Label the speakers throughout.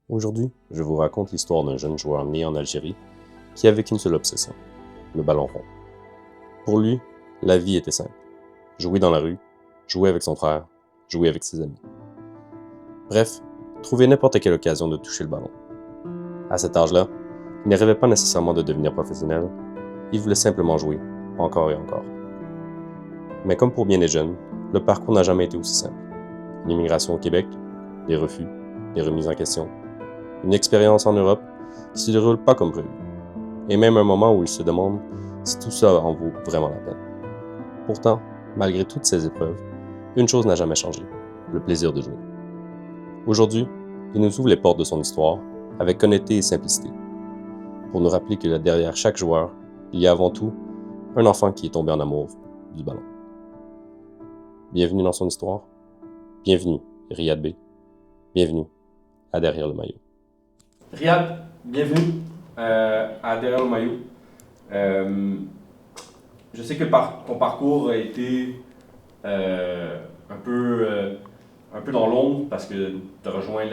Speaker 1: Aujourd'hui, je vous raconte l'histoire d'un jeune joueur né en Algérie qui avait qu'une seule obsession, le ballon rond. Pour lui, la vie était simple. Jouer dans la rue, jouer avec son frère, jouer avec ses amis. Bref, trouver n'importe quelle occasion de toucher le ballon. À cet âge-là, il ne rêvait pas nécessairement de devenir professionnel, il voulait simplement jouer, encore et encore. Mais comme pour bien des jeunes, le parcours n'a jamais été aussi simple. L'immigration au Québec, des refus, des remises en question, une expérience en Europe qui se déroule pas comme prévu, et même un moment où il se demande si tout ça en vaut vraiment la peine. Pourtant, malgré toutes ces épreuves, une chose n'a jamais changé, le plaisir de jouer. Aujourd'hui, il nous ouvre les portes de son histoire avec honnêteté et simplicité, pour nous rappeler que derrière chaque joueur, il y a avant tout un enfant qui est tombé en amour du ballon. Bienvenue dans son histoire, bienvenue Riyad B, bienvenue à Derrière le maillot.
Speaker 2: Riyad, bienvenue à Derrière le maillot. Je sais que ton parcours a été un peu dans l'ombre parce que tu as rejoint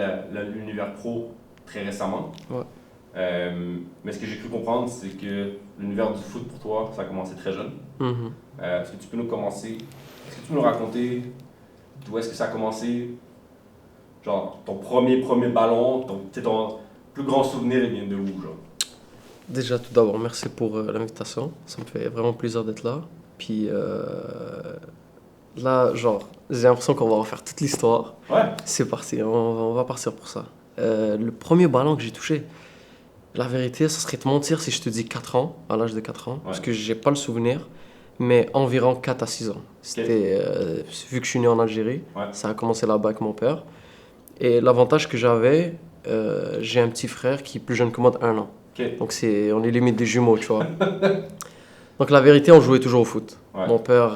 Speaker 2: l'univers pro très récemment.
Speaker 3: Ouais.
Speaker 2: Mais ce que j'ai cru comprendre, c'est que l'univers du foot pour toi, ça a commencé très jeune. Est-ce que tu peux nous raconter d'où est-ce que ça a commencé? Genre, ton premier ballon, ton plus grand souvenir, il vient de où, genre?
Speaker 3: Déjà, tout d'abord, merci pour l'invitation. Ça me fait vraiment plaisir d'être là. Puis là, genre, j'ai l'impression qu'on va refaire toute l'histoire.
Speaker 2: Ouais.
Speaker 3: C'est parti, on va partir pour ça. Le premier ballon que j'ai touché, la vérité, ça serait te mentir si je te dis 4 ans, à l'âge de 4 ans, parce que j'ai pas le souvenir, mais environ 4 à 6 ans. C'était, vu que je suis né en Algérie, ça a commencé là-bas avec mon père. Et l'avantage que j'avais, j'ai un petit frère qui est plus jeune que moi d'1 an. Donc on est limite des jumeaux, tu vois. Donc la vérité, on jouait toujours au foot.
Speaker 2: Ouais.
Speaker 3: Mon père,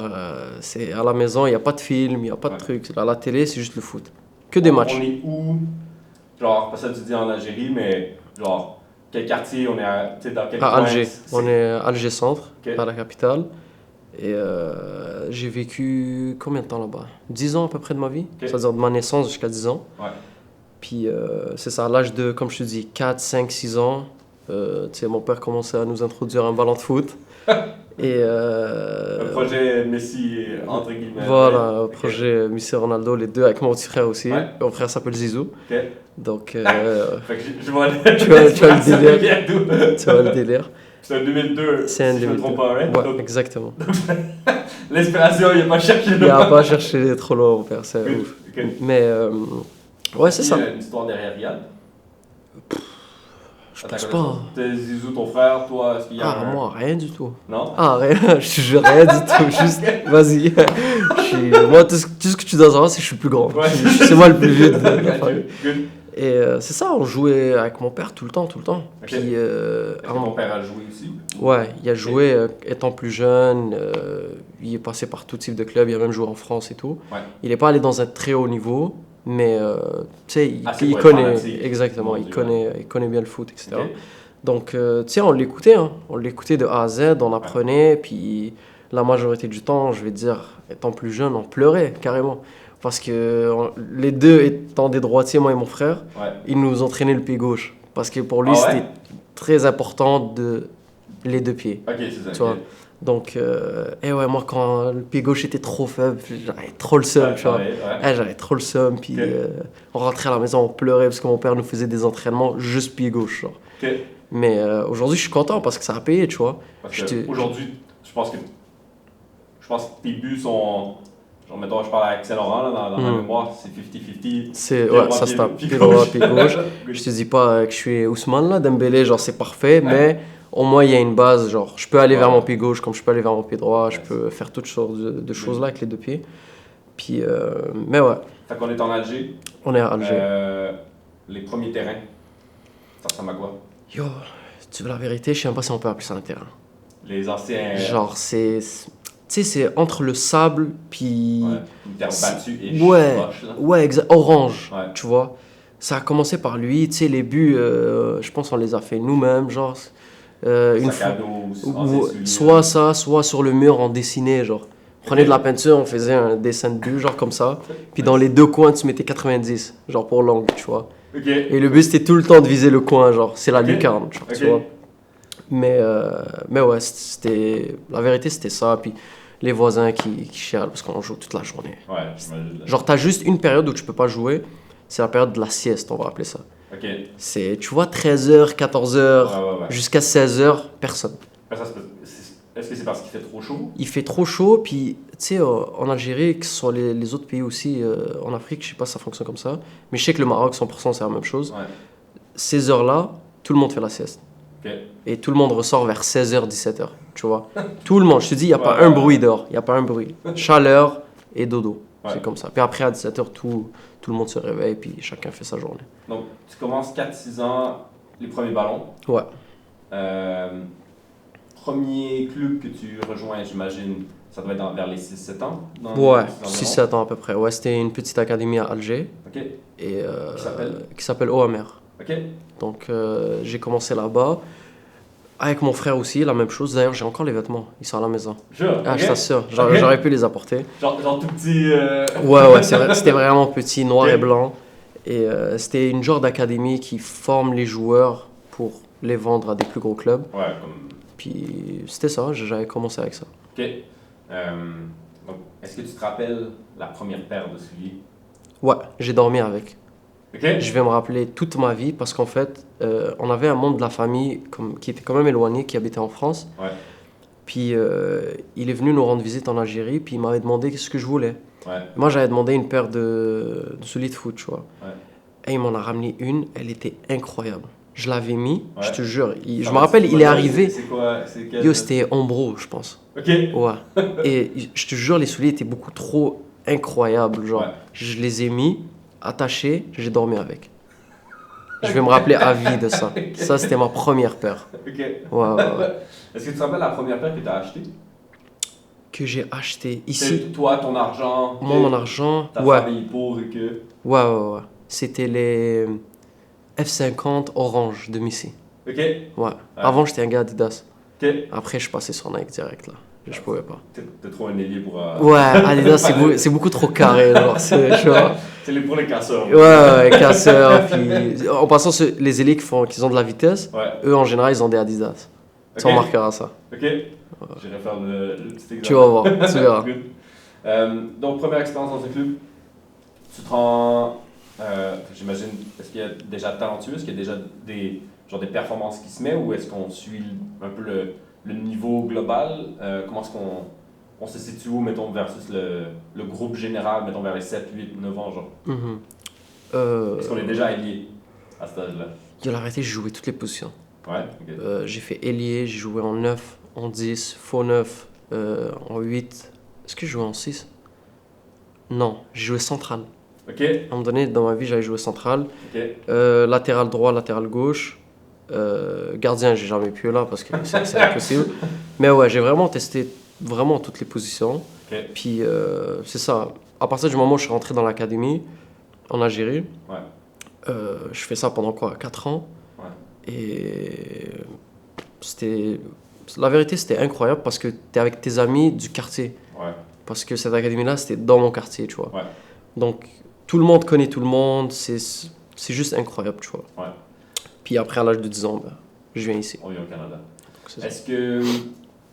Speaker 3: c'est à la maison, il n'y a pas de film, il n'y a pas de trucs. À la télé, c'est juste le foot. Que des matchs.
Speaker 2: On est où? Genre, pas ça tu dis en Algérie, mais genre, quel quartier on est dans quel
Speaker 3: À
Speaker 2: coin?
Speaker 3: Alger. On est à Alger Centre,
Speaker 2: Ok.
Speaker 3: à la capitale. Et j'ai vécu combien de temps là-bas? 10 ans à peu près de ma vie.
Speaker 2: Ok.
Speaker 3: C'est-à-dire de ma naissance jusqu'à 10 ans.
Speaker 2: Ouais.
Speaker 3: Puis c'est ça, à l'âge de, comme je te dis, 4, 5, 6 ans, tu sais, mon père commençait à nous introduire un ballon de foot. Et
Speaker 2: Le projet Messi, entre guillemets.
Speaker 3: voilà,
Speaker 2: Ok.
Speaker 3: projet Messi Ronaldo, les deux avec mon petit frère aussi.
Speaker 2: Ouais.
Speaker 3: Mon frère s'appelle Zizou.
Speaker 2: Ok.
Speaker 3: Donc,
Speaker 2: Fait que je vois
Speaker 3: tu vois le délire.
Speaker 2: vient d'où?
Speaker 3: tu vois le délire.
Speaker 2: C'est un 2002,
Speaker 3: C'est un
Speaker 2: si je me
Speaker 3: 2002.
Speaker 2: trompe pas, right?
Speaker 3: Ouais,
Speaker 2: Donc,
Speaker 3: exactement.
Speaker 2: l'inspiration, il n'a pas cherché
Speaker 3: Il n'a pas cherché trop loin, mon père, c'est
Speaker 2: Good.
Speaker 3: ouf.
Speaker 2: Ok.
Speaker 3: Mais ouais, c'est
Speaker 2: Il y
Speaker 3: ça.
Speaker 2: a une histoire derrière Riyad.
Speaker 3: Je pense pas.
Speaker 2: T'es Zizou, ton frère, toi, est-ce qu'il y a
Speaker 3: Ah, moi, rien du tout.
Speaker 2: Non?
Speaker 3: Ah, rien, je te jure, rien du tout. Juste, vas-y. Moi, tout ce que tu dois savoir, c'est que je suis le plus grand.
Speaker 2: Ouais.
Speaker 3: C'est moi le plus vieux de la famille.
Speaker 2: Good.
Speaker 3: Et c'est ça, on jouait avec mon père tout le temps.
Speaker 2: Ok.
Speaker 3: Puis,
Speaker 2: Est-ce que ton père a joué aussi?
Speaker 3: ouais, il a joué étant plus jeune. Il est passé par tout type de clubs. Il a même joué en France et tout.
Speaker 2: Ouais.
Speaker 3: Il n'est pas allé dans un très haut niveau, mais tu sais,
Speaker 2: Assez
Speaker 3: il
Speaker 2: pour être
Speaker 3: connaît.
Speaker 2: fanatique.
Speaker 3: Exactement,
Speaker 2: Mon
Speaker 3: il
Speaker 2: Dieu,
Speaker 3: connaît bien le foot, etc.
Speaker 2: Ok.
Speaker 3: Donc, tu sais, on l'écoutait. On l'écoutait de A à Z, on apprenait. Puis, la majorité du temps, je vais te dire, étant plus jeune, on pleurait carrément. Parce que les deux étant des droitiers, moi et mon frère,
Speaker 2: Ouais.
Speaker 3: il nous entraînait le pied gauche. Parce que pour lui,
Speaker 2: Ah ouais?
Speaker 3: c'était très important de les deux pieds.
Speaker 2: Ok, c'est ça.
Speaker 3: Tu vois. Donc, et ouais, moi, quand le pied gauche était trop faible, j'avais trop le seum, tu vois. J'avais trop le seum. Puis,
Speaker 2: Ok.
Speaker 3: on rentrait à la maison, on pleurait parce que mon père nous faisait des entraînements juste pied gauche. Genre.
Speaker 2: Ok.
Speaker 3: Mais aujourd'hui, je suis content parce que ça a payé, tu vois.
Speaker 2: Parce
Speaker 3: Je
Speaker 2: que
Speaker 3: te-
Speaker 2: aujourd'hui, je pense que tes buts sont. Genre, mettons, je parle avec Saint-Laurent, là, dans ma mémoire, c'est 50-50.
Speaker 3: C'est,
Speaker 2: Pied
Speaker 3: ouais,
Speaker 2: droit,
Speaker 3: ça se tape.
Speaker 2: pied
Speaker 3: Pied droit,
Speaker 2: gauche.
Speaker 3: pied gauche. Je te dis pas que je suis Ousmane, là, Dembélé, genre, c'est parfait, mais au moins, il y a une base. Genre, je peux aller vers mon pied gauche comme je peux aller vers mon pied droit. Je peux faire toutes sortes de choses là avec les deux pieds. Puis, mais ouais,
Speaker 2: Fait qu'on est en Alger.
Speaker 3: on est à Alger.
Speaker 2: Les premiers terrains, ça ressemble à quoi?
Speaker 3: Yo, tu veux la vérité, je sais même pas si on peut appeler ça un terrain.
Speaker 2: Les anciens.
Speaker 3: Genre, tu sais, c'est entre le sable, puis.
Speaker 2: Ouais, une terre battue et
Speaker 3: Ouais,
Speaker 2: moche, là.
Speaker 3: ouais, orange,
Speaker 2: Ouais.
Speaker 3: tu vois. Ça a commencé par lui, tu sais, les buts, je pense qu'on les a fait nous-mêmes, genre. Une
Speaker 2: Sac à
Speaker 3: fois.
Speaker 2: dos,
Speaker 3: Ou
Speaker 2: anciens souliers.
Speaker 3: soit ça, soit sur le mur, on dessinait, genre. On prenait de la peinture, on faisait un dessin de but, genre comme ça. Puis dans les deux coins, tu mettais 90, genre pour l'angle, tu vois.
Speaker 2: Ok.
Speaker 3: Et le but, c'était tout le temps de viser le coin, genre, c'est la lucarne, genre, tu vois. Mais ouais, la vérité, c'était ça. Puis les voisins qui chialent parce qu'on joue toute la journée.
Speaker 2: Ouais, j'imagine.
Speaker 3: Genre, t'as juste une période où tu peux pas jouer, c'est la période de la sieste, on va appeler ça.
Speaker 2: Ok.
Speaker 3: C'est, tu vois, 13h, 14h,
Speaker 2: Ouais.
Speaker 3: jusqu'à 16h, personne.
Speaker 2: Est-ce que c'est parce qu'il fait trop chaud?
Speaker 3: Il fait trop chaud, puis tu sais, en Algérie, que ce soit les autres pays aussi, en Afrique, je sais pas si ça fonctionne comme ça, mais je sais que le Maroc, 100%, c'est la même chose.
Speaker 2: Ouais.
Speaker 3: Ces heures-là, tout le monde fait la sieste.
Speaker 2: Ok.
Speaker 3: Et tout le monde ressort vers 16h, 17h, tu vois. Tout le monde, je te dis, il n'y a pas un bruit dehors, il n'y a pas un bruit. Chaleur et dodo, c'est comme ça. Puis après, à 17h, tout le monde se réveille, puis chacun fait sa journée.
Speaker 2: Donc, tu commences 4-6 ans, les premiers ballons.
Speaker 3: Ouais.
Speaker 2: Premier club que tu rejoins, j'imagine, ça doit être vers les 6-7 ans?
Speaker 3: Ouais, 6-7 ans à peu près. Ouais, c'était une petite académie à Alger.
Speaker 2: Ok.
Speaker 3: Et,
Speaker 2: Qui
Speaker 3: s'appelle OMR.
Speaker 2: Ok.
Speaker 3: Donc, j'ai commencé là-bas. Avec mon frère aussi, la même chose. D'ailleurs, j'ai encore les vêtements. Ils sont à la maison.
Speaker 2: Sure,
Speaker 3: Je t'assure. J'aurais pu les apporter.
Speaker 2: Genre tout petit.
Speaker 3: Ouais, c'était vraiment petit, noir et blanc. Et c'était une genre d'académie qui forme les joueurs pour les vendre à des plus gros clubs.
Speaker 2: Ouais, comme.
Speaker 3: Puis c'était ça, j'avais commencé avec ça.
Speaker 2: Ok. Donc, est-ce que tu te rappelles la première paire de souliers?
Speaker 3: Ouais, j'ai dormi avec.
Speaker 2: Ok.
Speaker 3: Je vais me rappeler toute ma vie parce qu'en fait, on avait un membre de la famille qui était quand même éloigné, qui habitait en France.
Speaker 2: Ouais.
Speaker 3: Puis il est venu nous rendre visite en Algérie, puis il m'avait demandé ce que je voulais.
Speaker 2: Ouais.
Speaker 3: Moi, j'avais demandé une paire de souliers de foot, tu vois.
Speaker 2: Ouais.
Speaker 3: Et il m'en a ramené une, elle était incroyable. Je l'avais mis,
Speaker 2: Ouais.
Speaker 3: je te jure. Je me rappelle, il est arrivé.
Speaker 2: C'est quoi? C'est quel?
Speaker 3: Yo, c'était Ombro, je pense.
Speaker 2: Ok.
Speaker 3: Ouais. Et je te jure, les souliers étaient beaucoup trop incroyables. Genre,
Speaker 2: Ouais.
Speaker 3: je les ai mis, attachés, j'ai dormi avec. Je vais me rappeler à vie de ça. Ça, c'était ma première paire.
Speaker 2: Ok.
Speaker 3: Ouais.
Speaker 2: Est-ce que tu te rappelles la première paire que tu as achetée?
Speaker 3: Que j'ai acheté
Speaker 2: C'est
Speaker 3: ici.
Speaker 2: toi, ton argent.
Speaker 3: Moi, mon argent.
Speaker 2: Ta
Speaker 3: Ouais.
Speaker 2: famille pour et que.
Speaker 3: Ouais. C'était les F50 orange de Missy.
Speaker 2: Ok.
Speaker 3: Ouais. Avant, j'étais un gars Adidas.
Speaker 2: Ok.
Speaker 3: Après, je suis passé sur Nike direct, là. Je pouvais pas.
Speaker 2: T'es trop un ailier pour.
Speaker 3: Ouais, Adidas, c'est beaucoup trop carré. Genre,
Speaker 2: C'est pour les casseurs.
Speaker 3: Ouais, casseurs. Puis, en passant, les ailiers qui ont de la vitesse,
Speaker 2: Ouais.
Speaker 3: eux, en général, ils ont des Adidas. Tu
Speaker 2: Ok.
Speaker 3: remarqueras ça.
Speaker 2: Ok. J'irai faire le petit exemple.
Speaker 3: Tu vas voir, tu verras.
Speaker 2: Good. Donc, première expérience dans un club. Tu te rends. J'imagine, est-ce qu'il y a déjà talentueux? Est-ce qu'il y a déjà des performances qui se mettent ou est-ce qu'on suit un peu le niveau global? Comment est-ce qu'on se situe où, mettons, versus le groupe général, mettons, vers les 7, 8, 9 ans, genre? Est-ce qu'on est déjà alliés à cet âge-là?
Speaker 3: La vérité, j'ai joué toutes les positions.
Speaker 2: Ouais, ok.
Speaker 3: J'ai fait ailier, j'ai joué en 9, en 10, faux 9, en 8. Est-ce que j'ai joué en 6? Non, j'ai joué central.
Speaker 2: Ok,
Speaker 3: À un moment donné, dans ma vie, j'avais joué central.
Speaker 2: ok.
Speaker 3: Latéral droit, latéral gauche. Gardien, j'ai jamais pu là parce que c'est impossible. Mais ouais, j'ai vraiment testé vraiment toutes les positions.
Speaker 2: Ok.
Speaker 3: Puis c'est ça. À partir du moment où je suis rentré dans l'académie en Algérie,
Speaker 2: Ouais.
Speaker 3: je fais ça pendant quoi? 4 ans.
Speaker 2: Ouais.
Speaker 3: Et la vérité, c'était incroyable parce que tu es avec tes amis du quartier.
Speaker 2: Ouais.
Speaker 3: Parce que cette académie-là, c'était dans mon quartier, tu vois.
Speaker 2: Ouais.
Speaker 3: Donc, tout le monde connaît tout le monde. C'est juste incroyable, tu vois.
Speaker 2: Ouais.
Speaker 3: Puis après, à l'âge de 10 ans, ben, je viens ici.
Speaker 2: On vit au Canada.
Speaker 3: Donc, c'est ça.
Speaker 2: Est-ce que,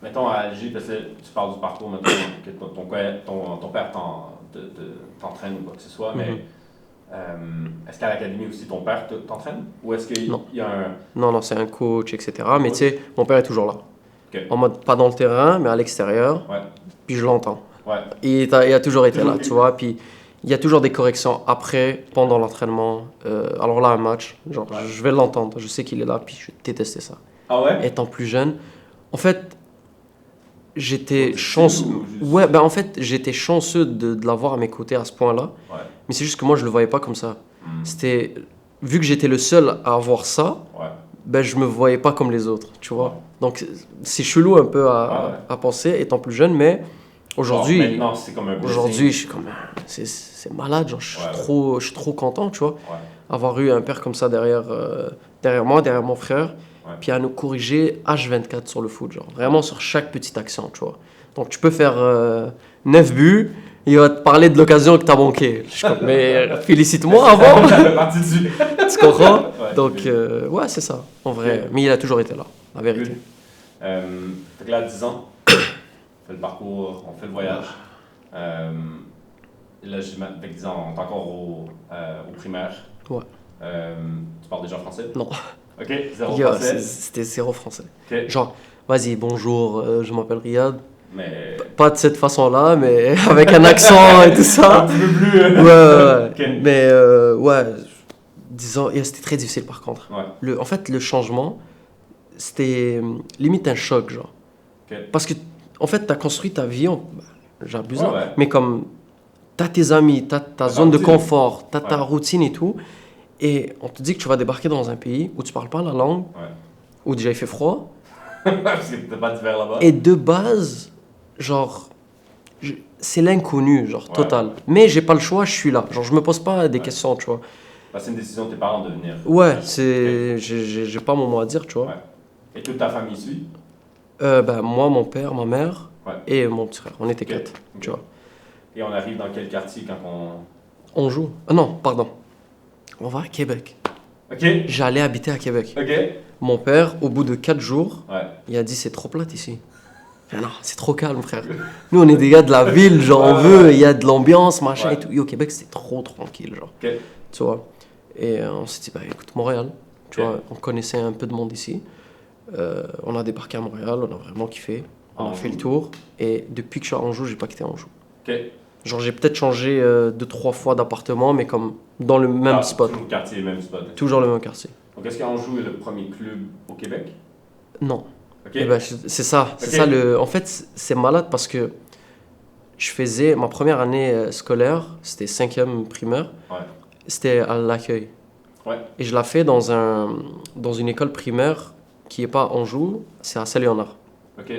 Speaker 2: mettons, à Alger, parce que tu parles du parcours, mettons, que ton père t'entraîne ou quoi que ce soit, mais est-ce qu'à l'académie aussi ton père t'entraîne? Ou est-ce qu'il
Speaker 3: Non.
Speaker 2: y a un.
Speaker 3: Non, c'est un coach, etc. Mais tu sais, mon père est toujours là.
Speaker 2: Ok.
Speaker 3: En mode, pas dans le terrain, mais à l'extérieur.
Speaker 2: Ouais.
Speaker 3: Puis je l'entends.
Speaker 2: Ouais.
Speaker 3: Il a toujours été là, tu vois. Puis il y a toujours des corrections après, pendant l'entraînement. Alors là, un match, genre,
Speaker 2: Ouais.
Speaker 3: je vais l'entendre. Je sais qu'il est là, puis je détestais ça.
Speaker 2: Ah ouais?
Speaker 3: Étant plus jeune, en fait, j'étais
Speaker 2: Ou
Speaker 3: chanceux.
Speaker 2: juste-
Speaker 3: Ouais, ben en fait, j'étais chanceux de l'avoir à mes côtés à ce point-là.
Speaker 2: Ouais.
Speaker 3: Mais c'est juste que moi, je le voyais pas comme ça.
Speaker 2: Hmm.
Speaker 3: C'était, vu que j'étais le seul à avoir ça,
Speaker 2: Ouais.
Speaker 3: ben je me voyais pas comme les autres, tu vois.
Speaker 2: Ouais.
Speaker 3: Donc c'est chelou un peu
Speaker 2: Ah ouais.
Speaker 3: à penser, étant plus jeune, mais aujourd'hui,
Speaker 2: Genre, maintenant, c'est comme un blessing.
Speaker 3: aujourd'hui, je suis comme, c'est malade, genre, je suis trop content, tu vois,
Speaker 2: Ouais.
Speaker 3: avoir eu un père comme ça derrière moi, derrière mon frère,
Speaker 2: Ouais.
Speaker 3: puis à nous corriger H24 sur le foot, genre, vraiment sur chaque petite action, tu vois. Donc tu peux faire 9 buts, Il va te parler de l'occasion que t'as manqué. Je suis comme, mais félicite-moi avant.
Speaker 2: Parti dessus.
Speaker 3: Tu comprends?
Speaker 2: Ouais,
Speaker 3: Donc, ouais, c'est ça, en vrai.
Speaker 2: Ok.
Speaker 3: Mais il a toujours été là, la vérité.
Speaker 2: Good. Fait que là, à 10 ans, on fait le parcours, on fait le voyage. Là, fait que 10 ans, on est encore au primaire.
Speaker 3: Ouais.
Speaker 2: Tu parles déjà français?
Speaker 3: Non.
Speaker 2: Ok, zéro
Speaker 3: Yo,
Speaker 2: français.
Speaker 3: c'était zéro français.
Speaker 2: Ok.
Speaker 3: Genre, vas-y, bonjour, je m'appelle Riyad.
Speaker 2: Mais.
Speaker 3: Pas de cette façon-là, mais avec un accent et tout
Speaker 2: Un
Speaker 3: ça.
Speaker 2: petit peu plus.
Speaker 3: Ouais.
Speaker 2: Ok.
Speaker 3: Mais, ouais, disons, c'était très difficile par contre.
Speaker 2: Ouais.
Speaker 3: En fait, le changement, c'était limite un choc, genre.
Speaker 2: Ok.
Speaker 3: Parce que, en fait, t'as construit ta vie, j'abuse,
Speaker 2: Ouais,
Speaker 3: hein,
Speaker 2: ouais.
Speaker 3: mais comme, t'as tes amis, t'as ta
Speaker 2: Ta
Speaker 3: zone de
Speaker 2: routine.
Speaker 3: confort, t'as ta
Speaker 2: Ouais.
Speaker 3: routine et tout, et on te dit que tu vas débarquer dans un pays où tu parles pas la langue,
Speaker 2: Ouais.
Speaker 3: où déjà il fait froid,
Speaker 2: Parce que t'as pas d'hiver là-bas.
Speaker 3: et de base, genre, c'est l'inconnu, genre,
Speaker 2: Ouais.
Speaker 3: total. Mais j'ai pas le choix, je suis là. Genre, je me pose pas des
Speaker 2: Ouais.
Speaker 3: questions, tu vois.
Speaker 2: Bah, c'est une décision de tes parents de venir.
Speaker 3: Ouais, j'ai pas mon mot à dire, tu vois.
Speaker 2: Ouais. Et toute ta famille suit?
Speaker 3: Ben, moi, mon père, ma mère
Speaker 2: Ouais.
Speaker 3: et mon petit frère. On était
Speaker 2: Ok.
Speaker 3: 4,
Speaker 2: Ok.
Speaker 3: tu vois.
Speaker 2: Et on arrive dans quel quartier quand on.
Speaker 3: On joue. Ah non, pardon. On va à Québec.
Speaker 2: Ok.
Speaker 3: J'allais habiter à Québec.
Speaker 2: Ok.
Speaker 3: Mon père, au bout de 4 jours,
Speaker 2: Ouais.
Speaker 3: il a dit c'est trop plate ici. Ah non, c'est trop calme, frère. Nous, on est des gars de la ville, genre, on
Speaker 2: Ouais,
Speaker 3: veut,
Speaker 2: ouais.
Speaker 3: il y a de l'ambiance, machin
Speaker 2: Ouais.
Speaker 3: et tout. Et au Québec, c'était trop tranquille, genre.
Speaker 2: Ok.
Speaker 3: Tu vois. Et on s'est dit, bah écoute, Montréal, tu
Speaker 2: Ok.
Speaker 3: vois, on connaissait un peu de monde ici. On a débarqué à Montréal, on a vraiment kiffé. On a
Speaker 2: Anjou.
Speaker 3: fait le tour. Et depuis que je suis à Anjou, j'ai pas quitté Anjou.
Speaker 2: Ok.
Speaker 3: Genre, j'ai peut-être changé 2-3 fois d'appartement, mais comme dans le même spot.
Speaker 2: Toujours quartier, même spot.
Speaker 3: Toujours le même quartier.
Speaker 2: Donc, est-ce qu'Anjou est le premier club au Québec?
Speaker 3: Non.
Speaker 2: Ok.
Speaker 3: Eh ben, c'est ça. C'est
Speaker 2: Ok.
Speaker 3: ça le. En fait, c'est malade parce que je faisais ma première année scolaire, c'était 5e primaire,
Speaker 2: Ouais.
Speaker 3: c'était à l'accueil.
Speaker 2: Ouais.
Speaker 3: Et je l'ai fait dans une école primaire qui n'est pas à Anjou, c'est à Saint-Léonard.
Speaker 2: Ok.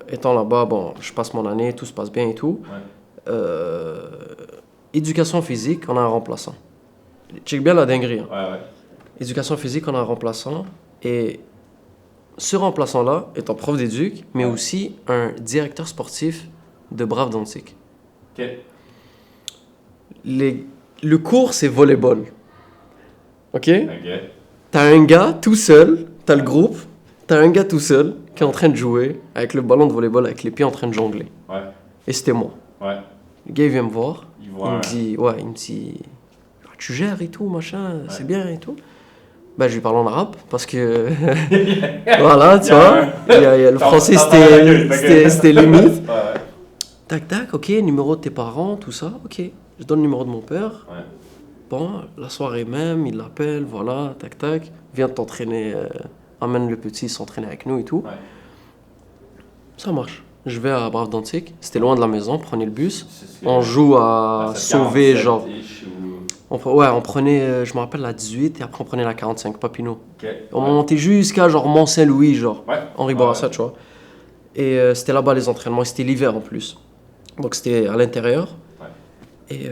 Speaker 3: Étant là-bas, bon, je passe mon année, tout se passe bien et tout.
Speaker 2: Ouais.
Speaker 3: Éducation physique, on a un remplaçant. Check bien la dinguerie. Hein.
Speaker 2: Ouais, ouais.
Speaker 3: Éducation physique, on a un remplaçant. Et ce remplaçant-là est un prof d'éduc, mais
Speaker 2: Ouais.
Speaker 3: aussi un directeur sportif de Brave Dantic.
Speaker 2: Ok.
Speaker 3: Le cours, c'est volleyball. OK?
Speaker 2: Ok.
Speaker 3: T'as un gars tout seul, t'as le groupe, t'as un gars tout seul qui est en train de jouer avec le ballon de volleyball, avec les pieds en train de jongler.
Speaker 2: Ouais.
Speaker 3: Et c'était moi.
Speaker 2: Ouais.
Speaker 3: Le gars, il vient me voir,
Speaker 2: Il
Speaker 3: il
Speaker 2: voit.
Speaker 3: me dit, tu gères et tout, machin, c'est
Speaker 2: Ouais.
Speaker 3: bien et tout. Ben, je lui parle en arabe parce que, voilà, tu
Speaker 2: Il y a
Speaker 3: vois,
Speaker 2: un-
Speaker 3: il y a le
Speaker 2: T'as-
Speaker 3: français,
Speaker 2: t'as pas la gueule,
Speaker 3: c'était limite.
Speaker 2: Ouais, ouais.
Speaker 3: Tac, tac, ok, numéro de tes parents, tout ça, ok. Je donne le numéro de mon père.
Speaker 2: Ouais.
Speaker 3: Bon, la soirée même, il l'appelle, voilà, tac, tac. Viens t'entraîner, amène le petit s'entraîner avec nous et tout.
Speaker 2: Ouais.
Speaker 3: Ça marche. Je vais à Brave Dantic, c'était loin de la maison, prenez le bus.
Speaker 2: C'est ce que-
Speaker 3: On joue à
Speaker 2: 747
Speaker 3: Sauver, genre.
Speaker 2: -ish ou-
Speaker 3: On prenait, je me rappelle, la 18 et après on prenait la 45, Papineau.
Speaker 2: Ok.
Speaker 3: On
Speaker 2: Ouais.
Speaker 3: montait jusqu'à genre Mont-Saint-Louis, genre.
Speaker 2: Ouais.
Speaker 3: Henri
Speaker 2: Ouais,
Speaker 3: Bourassa,
Speaker 2: ouais.
Speaker 3: tu vois. Et c'était là-bas les entraînements, et c'était l'hiver en plus. Donc c'était à l'intérieur.
Speaker 2: Ouais.
Speaker 3: Et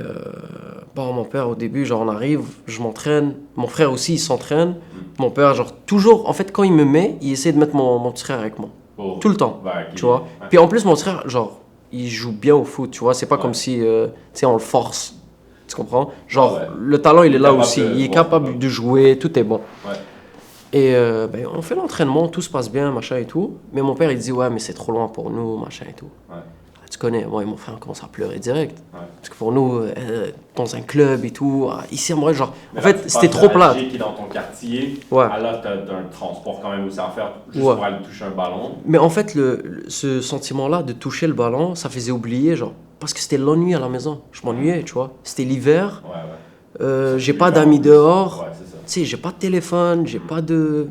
Speaker 3: bon, mon père, au début, genre, on arrive, je m'entraîne. Mon frère aussi, il s'entraîne. Mon père, genre, toujours, en fait, quand il me met, il essaie de mettre mon petit frère avec moi.
Speaker 2: Pour-
Speaker 3: Tout le temps,
Speaker 2: Ouais, ok.
Speaker 3: tu vois.
Speaker 2: Ouais.
Speaker 3: Puis en plus, mon frère, genre, il joue bien au foot, tu vois. C'est pas
Speaker 2: Ouais.
Speaker 3: comme si, tu sais, on le force. Tu comprends? Genre,
Speaker 2: Ah ouais.
Speaker 3: le talent, il est là
Speaker 2: capable
Speaker 3: aussi.
Speaker 2: de
Speaker 3: Il est
Speaker 2: voir,
Speaker 3: capable
Speaker 2: ouais.
Speaker 3: de jouer, tout est bon.
Speaker 2: Ouais.
Speaker 3: Et ben, on fait l'entraînement, tout se passe bien, machin et tout. Mais mon père, il dit, ouais, mais c'est trop loin pour nous, machin et tout.
Speaker 2: Ouais.
Speaker 3: Tu connais, moi et mon frère, on commence à pleurer direct.
Speaker 2: Ouais.
Speaker 3: Parce que pour nous, dans un club et tout, ici à Montréal, genre,
Speaker 2: Mais
Speaker 3: en
Speaker 2: là,
Speaker 3: fait,
Speaker 2: tu
Speaker 3: c'était
Speaker 2: passes
Speaker 3: trop
Speaker 2: de
Speaker 3: plat.
Speaker 2: Alger qui est dans ton quartier.
Speaker 3: Ouais.
Speaker 2: Alors, t'as un transport quand même aussi à faire juste
Speaker 3: Ouais.
Speaker 2: pour aller toucher un ballon.
Speaker 3: Mais en fait, ce sentiment-là de toucher le ballon, ça faisait oublier, genre, parce que c'était l'ennui à la maison. Je m'ennuyais, tu vois. C'était l'hiver,
Speaker 2: Ouais, ouais.
Speaker 3: j'ai pas d'amis dehors,
Speaker 2: Ouais, c'est ça.
Speaker 3: tu sais, j'ai pas de téléphone, j'ai pas de.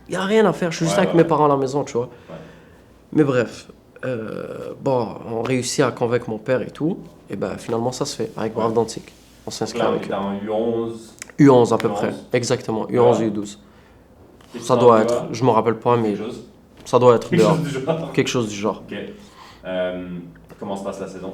Speaker 3: Y a rien à faire, je suis juste
Speaker 2: Ouais,
Speaker 3: avec
Speaker 2: ouais.
Speaker 3: mes parents à la maison, tu vois.
Speaker 2: Ouais.
Speaker 3: Mais bref, bon, on réussit à convaincre mon père et tout, et ben finalement ça se fait avec Brave
Speaker 2: Ouais.
Speaker 3: Dantic. On
Speaker 2: Donc
Speaker 3: s'inscrit
Speaker 2: là, on
Speaker 3: avec
Speaker 2: est
Speaker 3: eux.
Speaker 2: dans U11.
Speaker 3: U11 à peu
Speaker 2: U11.
Speaker 3: près, exactement, U11
Speaker 2: Ouais.
Speaker 3: et U12.
Speaker 2: Qu'est-ce
Speaker 3: Ça
Speaker 2: que
Speaker 3: doit
Speaker 2: t'en
Speaker 3: être,
Speaker 2: vois?
Speaker 3: je me rappelle pas, mais
Speaker 2: Quelque chose.
Speaker 3: ça doit être
Speaker 2: Quelque
Speaker 3: dehors.
Speaker 2: chose du genre.
Speaker 3: Quelque chose du genre.
Speaker 2: Ok. Comment se passe la saison?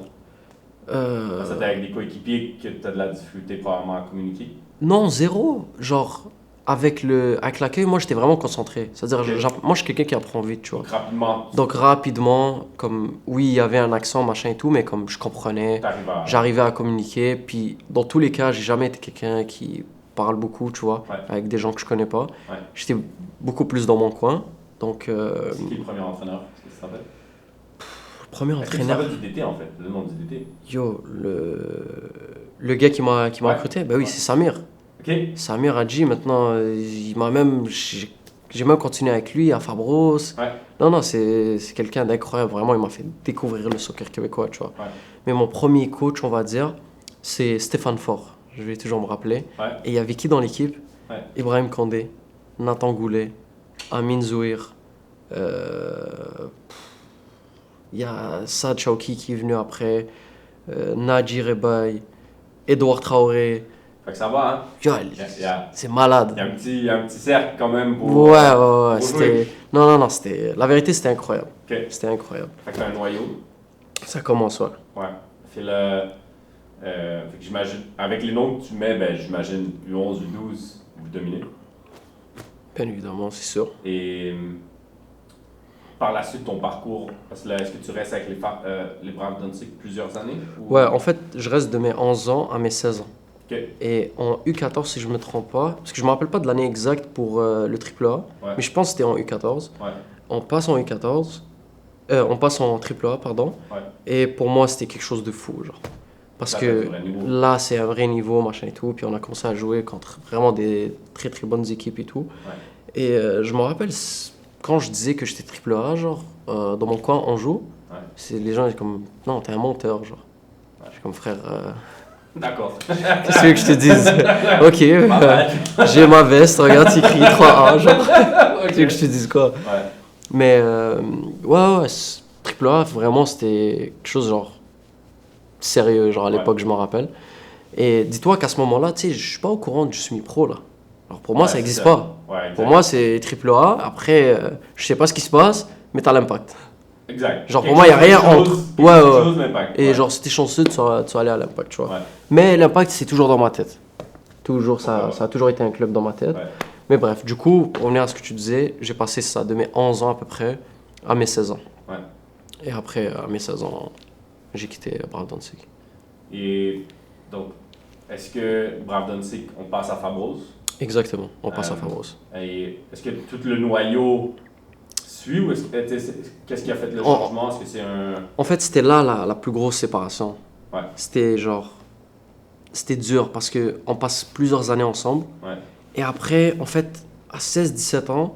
Speaker 3: Euh,
Speaker 2: C'était avec des coéquipiers que tu as de la difficulté probablement à communiquer.
Speaker 3: Non, zéro. Genre, avec l'accueil, moi, j'étais vraiment concentré. C'est-à-dire,
Speaker 2: Ok.
Speaker 3: moi, je suis quelqu'un qui apprend vite, tu vois.
Speaker 2: Donc, rapidement,
Speaker 3: Donc, rapidement, comme, oui, il y avait un accent, machin et tout, mais comme je comprenais,
Speaker 2: t'arrives à...
Speaker 3: j'arrivais à communiquer. Puis, dans tous les cas, j'ai jamais été quelqu'un qui parle beaucoup, tu vois,
Speaker 2: Ouais.
Speaker 3: avec des gens que je connais pas.
Speaker 2: Ouais.
Speaker 3: J'étais beaucoup plus dans mon coin. Donc,
Speaker 2: C'est qui le premier entraîneur? Est-ce que tu te rappelles?
Speaker 3: premier
Speaker 2: Est-ce que tu te
Speaker 3: entraîneur,
Speaker 2: rappelles du DT, en fait? Le nom du DT?
Speaker 3: yo, le gars qui m'a
Speaker 2: Ouais.
Speaker 3: recruté, ben oui,
Speaker 2: Ouais.
Speaker 3: c'est Samir.
Speaker 2: OK.
Speaker 3: Samir Hadji, maintenant, il m'a même. J'ai même continué avec lui à Fabros.
Speaker 2: Ouais.
Speaker 3: Non, non, c'est quelqu'un d'incroyable. Vraiment, il m'a fait découvrir le soccer québécois, tu vois.
Speaker 2: Ouais.
Speaker 3: Mais mon premier coach, on va dire, c'est Stéphane Faure. Je vais toujours me rappeler.
Speaker 2: Ouais.
Speaker 3: Et il y avait qui dans l'équipe?
Speaker 2: Ouais.
Speaker 3: Ibrahim Kandé, Nathan Goulet, Amin Zouir. Il y a Saad Chouki qui est venu après. Nadji Rebaï, Edouard Traoré.
Speaker 2: Fait que ça va, hein?
Speaker 3: Yo,
Speaker 2: Il y a,
Speaker 3: c'est malade.
Speaker 2: il y a un petit cercle quand même pour...
Speaker 3: Ouais, ouais,
Speaker 2: pour
Speaker 3: ouais.
Speaker 2: jouer.
Speaker 3: Non, c'était. La vérité, c'était incroyable.
Speaker 2: OK.
Speaker 3: C'était incroyable.
Speaker 2: Fait que t'as un noyau.
Speaker 3: Ça commence, ouais.
Speaker 2: Ouais. Fait que j'imagine... Avec les noms que tu mets, ben j'imagine U11, U12, vous dominez.
Speaker 3: Bien évidemment, c'est sûr.
Speaker 2: Et par la suite, ton parcours, parce que là, est-ce que tu restes avec les Braves Danzig plusieurs années? Ou...
Speaker 3: Ouais, en fait, je reste de mes 11 ans à mes 16 ans.
Speaker 2: OK.
Speaker 3: Et en U14, si je me trompe pas, parce que je me rappelle pas de l'année exacte pour le AAA,
Speaker 2: Ouais.
Speaker 3: mais je pense que c'était en U14.
Speaker 2: Ouais.
Speaker 3: On passe en U14, on passe en AAA, pardon.
Speaker 2: Ouais.
Speaker 3: Et pour moi, c'était quelque chose de fou, genre. Parce
Speaker 2: Là,
Speaker 3: que
Speaker 2: t'as du vrai niveau.
Speaker 3: là, c'est un vrai niveau, machin et tout. Puis on a commencé à jouer contre vraiment des très très bonnes équipes et tout.
Speaker 2: Ouais.
Speaker 3: Et je me rappelle, quand je disais que j'étais AAA, genre, dans mon coin, on joue.
Speaker 2: Ouais.
Speaker 3: C'est les gens, ils sont comme, non, t'es un monteur, genre.
Speaker 2: Ouais.
Speaker 3: Je suis comme, frère,
Speaker 2: D'accord.
Speaker 3: qu'est-ce que tu veux que je te dise? Ok,
Speaker 2: Pas mal.
Speaker 3: j'ai ma veste, regarde, c'est écrit 3A, genre. Tu veux que je te dise quoi?
Speaker 2: Ouais.
Speaker 3: Mais, ouais, AAA, vraiment, c'était quelque chose, genre, sérieux, genre, à l'époque, je m'en rappelle. Et dis-toi qu'à ce moment-là, tu sais, je suis pas au courant du semi-pro, là. Alors, pour moi,
Speaker 2: Ouais,
Speaker 3: ça
Speaker 2: c'est
Speaker 3: n'existe
Speaker 2: ça.
Speaker 3: pas.
Speaker 2: Ouais, exact.
Speaker 3: Pour moi, c'est AAA. Après, je sais pas ce qui se passe, mais t'as l'impact.
Speaker 2: Exact.
Speaker 3: Genre, pour moi, y a rien entre. Ouais,
Speaker 2: Quelque
Speaker 3: ouais.
Speaker 2: chose, mais pas.
Speaker 3: Et
Speaker 2: Ouais.
Speaker 3: genre, si t'es chanceux, tu vas aller à l'impact, tu vois.
Speaker 2: Ouais.
Speaker 3: Mais l'impact, c'est toujours dans ma tête. Toujours,
Speaker 2: Ouais.
Speaker 3: ça a toujours été un club dans ma tête.
Speaker 2: Ouais.
Speaker 3: Mais bref, du coup, pour revenir à ce que tu disais, j'ai passé ça de mes 11 ans à peu près à mes 16 ans.
Speaker 2: Ouais.
Speaker 3: Et après, à mes 16 ans, j'ai quitté Braves Danzig.
Speaker 2: Et donc, est-ce que Braves Danzig, on passe à Fabros?
Speaker 3: Exactement, on passe à
Speaker 2: Euh,
Speaker 3: Fabros.
Speaker 2: Et est-ce que tout le noyau suit ou qu'est-ce qui a fait le
Speaker 3: On-
Speaker 2: changement? Est-ce que c'est un...
Speaker 3: En fait, c'était là la plus grosse séparation.
Speaker 2: Ouais.
Speaker 3: C'était genre. C'était dur parce qu'on passe plusieurs années ensemble.
Speaker 2: Ouais.
Speaker 3: Et après, en fait, à 16-17 ans,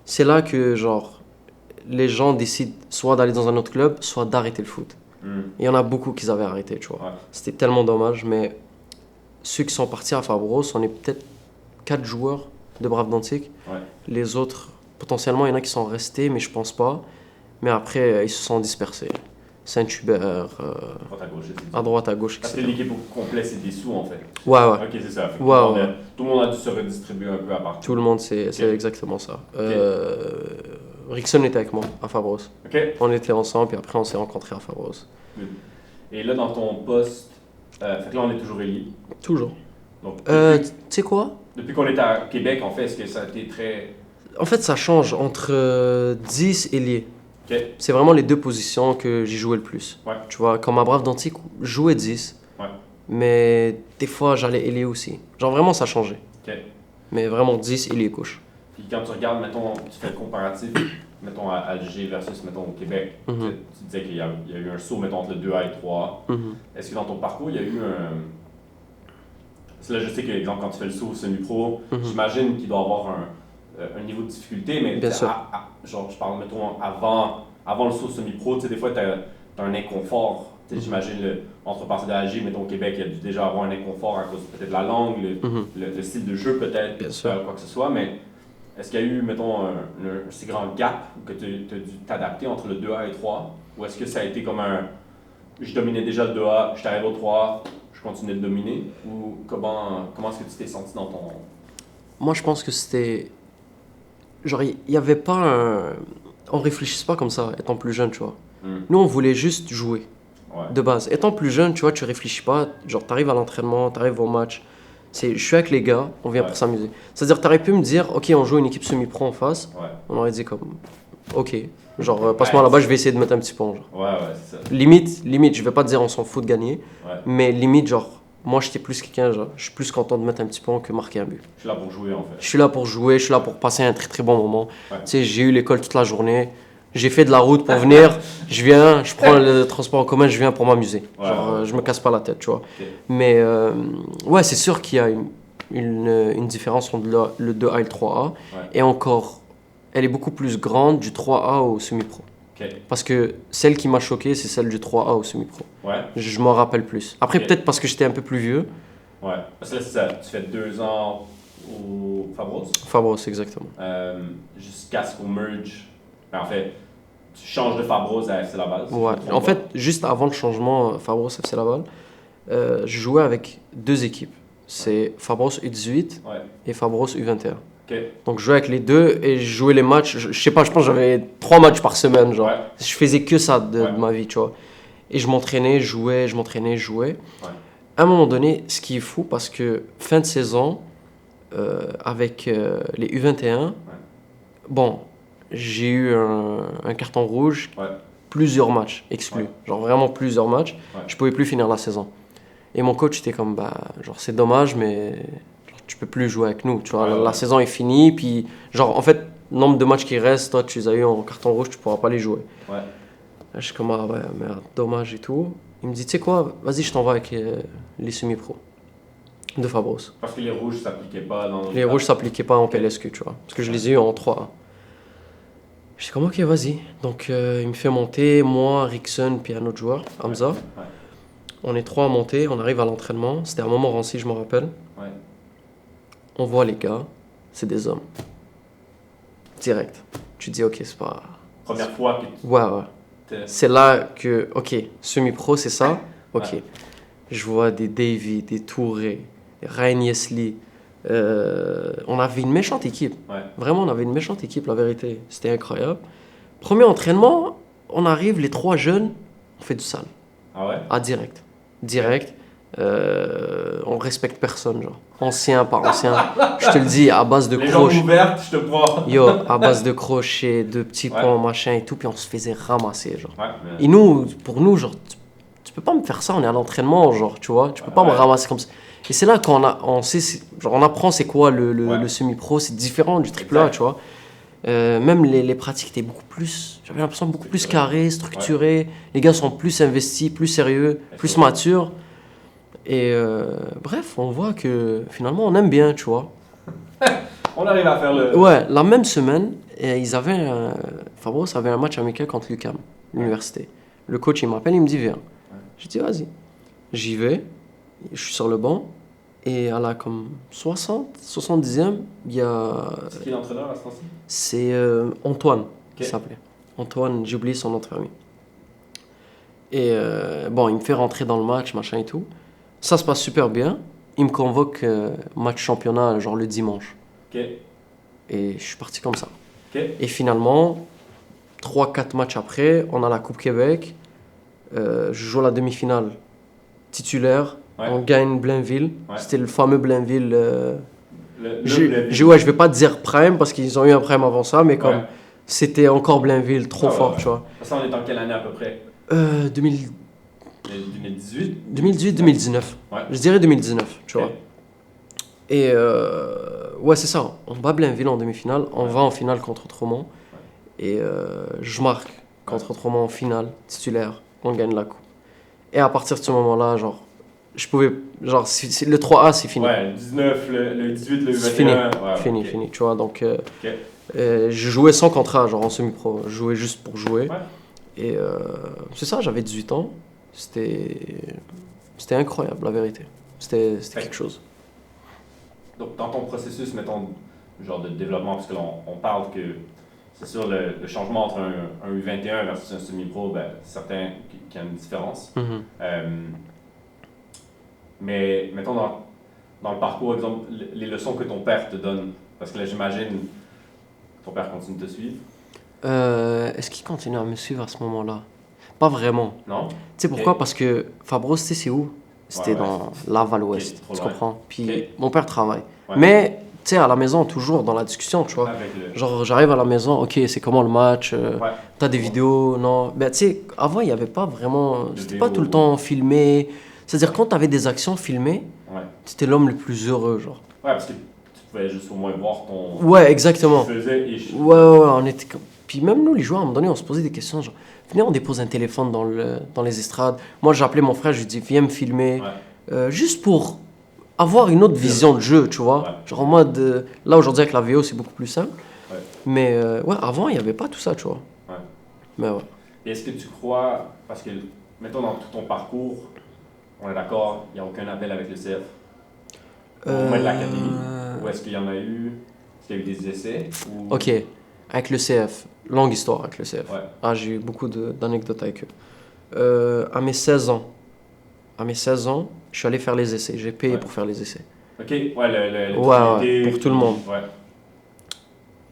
Speaker 3: c'est là que, genre, les gens décident soit d'aller dans un autre club, soit d'arrêter le foot.
Speaker 2: Hmm.
Speaker 3: Et il y en a beaucoup qui avaient arrêté, tu vois.
Speaker 2: Ouais.
Speaker 3: C'était tellement dommage, mais ceux qui sont partis à Fabros, on est peut-être 4 joueurs de Braves Danzig.
Speaker 2: Ouais.
Speaker 3: Les autres, potentiellement, il y en a qui sont restés, mais je pense pas. Mais après, ils se sont dispersés. Saint-Hubert,
Speaker 2: Droite à gauche, c'est
Speaker 3: à droite, à gauche,
Speaker 2: Parce que
Speaker 3: etc.
Speaker 2: l'équipe au complet s'est dissous en fait.
Speaker 3: Ouais, ouais.
Speaker 2: Ok, c'est ça. Fait que
Speaker 3: Ouais,
Speaker 2: tout, tout le monde a dû se redistribuer un peu à part.
Speaker 3: Tout le monde, c'est exactement ça. Rickson était avec moi à Fabros.
Speaker 2: Ok.
Speaker 3: On était ensemble, puis après, on s'est rencontrés à Fabros.
Speaker 2: Et là, dans ton poste, fait que là, on est toujours élié.
Speaker 3: Toujours.
Speaker 2: Donc,
Speaker 3: Tu sais quoi?
Speaker 2: depuis qu'on est à Québec, en fait, est-ce que ça a été très.
Speaker 3: En fait, ça change entre 10 et lié.
Speaker 2: Ok.
Speaker 3: C'est vraiment les deux positions que j'ai joué le plus.
Speaker 2: Ouais.
Speaker 3: Tu vois, comme à Brave Danzig, je jouais 10.
Speaker 2: Ouais.
Speaker 3: Mais des fois, j'allais ailier aussi. Genre vraiment, ça changeait.
Speaker 2: Ok.
Speaker 3: Mais vraiment 10, ailier gauche.
Speaker 2: Puis quand tu regardes, mettons, tu fais le comparatif, mettons, à Alger versus, mettons, au Québec,
Speaker 3: Mhm.
Speaker 2: tu disais qu'il y a eu un saut, mettons, entre le 2A et le 3A.
Speaker 3: Mhm.
Speaker 2: Est-ce que dans ton parcours, il y a eu un. Parce que là, je sais que, exemple, quand tu fais le saut au semi-pro,
Speaker 3: Mhm.
Speaker 2: j'imagine qu'il doit avoir un niveau de difficulté, mais
Speaker 3: Bien sûr.
Speaker 2: genre, je parle, mettons, avant le saut semi-pro, tu sais, des fois, tu as un inconfort. Tu sais,
Speaker 3: Mhm.
Speaker 2: j'imagine, entre passer d'Alger, mettons, au Québec, il y a dû déjà avoir un inconfort à cause peut-être de la langue,
Speaker 3: Mhm.
Speaker 2: le style de jeu, peut-être,
Speaker 3: Bien sûr.
Speaker 2: quoi que ce soit, mais est-ce qu'il y a eu, mettons, un si grand gap que tu as dû t'adapter entre le 2A et le 3A? Ou est-ce que ça a été comme je dominais déjà le 2A, je t'arrive au 3A, je continuais de dominer? Ou comment est-ce que tu t'es senti dans ton...
Speaker 3: Moi, je pense que c'était. Genre, il n'y avait pas un. On réfléchissait pas comme ça, étant plus jeune, tu vois. Nous, on voulait juste jouer,
Speaker 2: Ouais.
Speaker 3: de base. Étant plus jeune, tu vois, tu réfléchis pas. Genre, t'arrives à l'entraînement, t'arrives au match. Je suis avec les gars, on vient pour s'amuser. C'est-à-dire, t'aurais pu me dire, ok, on joue une équipe semi-pro en face. On aurait dit comme, ok, genre, passe-moi là-bas, je vais essayer de mettre un petit point. Genre.
Speaker 2: C'est ça.
Speaker 3: Limite, je vais pas te dire on s'en fout de gagner, mais limite, genre, moi, j'étais plus quelqu'un, genre, je suis plus content de mettre un petit point que marquer un but.
Speaker 2: Je suis là pour jouer, en fait.
Speaker 3: Je suis là pour jouer, je suis là pour passer un très très bon moment. Tu sais, j'ai eu l'école toute la journée, j'ai fait de la route pour venir, je viens, je prends le transport en commun, je viens pour m'amuser. Genre, je me casse pas la tête, tu vois. Mais, ouais, c'est sûr qu'il y a une différence entre le 2A et le 3A. Et encore, elle est beaucoup plus grande du 3A au semi-pro. Parce que celle qui m'a choqué, c'est celle du 3A au semi-pro. Je m'en rappelle plus. Après, peut-être parce que j'étais un peu plus vieux.
Speaker 2: Parce que là, c'est ça. Tu fais 2 ans au Fabros.
Speaker 3: Fabros, exactement.
Speaker 2: Jusqu'à ce qu'on merge. En fait, tu changes de Fabros à FC Laval.
Speaker 3: En fait, juste avant le changement Fabros FC Laval, je jouais avec 2 équipes. C'est Fabros U18 et Fabros U21. Donc je jouais avec les deux et je jouais les matchs, je sais pas, je pense que j'avais 3 matchs par semaine, genre. Je faisais que ça de ma vie, tu vois. Et je m'entraînais, je jouais. À un moment donné, ce qui est fou, parce que fin de saison, avec les U21, bon, j'ai eu un carton rouge, plusieurs matchs exclus, genre vraiment plusieurs matchs, je pouvais plus finir la saison. Et mon coach était comme, bah, genre c'est dommage, mais... tu peux plus jouer avec nous, tu vois, la saison est finie, puis genre en fait, nombre de matchs qui restent, toi tu les as eu en carton rouge, tu pourras pas les jouer. Je suis comme, ah ouais, merde, dommage et tout. Il me dit, tu sais quoi, vas-y, je t'envoie avec les semi-pro de Fabros.
Speaker 2: Parce que les rouges s'appliquaient pas dans...
Speaker 3: Les rouges s'appliquaient pas en PLSQ, tu vois, parce que je les ai eu en 3A. Je suis comme, ok, vas-y. Donc il me fait monter, moi, Rickson, puis un autre joueur, Hamza. On est 3 à monter, on arrive à l'entraînement, c'était à Montmorency, je me rappelle. On voit les gars, c'est des hommes. Direct. Tu te dis, ok, c'est pas...
Speaker 2: Première fois que tu...
Speaker 3: Ouais. C'est là que, ok, semi-pro, c'est ça. Ok. Je vois des Davy, des Touré, des Ryan Yesley. On avait une méchante équipe. Vraiment, on avait une méchante équipe, la vérité. C'était incroyable. Premier entraînement, on arrive, les 3 jeunes, on fait du sale. Direct. On respecte personne, genre. Ancien par ancien. Je te le dis, à base de crochets.
Speaker 2: Les jambes ouvertes, je te prends.
Speaker 3: Yo, à base de crochets, de petits ponts, machin et tout, puis on se faisait ramasser, genre. Et nous, pour nous, genre, tu peux pas me faire ça, on est à l'entraînement, genre, tu vois. Tu peux pas me ramasser comme ça. Et c'est là qu'on sait, genre, on apprend c'est quoi le semi-pro, c'est différent du triple A, tu vois. Même les pratiques étaient beaucoup plus, j'avais l'impression beaucoup plus carrées, structurées. Les gars sont plus investis, plus sérieux, plus matures. Et bref, on voit que finalement on aime bien, tu vois.
Speaker 2: On arrive à faire le...
Speaker 3: Ouais, la même semaine, Fabros avait un match amical contre l'UQAM, l'université. Le coach il m'appelle, il me dit viens. Je dis vas-y. J'y vais, je suis sur le banc. Et à la comme 70e, il y a...
Speaker 2: C'est qui l'entraîneur à ce temps-ci?
Speaker 3: C'est Antoine, qui s'appelait. Antoine, j'ai oublié son nom de famille. Et bon, il me fait rentrer dans le match, machin et tout. Ça se passe super bien. Il me convoque match championnat, genre le dimanche. Et je suis parti comme ça. Et finalement, 3-4 matchs après, on a la Coupe Québec. Je joue la demi-finale titulaire. On gagne Blainville. C'était le fameux Blainville. Je vais pas te dire prime parce qu'ils ont eu un prime avant ça, mais comme c'était encore Blainville, trop fort, tu vois.
Speaker 2: Ça, on est en quelle année à peu près?
Speaker 3: 2018 2018-2019. Je dirais 2019, tu vois. Et ouais, c'est ça. On bat Blainville en demi-finale. On va en finale contre Outremont. Et je marque contre Outremont en finale, titulaire. On gagne la coupe. Et à partir de ce moment-là, genre, je pouvais. Genre, le 3A, c'est fini.
Speaker 2: Ouais, le 19, le 18, le 21.
Speaker 3: C'est fini, tu vois. Donc, je jouais sans contrat, genre en semi-pro. Je jouais juste pour jouer. Et c'est ça, j'avais 18 ans. C'était incroyable, la vérité. C'était quelque chose.
Speaker 2: Donc, dans ton processus, mettons, genre de développement, parce que là, on parle que c'est sûr, le changement entre un U21 versus un semi-pro, ben, c'est certain qu'il y a une différence. Mais, mettons, dans le parcours, exemple, les leçons que ton père te donne, parce que là, j'imagine que ton père continue de te suivre.
Speaker 3: Est-ce qu'il continue à me suivre à ce moment-là? Pas vraiment.
Speaker 2: Non?
Speaker 3: Tu sais pourquoi? Parce que Fabros, tu sais, c'est où? C'était dans Laval-Ouest,
Speaker 2: trop
Speaker 3: tu
Speaker 2: loin.
Speaker 3: comprends? Puis
Speaker 2: Ok.
Speaker 3: mon père travaille.
Speaker 2: Ouais.
Speaker 3: Mais, tu sais, à la maison, toujours dans la discussion, tu vois.
Speaker 2: Avec le...
Speaker 3: Genre, j'arrive à la maison, ok, c'est comment le match?
Speaker 2: Ouais.
Speaker 3: T'as des vidéos? Non. Ben, tu sais, avant, il n'y avait pas vraiment. C'était pas
Speaker 2: vidéos.
Speaker 3: tout le temps filmé. C'est-à-dire, quand t'avais des actions filmées,
Speaker 2: Ouais.
Speaker 3: t'étais l'homme le plus heureux, genre.
Speaker 2: Ouais, parce que tu pouvais juste au moins voir ton...
Speaker 3: Ouais, exactement.
Speaker 2: Ce que tu faisais et...
Speaker 3: Ouais, on était comme... Puis même nous, les joueurs, à un moment donné, on se posait des questions, genre, venez, on dépose un téléphone dans les estrades. Moi, j'ai appelé mon frère, je lui ai dit, viens me filmer.
Speaker 2: Ouais.
Speaker 3: Juste pour avoir une autre vision de jeu, tu vois.
Speaker 2: Ouais.
Speaker 3: Genre en mode... là, aujourd'hui, avec la VO, c'est beaucoup plus simple.
Speaker 2: Ouais.
Speaker 3: Mais ouais, avant, il n'y avait pas tout ça, tu vois.
Speaker 2: Ouais.
Speaker 3: Mais ouais.
Speaker 2: Et est-ce que tu crois, parce que, mettons dans tout ton parcours, on est d'accord, il n'y a aucun appel avec le CF, au moins de l'académie, ou est-ce qu'il y en a eu, est-ce qu'il y a eu des essais ou...
Speaker 3: Ok, avec le CF, longue histoire avec le CF.
Speaker 2: Ouais.
Speaker 3: Ah, j'ai eu beaucoup d'anecdotes avec eux. À mes 16 ans, je suis allé faire les essais. J'ai payé
Speaker 2: Ouais.
Speaker 3: pour faire les essais.
Speaker 2: Ok, ouais, le
Speaker 3: Ouais, pour tout le monde.
Speaker 2: Ouais.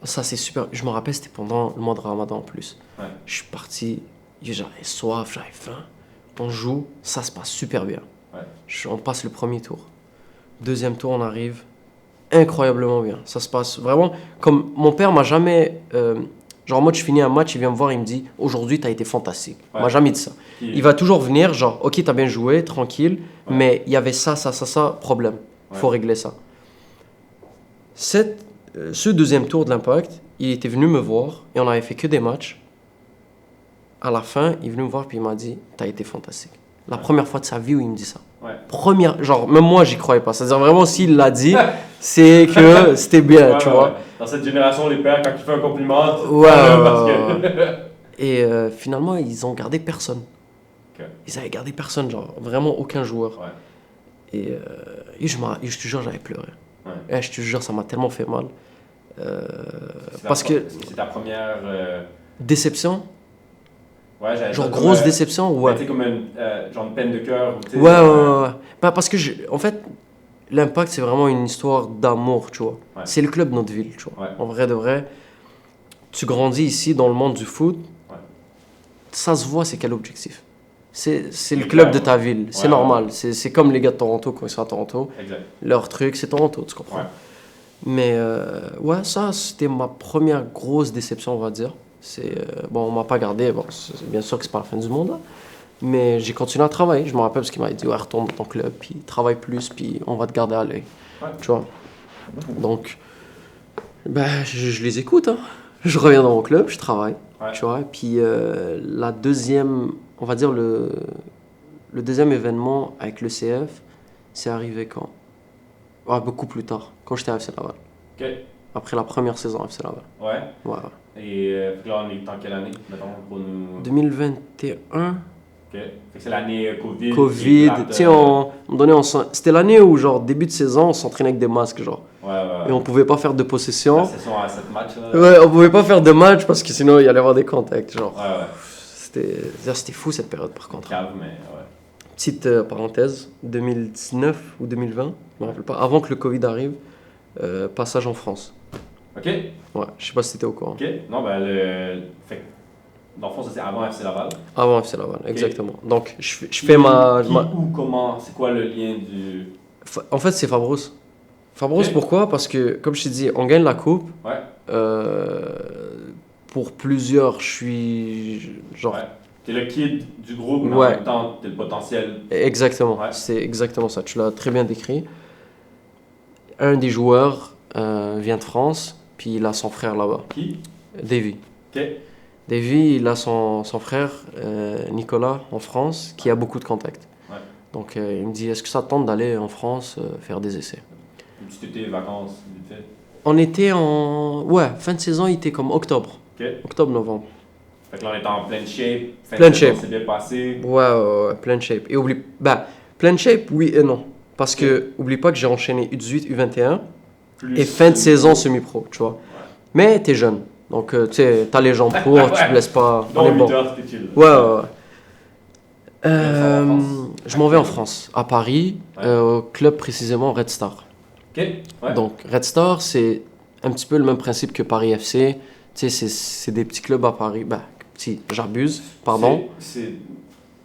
Speaker 3: Ça, c'est super. Je me rappelle, c'était pendant le mois de Ramadan en plus.
Speaker 2: Ouais.
Speaker 3: Je suis parti, j'avais soif, j'avais faim. On joue, ça se passe super bien.
Speaker 2: Ouais.
Speaker 3: On passe le premier tour. Deuxième tour, on arrive. Incroyablement bien. Ça se passe vraiment comme mon père m'a jamais. Genre, moi, je finis un match, il vient me voir, il me dit aujourd'hui, t'as été fantastique.
Speaker 2: Ouais.
Speaker 3: Il m'a jamais dit ça. Il va toujours venir, genre, ok, t'as bien joué, tranquille,
Speaker 2: Ouais.
Speaker 3: mais il y avait ça, problème. Faut
Speaker 2: Ouais.
Speaker 3: régler ça. Ce deuxième tour de l'Impact, il était venu me voir et on avait fait que des matchs. À la fin, il est venu me voir puis il m'a dit t'as été fantastique. La première fois de sa vie où il me dit ça.
Speaker 2: Ouais.
Speaker 3: Première, genre, même moi, j'y croyais pas. C'est-à-dire, vraiment, s'il l'a dit, c'est que c'était bien,
Speaker 2: Ouais,
Speaker 3: tu
Speaker 2: ouais,
Speaker 3: vois.
Speaker 2: ouais. Dans cette génération, les pères, quand tu fais un compliment, tu
Speaker 3: Ouais,
Speaker 2: prends-le parce
Speaker 3: ouais,
Speaker 2: que...
Speaker 3: Et finalement, ils ont gardé personne.
Speaker 2: Ok.
Speaker 3: Ils avaient gardé personne, genre, vraiment aucun joueur.
Speaker 2: Ouais.
Speaker 3: Et je te jure, j'avais pleuré.
Speaker 2: Ouais.
Speaker 3: Et je te jure, ça m'a tellement fait mal.
Speaker 2: C'est
Speaker 3: Parce que,
Speaker 2: C'est ta première...
Speaker 3: déception,
Speaker 2: Ouais, j'avais
Speaker 3: genre
Speaker 2: ça comme,
Speaker 3: grosse déception, ouais.
Speaker 2: Tu sais, comme une, genre une peine de cœur. Ou, tu sais,
Speaker 3: Ouais. Bah, parce que, en fait, l'Impact, c'est vraiment une histoire d'amour, tu vois.
Speaker 2: Ouais.
Speaker 3: C'est le club de notre ville, tu vois.
Speaker 2: Ouais.
Speaker 3: En vrai de vrai, tu grandis ici dans le monde du foot,
Speaker 2: Ouais.
Speaker 3: ça se voit, c'est quel objectif. C'est le
Speaker 2: C'est
Speaker 3: club
Speaker 2: clair,
Speaker 3: de ta ville, c'est
Speaker 2: Ouais,
Speaker 3: normal.
Speaker 2: ouais.
Speaker 3: C'est comme les gars de Toronto quand ils sont à Toronto.
Speaker 2: Exact.
Speaker 3: Leur truc, c'est Toronto, tu comprends.
Speaker 2: Ouais.
Speaker 3: Mais ouais, ça, c'était ma première grosse déception, on va dire. Bon, on m'a pas gardé, bon, bien sûr que c'est pas la fin du monde, là. Mais j'ai continué à travailler. Je me rappelle parce qu'il m'avait dit, ouais, retourne dans ton club, puis travaille plus, puis on va te garder à l'œil.
Speaker 2: Ouais.
Speaker 3: Tu vois. Donc, ben, je les écoute, hein. Je reviens dans mon club, je travaille.
Speaker 2: Ouais.
Speaker 3: Tu vois. Puis la deuxième, on va dire le deuxième événement avec le CF, c'est arrivé quand? Ouais, beaucoup plus tard, quand j'étais à FC Laval.
Speaker 2: Ok.
Speaker 3: Après la première saison à FC Laval.
Speaker 2: Ouais.
Speaker 3: Ouais.
Speaker 2: Et là, on est dans quelle année, mettons, pour nous...
Speaker 3: 2021,
Speaker 2: Ok. Fait que c'est l'année Covid.
Speaker 3: Covid, tu sais, à un moment donné, c'était l'année où, genre, début de saison, on s'entraînait avec des masques, genre.
Speaker 2: Ouais.
Speaker 3: Et on pouvait pas faire de possession.
Speaker 2: La saison à 7 matchs, là.
Speaker 3: Ouais, on pouvait pas faire de match parce que sinon, il y allait avoir des contacts, genre.
Speaker 2: Ouais.
Speaker 3: C'était fou, cette période, par contre.
Speaker 2: Cave, mais ouais.
Speaker 3: Petite parenthèse, 2019 ou 2020, je me rappelle pas, avant que le Covid arrive, passage en France.
Speaker 2: Ok.
Speaker 3: Ouais, je sais pas si t'étais au courant.
Speaker 2: Ok. Non, ben, fait que, dans le fond, ça c'est avant FC Laval.
Speaker 3: Avant FC Laval, exactement. Donc, je fais ma...
Speaker 2: Où, comment, c'est quoi le lien du...
Speaker 3: En fait, c'est Fabrice. Fabrice,
Speaker 2: Ok.
Speaker 3: pourquoi? Parce que, comme je t'ai dit, on gagne la coupe.
Speaker 2: Ouais.
Speaker 3: Pour plusieurs, je suis genre...
Speaker 2: Ouais. T'es le kid du groupe, mais
Speaker 3: Ouais.
Speaker 2: en même temps, t'es le potentiel.
Speaker 3: Exactement,
Speaker 2: Ouais.
Speaker 3: c'est exactement ça. Tu l'as très bien décrit. Un des joueurs vient de France, puis il a son frère là-bas,
Speaker 2: Qui?
Speaker 3: Davy.
Speaker 2: Ok.
Speaker 3: Davy, il a son frère Nicolas en France, qui a beaucoup de contacts.
Speaker 2: Ouais.
Speaker 3: Donc il me dit, est-ce que ça te tente d'aller en France faire des essais?
Speaker 2: Une petite été, vacances, vite fait.
Speaker 3: On était en... Ouais, fin de saison, il était comme octobre.
Speaker 2: Ok.
Speaker 3: Octobre-novembre.
Speaker 2: Fait que là, on est en pleine shape. Fin
Speaker 3: Pleine
Speaker 2: de saison,
Speaker 3: shape.
Speaker 2: C'est bien passé.
Speaker 3: Ouais, plein shape. Et oublie... Ben, plein shape, oui et non. Parce que, oublie pas que j'ai enchaîné U18, U21
Speaker 2: Plus
Speaker 3: et fin de
Speaker 2: semi-pro.
Speaker 3: saison semi-pro, tu vois. Mais t'es jeune. Donc, tu sais, t'as les jambes pour, tu te blesses pas. On
Speaker 2: Dans
Speaker 3: est
Speaker 2: 8
Speaker 3: bon.
Speaker 2: heures, c'était chill.
Speaker 3: Ouais.
Speaker 2: en France?
Speaker 3: Je m'en vais en France, à Paris,
Speaker 2: Ouais.
Speaker 3: au club précisément Red Star.
Speaker 2: Ok. Ouais.
Speaker 3: Donc, Red Star, c'est un petit peu le même principe que Paris FC. Tu sais, c'est des petits clubs à Paris. Ben, petit, j'abuse, pardon.
Speaker 2: C'est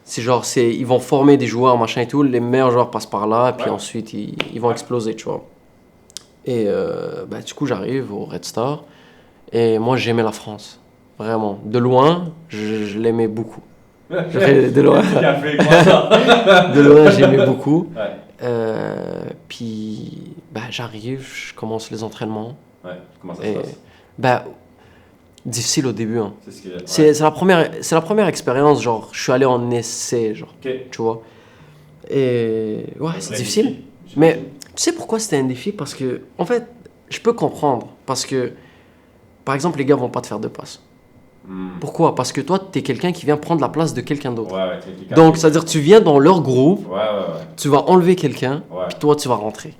Speaker 3: C'est genre, ils vont former des joueurs, machin et tout. Les meilleurs joueurs passent par là, puis ensuite, ils vont exploser, tu vois. Et du coup, j'arrive au Red Star. Et moi, j'aimais la France. Vraiment. De loin, je l'aimais beaucoup. De loin. De loin, j'aimais beaucoup. Puis, j'arrive, je commence les entraînements.
Speaker 2: Ouais, comment ça se passe?
Speaker 3: Difficile au début. Hein.
Speaker 2: C'est
Speaker 3: la première expérience, genre, je suis allé en essai, genre, tu vois. Et ouais, c'est difficile. Mais tu sais pourquoi c'était un défi? Parce que, en fait, je peux comprendre. Parce que, par exemple, les gars vont pas te faire de passe. Pourquoi? Parce que toi, tu es quelqu'un qui vient prendre la place de quelqu'un d'autre. Donc, c'est-à-dire tu viens dans leur groupe, tu vas enlever quelqu'un, puis toi, tu vas rentrer.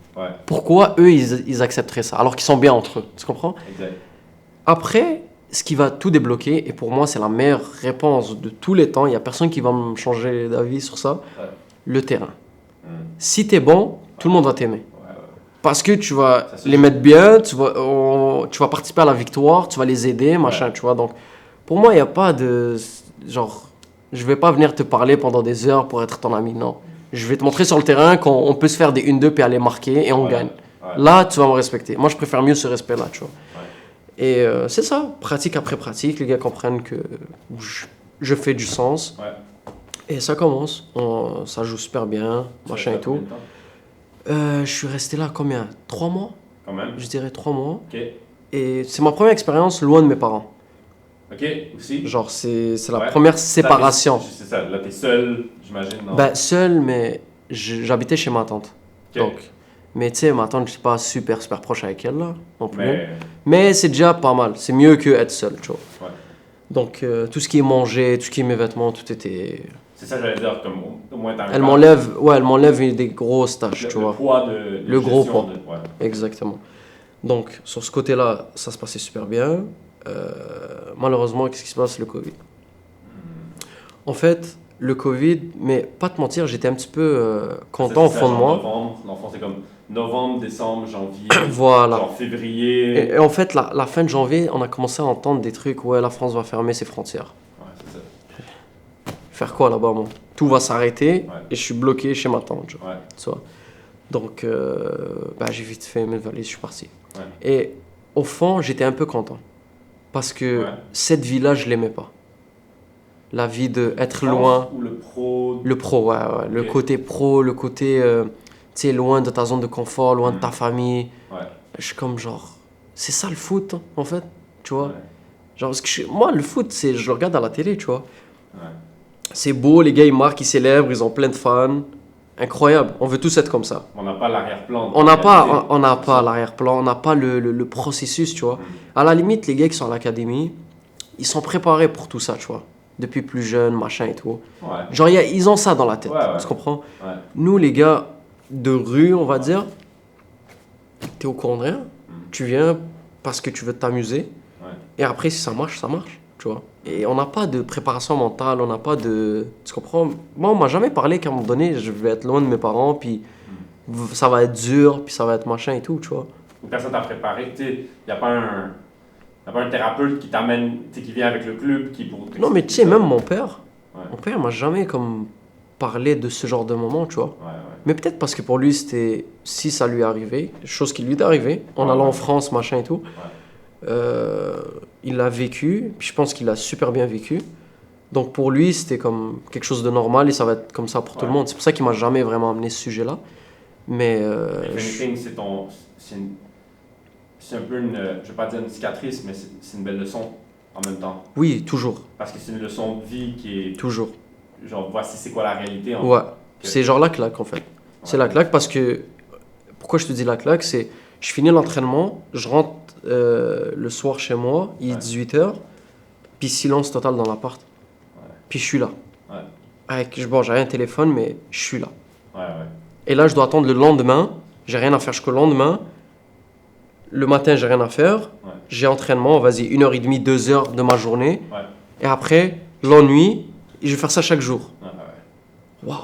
Speaker 3: Pourquoi eux, ils accepteraient ça, alors qu'ils sont bien entre eux? Tu comprends?
Speaker 2: Exact.
Speaker 3: Après, ce qui va tout débloquer, et pour moi, c'est la meilleure réponse de tous les temps, il n'y a personne qui va me changer d'avis sur ça, le terrain. Si tu es bon, tout le monde va t'aimer. Parce que tu vas les mettre bien, tu vas participer à la victoire, tu vas les aider, machin, tu vois. Donc, pour moi, il n'y a pas de... Genre, je vais pas venir te parler pendant des heures pour être ton ami, non. Je vais te montrer sur le terrain qu'on peut se faire des 1-2 puis aller marquer et on gagne. Là, tu vas me respecter. Moi, je préfère mieux ce respect-là, tu vois. Et c'est ça, pratique après pratique, les gars comprennent que je fais du sens. Et ça commence, ça joue super bien, machin et tout. Je suis resté là combien? 3 mois?
Speaker 2: Quand même.
Speaker 3: Je dirais 3 mois.
Speaker 2: Okay.
Speaker 3: Et c'est ma première expérience loin de mes parents.
Speaker 2: Ok, aussi.
Speaker 3: Genre, c'est la première séparation.
Speaker 2: C'est ça, là t'es seul, j'imagine, non?
Speaker 3: Seul, mais j'habitais chez ma tante. Donc, mais tu sais, ma tante, je suis pas super proche avec elle, là, non plus. Mais c'est déjà pas mal. C'est mieux que être seul, tu vois. Donc, tout ce qui est mangé, tout ce qui est mes vêtements, tout était...
Speaker 2: C'est ça, j'allais dire, comme au moins t'as
Speaker 3: elle m'enlève des grosses tâches, tu vois.
Speaker 2: Le poids
Speaker 3: le gros poids. Exactement. Donc, sur ce côté-là, ça se passait super bien. Malheureusement, qu'est-ce qui se passe? Le Covid. En fait, le Covid, mais pas te mentir, j'étais un petit peu content au fond de moi.
Speaker 2: L'enfant, c'est comme novembre, décembre, janvier,
Speaker 3: voilà.
Speaker 2: Genre février.
Speaker 3: Et en fait, la fin de janvier, on a commencé à entendre des trucs, la France va fermer ses frontières.
Speaker 2: C'est ça.
Speaker 3: Faire quoi là-bas, moi? Tout va s'arrêter et je suis bloqué chez ma tante. Tu vois. Donc, j'ai vite fait mes valises, je suis parti. Et au fond, j'étais un peu content. Parce que cette vie-là, je l'aimais pas. La vie d'être loin.
Speaker 2: Ou le pro?
Speaker 3: Le pro, okay. Le côté pro, le côté, tu sais, loin de ta zone de confort, loin de ta famille. Je suis comme genre, c'est ça le foot, hein, en fait, tu vois. Genre, parce que moi, le foot, je le regarde à la télé, tu vois. C'est beau, les gars, ils marquent, ils célèbrent, ils ont plein de fans. Incroyable, on veut tous être comme ça.
Speaker 2: On n'a pas l'arrière-plan.
Speaker 3: On n'a pas l'arrière-plan, on n'a pas le processus, tu vois. À la limite, les gars qui sont à l'académie, ils sont préparés pour tout ça, tu vois. Depuis plus jeune, machin et tout. Genre, ils ont ça dans la tête, tu comprends? Nous, les gars de rue, on va dire, t'es au courant de rien. Tu viens parce que tu veux t'amuser. Et après, si ça marche, tu vois. Et on n'a pas de préparation mentale, on n'a pas de... Tu comprends? Moi, on m'a jamais parlé qu'à un moment donné, je vais être loin de mes parents, puis ça va être dur, puis ça va être machin et tout, tu vois.
Speaker 2: Personne t'a préparé, tu sais, il n'y a pas un thérapeute qui t'amène, tu sais, qui vient avec le club, qui pour...
Speaker 3: Non, mais tu sais, même mon père m'a jamais comme parlé de ce genre de moment, tu vois. Mais peut-être parce que pour lui, c'était... Si ça lui arrivait, chose qui lui est arrivée, en allant en France, machin et tout... il l'a vécu, puis je pense qu'il a super bien vécu. Donc pour lui, c'était comme quelque chose de normal et ça va être comme ça pour tout le monde. C'est pour ça qu'il m'a jamais vraiment amené ce sujet-là. Mais
Speaker 2: c'est un peu une, je vais pas dire une cicatrice, mais c'est une belle leçon en même temps.
Speaker 3: Oui, toujours.
Speaker 2: Parce que c'est une leçon de vie qui est...
Speaker 3: Toujours.
Speaker 2: Genre, voici c'est quoi la réalité.
Speaker 3: C'est genre la claque en fait. C'est la claque parce que... Pourquoi je te dis la claque? C'est... Je finis l'entraînement, je rentre le soir chez moi, il est 18h, puis silence total dans l'appart. Puis je suis là. J'avais un téléphone, mais je suis là. Et là, je dois attendre le lendemain. J'ai rien à faire jusqu'au lendemain. Le matin, j'ai rien à faire. J'ai entraînement, vas-y, 1h30, 2h de ma journée. Et après, l'ennui, et je vais faire ça chaque jour. Waouh!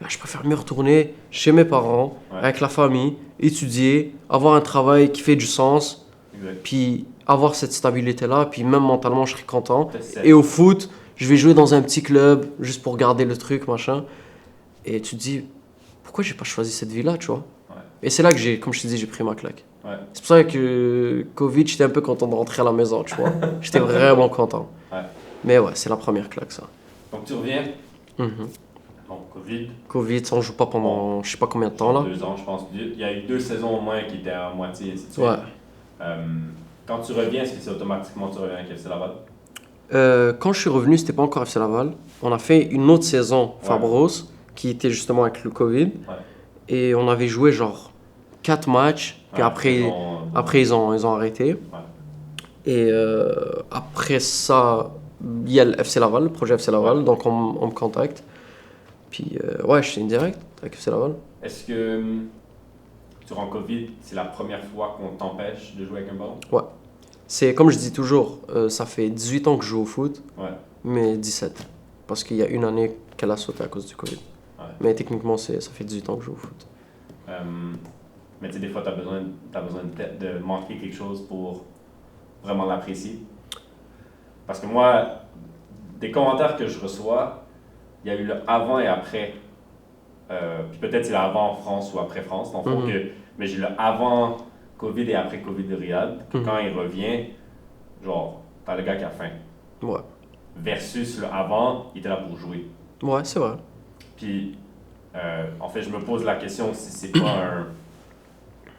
Speaker 3: Je préfère mieux retourner chez mes parents, avec la famille, étudier, avoir un travail qui fait du sens, puis avoir cette stabilité-là, puis même mentalement, je serais content. Et au foot, je vais jouer dans un petit club juste pour garder le truc, machin. Et tu te dis, pourquoi j'ai pas choisi cette vie-là, tu vois?
Speaker 2: Ouais.
Speaker 3: Et c'est là que comme je te dis, j'ai pris ma claque.
Speaker 2: Ouais.
Speaker 3: C'est pour ça que Covid, j'étais un peu content de rentrer à la maison, tu vois. J'étais vraiment content.
Speaker 2: Ouais.
Speaker 3: Mais ouais, c'est la première claque, ça.
Speaker 2: Donc tu reviens,
Speaker 3: Mhm.
Speaker 2: donc Covid,
Speaker 3: Covid, ça, on joue pas pendant je sais pas combien de temps, là.
Speaker 2: 2 ans, je pense. Il y a eu 2 saisons au moins qui étaient à moitié, et ainsi de suite.
Speaker 3: Ouais.
Speaker 2: Quand tu reviens, est-ce que c'est automatiquement tu reviens avec FC Laval?
Speaker 3: Quand je suis revenu, c'était pas encore FC Laval. On a fait une autre saison,
Speaker 2: Ouais.
Speaker 3: Fabros, qui était justement avec le Covid.
Speaker 2: Ouais.
Speaker 3: Et on avait joué genre 4 matchs. Puis
Speaker 2: Ouais,
Speaker 3: après ils ont arrêté.
Speaker 2: Ouais.
Speaker 3: Et après ça, il y a le FC Laval, le projet FC Laval.
Speaker 2: Ouais.
Speaker 3: Donc on me contacte. Puis ouais, je suis indirect avec FC Laval.
Speaker 2: Est-ce que durant Covid, c'est la première fois qu'on t'empêche de jouer avec un ballon?
Speaker 3: Ouais. C'est comme je dis toujours, ça fait 18 ans que je joue au foot,
Speaker 2: Ouais.
Speaker 3: mais 17. Parce qu'il y a une année qu'elle a sauté à cause du Covid.
Speaker 2: Ouais.
Speaker 3: Mais techniquement, ça fait 18 ans que je joue au foot.
Speaker 2: Mais tu sais, des fois, tu as besoin de manquer quelque chose pour vraiment l'apprécier. Parce que moi, des commentaires que je reçois, il y a eu le avant et après. Puis peut-être c'est l'avant en France ou après France, dans le fond, mais j'ai le avant Covid et après Covid de Riyad, que quand il revient, genre, t'as le gars qui a faim.
Speaker 3: Ouais.
Speaker 2: Versus le avant, il était là pour jouer.
Speaker 3: Ouais, c'est vrai.
Speaker 2: Puis, en fait, je me pose la question si c'est pas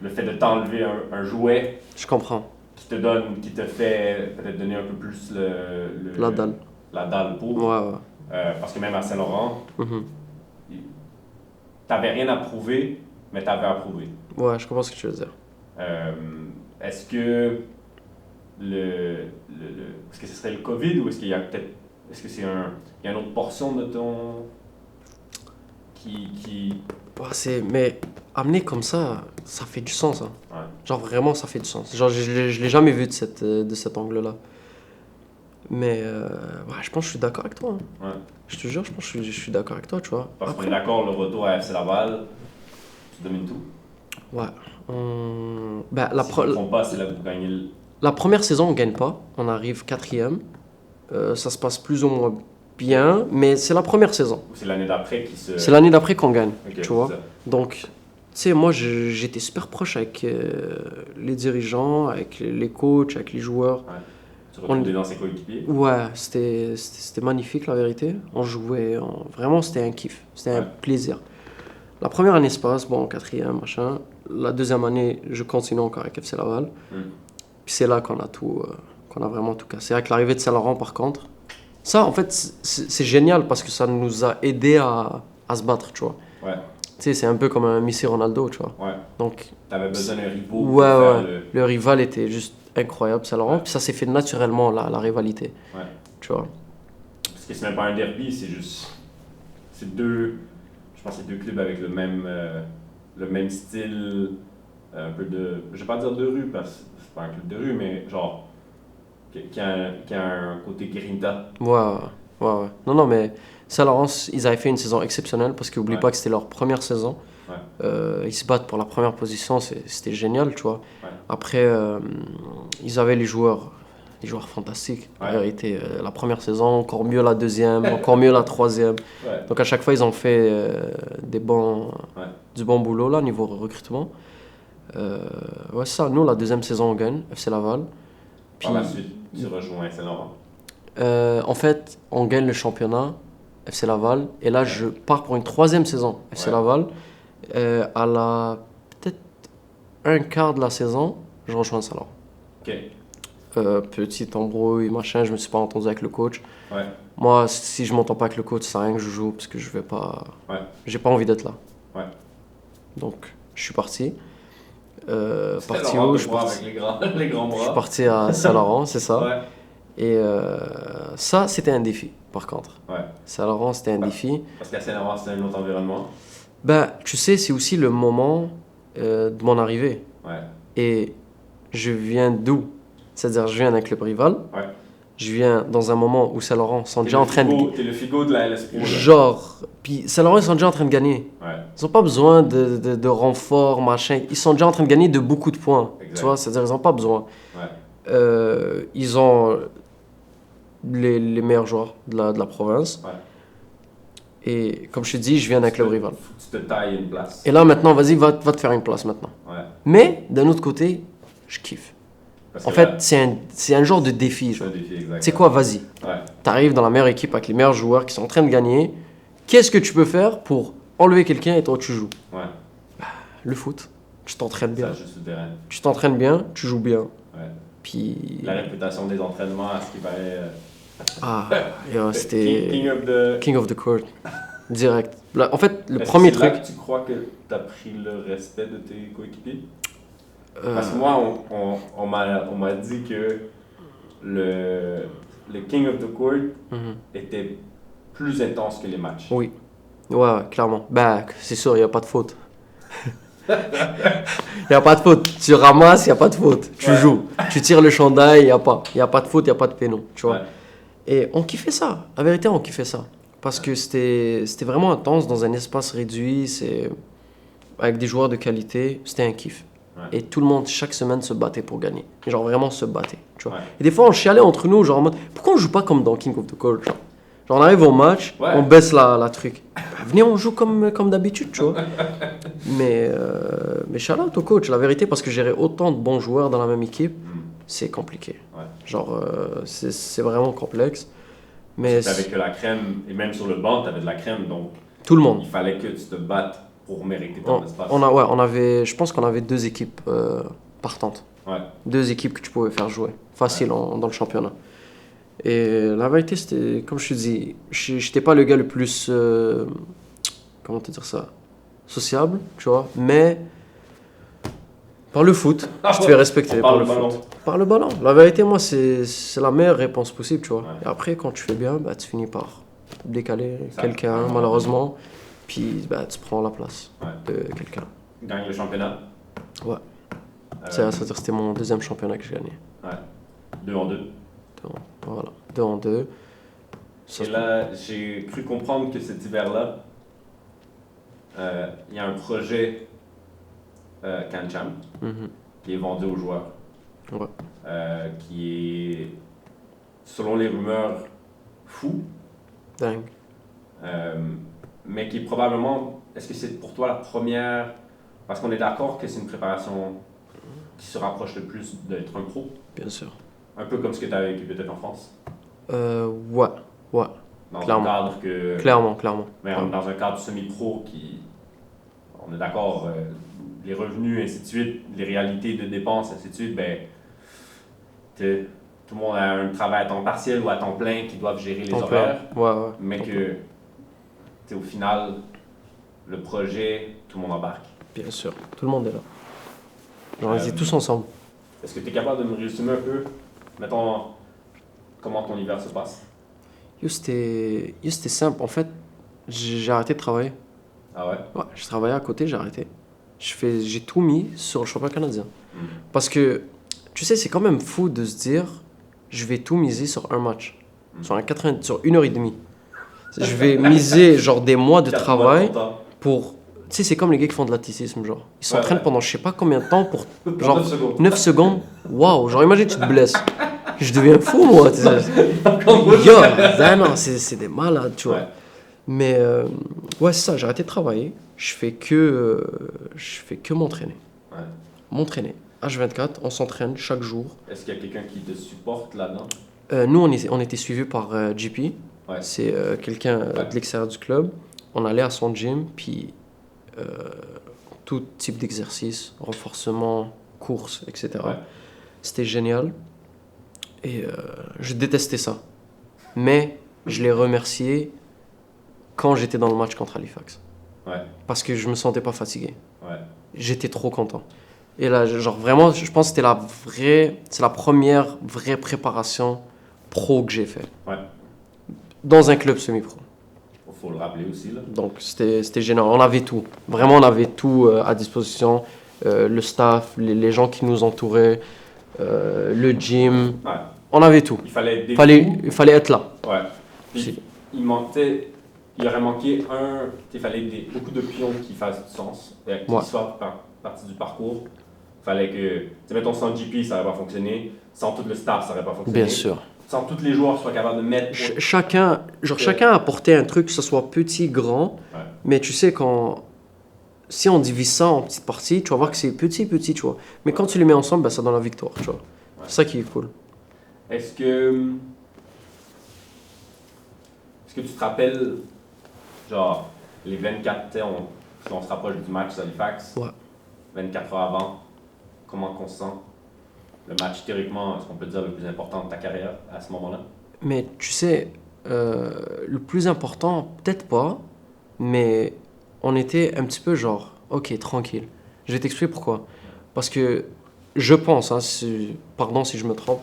Speaker 2: le fait de t'enlever un jouet
Speaker 3: Je comprends.
Speaker 2: qui te fait peut-être donner un peu plus
Speaker 3: La dalle.
Speaker 2: la dalle pour.
Speaker 3: Ouais, ouais.
Speaker 2: Parce que même à Saint-Laurent,
Speaker 3: Mhm.
Speaker 2: t'avais rien à prouver, mais t'avais à prouver.
Speaker 3: Ouais, je comprends ce que tu veux dire.
Speaker 2: Est-ce que est-ce que ce serait le COVID ou est-ce qu'il y a peut-être. Est-ce que il y a une autre portion de ton. qui.
Speaker 3: Ouais, mais amener comme ça fait du sens. Hein.
Speaker 2: Ouais.
Speaker 3: Genre vraiment, ça fait du sens. Genre, je l'ai jamais vu de cet angle-là. Mais ouais, je pense que je suis d'accord avec toi. Hein.
Speaker 2: Ouais.
Speaker 3: Je te jure, je pense que je suis d'accord avec toi, tu vois.
Speaker 2: Parce qu'on est d'accord, le retour à FC Laval, tu domines tout.
Speaker 3: Ouais. Ben,
Speaker 2: Si je ne me trompe pas, c'est là que vous gagnez le.
Speaker 3: La première saison, on gagne pas. On arrive 4e. Ça se passe plus ou moins bien, mais c'est la première saison.
Speaker 2: C'est l'année d'après qui se.
Speaker 3: C'est l'année d'après qu'on gagne,
Speaker 2: Ok,
Speaker 3: tu vois.
Speaker 2: c'est ça.
Speaker 3: Donc, tu sais, moi, j'étais super proche avec les dirigeants, avec les coachs, avec les joueurs.
Speaker 2: Ouais. Tu retrouves dans ses coéquipiers.
Speaker 3: Ouais, c'était magnifique, la vérité. On jouait, vraiment, c'était un kiff. C'était un plaisir. La première année se passe, bon, 4e, machin. La deuxième année, je continue encore avec FC Laval. Puis c'est là qu'on a vraiment tout cassé. Avec l'arrivée de Saint-Laurent, par contre, ça, en fait, c'est génial parce que ça nous a aidé à se battre, tu vois.
Speaker 2: Ouais.
Speaker 3: Tu sais, c'est un peu comme un Messi Ronaldo, tu vois.
Speaker 2: Ouais.
Speaker 3: Donc,
Speaker 2: t'avais besoin d'un rivaux.
Speaker 3: ouais,
Speaker 2: pour faire
Speaker 3: ouais. Le rival était juste incroyable, Saint-Laurent. Puis ça s'est fait naturellement, la rivalité.
Speaker 2: Ouais.
Speaker 3: Tu vois.
Speaker 2: Parce que c'est même pas un derby, c'est juste. C'est deux. Je pense que c'est deux clubs avec le même style. Un peu de. Je vais pas dire de rue, parce que c'est pas un club de rue, mais genre. Qui a un côté grinta.
Speaker 3: Ouais. Non, mais Saint-Laurent, ils avaient fait une saison exceptionnelle parce qu'oublie pas que c'était leur première saison.
Speaker 2: Ouais.
Speaker 3: Ils se battent pour la première position, c'était génial, tu vois.
Speaker 2: Ouais.
Speaker 3: Après, ils avaient les joueurs fantastiques.
Speaker 2: Ouais.
Speaker 3: En vérité, la première saison, encore mieux la deuxième, encore mieux la troisième.
Speaker 2: Ouais.
Speaker 3: Donc à chaque fois, ils ont fait du bon boulot là, niveau recrutement. Ouais, ça, nous, la deuxième saison, on gagne, FC Laval. Puis,
Speaker 2: Par la suite, tu rejoins Saint-Laurent.
Speaker 3: en fait, on gagne le championnat, FC Laval. Et là, je pars pour une troisième saison, FC Laval. À la peut-être un quart de la saison, je rejoins Saint-Laurent.
Speaker 2: Ok.
Speaker 3: Petite embrouille, machin, je me suis pas entendu avec le coach.
Speaker 2: Ouais.
Speaker 3: Moi, si je m'entends pas avec le coach, ça sert à rien que je joue parce que je vais pas.
Speaker 2: Ouais.
Speaker 3: J'ai pas envie d'être là.
Speaker 2: Ouais.
Speaker 3: Donc, je suis parti.
Speaker 2: C'était
Speaker 3: Parti
Speaker 2: Laurent
Speaker 3: où
Speaker 2: de
Speaker 3: je,
Speaker 2: voir avec les grands
Speaker 3: je
Speaker 2: bras.
Speaker 3: suis parti à Saint-Laurent, c'est ça.
Speaker 2: Ouais.
Speaker 3: Et ça, c'était un défi, par contre.
Speaker 2: Ouais.
Speaker 3: Saint-Laurent, c'était un défi.
Speaker 2: Parce qu'à Saint-Laurent, c'est un autre environnement.
Speaker 3: Ben, tu sais, c'est aussi le moment de mon arrivée.
Speaker 2: Ouais.
Speaker 3: Et je viens d'où? C'est-à-dire, je viens d'un club rival.
Speaker 2: Ouais.
Speaker 3: Je viens dans un moment où Saint-Laurent sont déjà en train de...
Speaker 2: T'es le figo de la LS Pro.
Speaker 3: Genre... Puis Saint-Laurent, ils sont déjà en train de gagner.
Speaker 2: Ouais.
Speaker 3: Ils n'ont pas besoin de renfort, machin. Ils sont déjà en train de gagner de beaucoup de points.
Speaker 2: Exact.
Speaker 3: Tu vois, c'est-à-dire, ils n'ont pas besoin.
Speaker 2: Ouais.
Speaker 3: Ils ont les meilleurs joueurs de la province.
Speaker 2: Ouais.
Speaker 3: Et comme je te dis, je viens d'un club rival.
Speaker 2: Faut que tu te tailles une place.
Speaker 3: Et là, maintenant, vas-y, va te faire une place maintenant.
Speaker 2: Ouais.
Speaker 3: Mais, d'un autre côté, je kiffe.
Speaker 2: Parce
Speaker 3: En
Speaker 2: que
Speaker 3: fait,
Speaker 2: là,
Speaker 3: c'est un genre de défi.
Speaker 2: c'est un défi, exact.
Speaker 3: Tu sais quoi, vas-y.
Speaker 2: Ouais.
Speaker 3: T'arrives dans la meilleure équipe avec les meilleurs joueurs qui sont en train de gagner. Qu'est-ce que tu peux faire pour enlever quelqu'un et toi, tu joues?
Speaker 2: Ouais.
Speaker 3: Le foot. Tu t'entraînes
Speaker 2: Ça,
Speaker 3: bien.
Speaker 2: juste le terrain.
Speaker 3: Tu t'entraînes bien, tu joues bien.
Speaker 2: Ouais.
Speaker 3: Puis...
Speaker 2: La réputation des entraînements, à ce qui paraît.
Speaker 3: Ah, c'était...
Speaker 2: King of the.
Speaker 3: King of the court. Direct. Là, en fait, le
Speaker 2: Est-ce
Speaker 3: premier
Speaker 2: que c'est
Speaker 3: truc...
Speaker 2: là que tu crois que tu as pris le respect de tes coéquipiers?
Speaker 3: euh,
Speaker 2: Parce que moi, on m'a dit que le King of the Court
Speaker 3: mhm.
Speaker 2: était plus intense que les matchs.
Speaker 3: Oui. Ouais, clairement. Bah, c'est sûr, il n'y a pas de faute. Il n'y a pas de faute. Tu ramasses, il n'y a pas de faute. Tu
Speaker 2: Ouais.
Speaker 3: joues. Tu tires le chandail, il n'y a pas. Il n'y a pas de faute, il n'y a pas de péno. Tu vois.
Speaker 2: Ouais.
Speaker 3: Et on kiffait ça. La vérité, on kiffait ça. Parce que c'était vraiment intense dans un espace réduit. Avec des joueurs de qualité. C'était un kiff.
Speaker 2: Ouais.
Speaker 3: Et tout le monde, chaque semaine, se battait pour gagner. Genre vraiment se battait. Tu vois.
Speaker 2: Ouais.
Speaker 3: Et des fois, on chialait entre nous, genre en mode, pourquoi on joue pas comme dans King of the Court, genre, on arrive au match,
Speaker 2: Ouais.
Speaker 3: on baisse la truc. Venez, on joue comme d'habitude, tu vois. mais shout out au coach, la vérité, parce que gérer autant de bons joueurs dans la même équipe,
Speaker 2: Mm.
Speaker 3: c'est compliqué.
Speaker 2: Ouais.
Speaker 3: Genre, c'est vraiment complexe. Mais
Speaker 2: T'avais que la crème, et même sur le banc, t'avais de la crème, donc
Speaker 3: tout le monde.
Speaker 2: il fallait que tu te battes pour mériter ton espace.
Speaker 3: Je pense qu'on avait 2 équipes partantes.
Speaker 2: Ouais.
Speaker 3: 2 équipes que tu pouvais faire jouer facile dans le championnat. Et la vérité, c'était, comme je te dis, j'étais pas le gars le plus, comment te dire ça, sociable, tu vois, mais par le foot, je te fais respecter
Speaker 2: On
Speaker 3: par
Speaker 2: parle
Speaker 3: le
Speaker 2: le ballon.
Speaker 3: foot. Par le ballon. La vérité, moi, c'est la meilleure réponse possible, tu vois.
Speaker 2: Ouais.
Speaker 3: Et après, quand tu fais bien, bah, tu finis par décaler
Speaker 2: Ça,
Speaker 3: quelqu'un,
Speaker 2: ouais.
Speaker 3: malheureusement, puis bah, tu prends la place
Speaker 2: Ouais.
Speaker 3: de quelqu'un.
Speaker 2: Gagne le championnat.
Speaker 3: Ouais. C'est-à-dire c'était mon 2e championnat que j'ai gagné.
Speaker 2: Ouais. 2 en 2.
Speaker 3: Voilà, 2 en 2.
Speaker 2: Et là, j'ai cru comprendre que cet hiver-là, il y a un projet CanCham
Speaker 3: Mhm.
Speaker 2: qui est vendu aux joueurs.
Speaker 3: Ouais.
Speaker 2: Qui est, selon les rumeurs, fou,
Speaker 3: Dingue.
Speaker 2: mais qui est probablement, est-ce que c'est pour toi la première, parce qu'on est d'accord que c'est une préparation qui se rapproche le plus d'être un pro,
Speaker 3: Bien sûr.
Speaker 2: un peu comme ce que tu avais vécu peut-être en France,
Speaker 3: Ouais.
Speaker 2: dans
Speaker 3: Clairement.
Speaker 2: un cadre que...
Speaker 3: Clairement.
Speaker 2: Mais dans un cadre semi-pro qui, on est d'accord, les revenus, ainsi de suite, les réalités de dépenses, ainsi de suite, ben, tout le monde a un travail à temps partiel ou à temps plein qui doivent gérer les
Speaker 3: Temps
Speaker 2: horaires,
Speaker 3: plein. Ouais.
Speaker 2: mais
Speaker 3: Temps
Speaker 2: que, au final, le projet, tout le monde embarque.
Speaker 3: Bien sûr. Tout le monde est là. Genre, on
Speaker 2: Euh,
Speaker 3: est tous ensemble.
Speaker 2: Est-ce que tu es capable de me résumer un peu, mettons, comment ton hiver se passe?
Speaker 3: C'était simple. En fait, j'ai arrêté de travailler.
Speaker 2: Ah ouais?
Speaker 3: Ouais, je travaillais à côté, j'ai arrêté. J'ai tout mis sur le championnat canadien.
Speaker 2: Mm.
Speaker 3: Parce que, tu sais, c'est quand même fou de se dire, je vais tout miser sur un match. Sur 1h30. Je vais miser genre des mois de
Speaker 2: 4 mois
Speaker 3: travail
Speaker 2: de ton temps.
Speaker 3: pour... Tu sais, c'est comme les gars qui font de l'athlétisme, genre. Ils s'entraînent
Speaker 2: Ouais.
Speaker 3: pendant je sais pas combien de temps pour
Speaker 2: Pour
Speaker 3: genre
Speaker 2: 9 secondes.
Speaker 3: 9 secondes. Waouh, genre imagine tu te blesses. Je deviens fou, moi. Tu sais.
Speaker 2: Encore moi,
Speaker 3: Yo, non, c'est des malades, tu vois.
Speaker 2: Ouais.
Speaker 3: Mais ouais, c'est ça, j'ai arrêté de travailler. Je fais que m'entraîner.
Speaker 2: Ouais.
Speaker 3: M'entraîner. H24, on s'entraîne chaque jour.
Speaker 2: Est-ce qu'il y a quelqu'un qui te supporte là-dedans?
Speaker 3: Nous, on était suivis par JP.
Speaker 2: Ouais.
Speaker 3: C'est quelqu'un de l'extérieur du club. On allait à son gym, puis tout type d'exercice, renforcement, course, etc.
Speaker 2: Ouais.
Speaker 3: C'était génial. Et je détestais ça. Mais je l'ai remercié quand j'étais dans le match contre Halifax.
Speaker 2: Ouais.
Speaker 3: Parce que je me sentais pas fatigué.
Speaker 2: Ouais.
Speaker 3: J'étais trop content. Et là, genre vraiment, je pense que c'est la première vraie préparation pro que j'ai fait.
Speaker 2: Ouais.
Speaker 3: Dans un club semi-pro.
Speaker 2: Faut le rappeler aussi, là.
Speaker 3: Donc c'était génial. On avait tout. Vraiment, on avait tout à disposition. Le staff, les gens qui nous entouraient, le gym.
Speaker 2: Ouais.
Speaker 3: On avait tout.
Speaker 2: Il fallait être des
Speaker 3: Il fallait être là.
Speaker 2: Ouais. Puis,
Speaker 3: Si.
Speaker 2: il aurait manqué il fallait beaucoup de pions qui fassent du sens, qui
Speaker 3: Ouais.
Speaker 2: soient partie du parcours. fallait que, mettons, sans GP, ça n'aurait pas fonctionné. Sans tout le staff, ça n'aurait pas fonctionné.
Speaker 3: Bien sûr.
Speaker 2: Sans tous les joueurs soient capables de mettre...
Speaker 3: Chacun a apporté un truc, que ce soit petit, grand.
Speaker 2: Ouais.
Speaker 3: Mais tu sais, si on divise ça en petites parties, tu vas voir que c'est petit, tu vois. Mais quand tu les mets ensemble, ben, ça donne la victoire, tu vois.
Speaker 2: Ouais.
Speaker 3: C'est ça qui est cool.
Speaker 2: Est-ce que tu te rappelles, genre, les 24, tu sais, si on se rapproche du match d'Halifax,
Speaker 3: Ouais.
Speaker 2: 24 heures avant, comment on se sent? Le match, théoriquement, est-ce qu'on peut dire le plus important de ta carrière à ce moment-là?
Speaker 3: Mais tu sais, le plus important, peut-être pas, mais on était un petit peu genre, ok, tranquille. Je vais t'expliquer pourquoi. Parce que je pense, hein, pardon si je me trompe,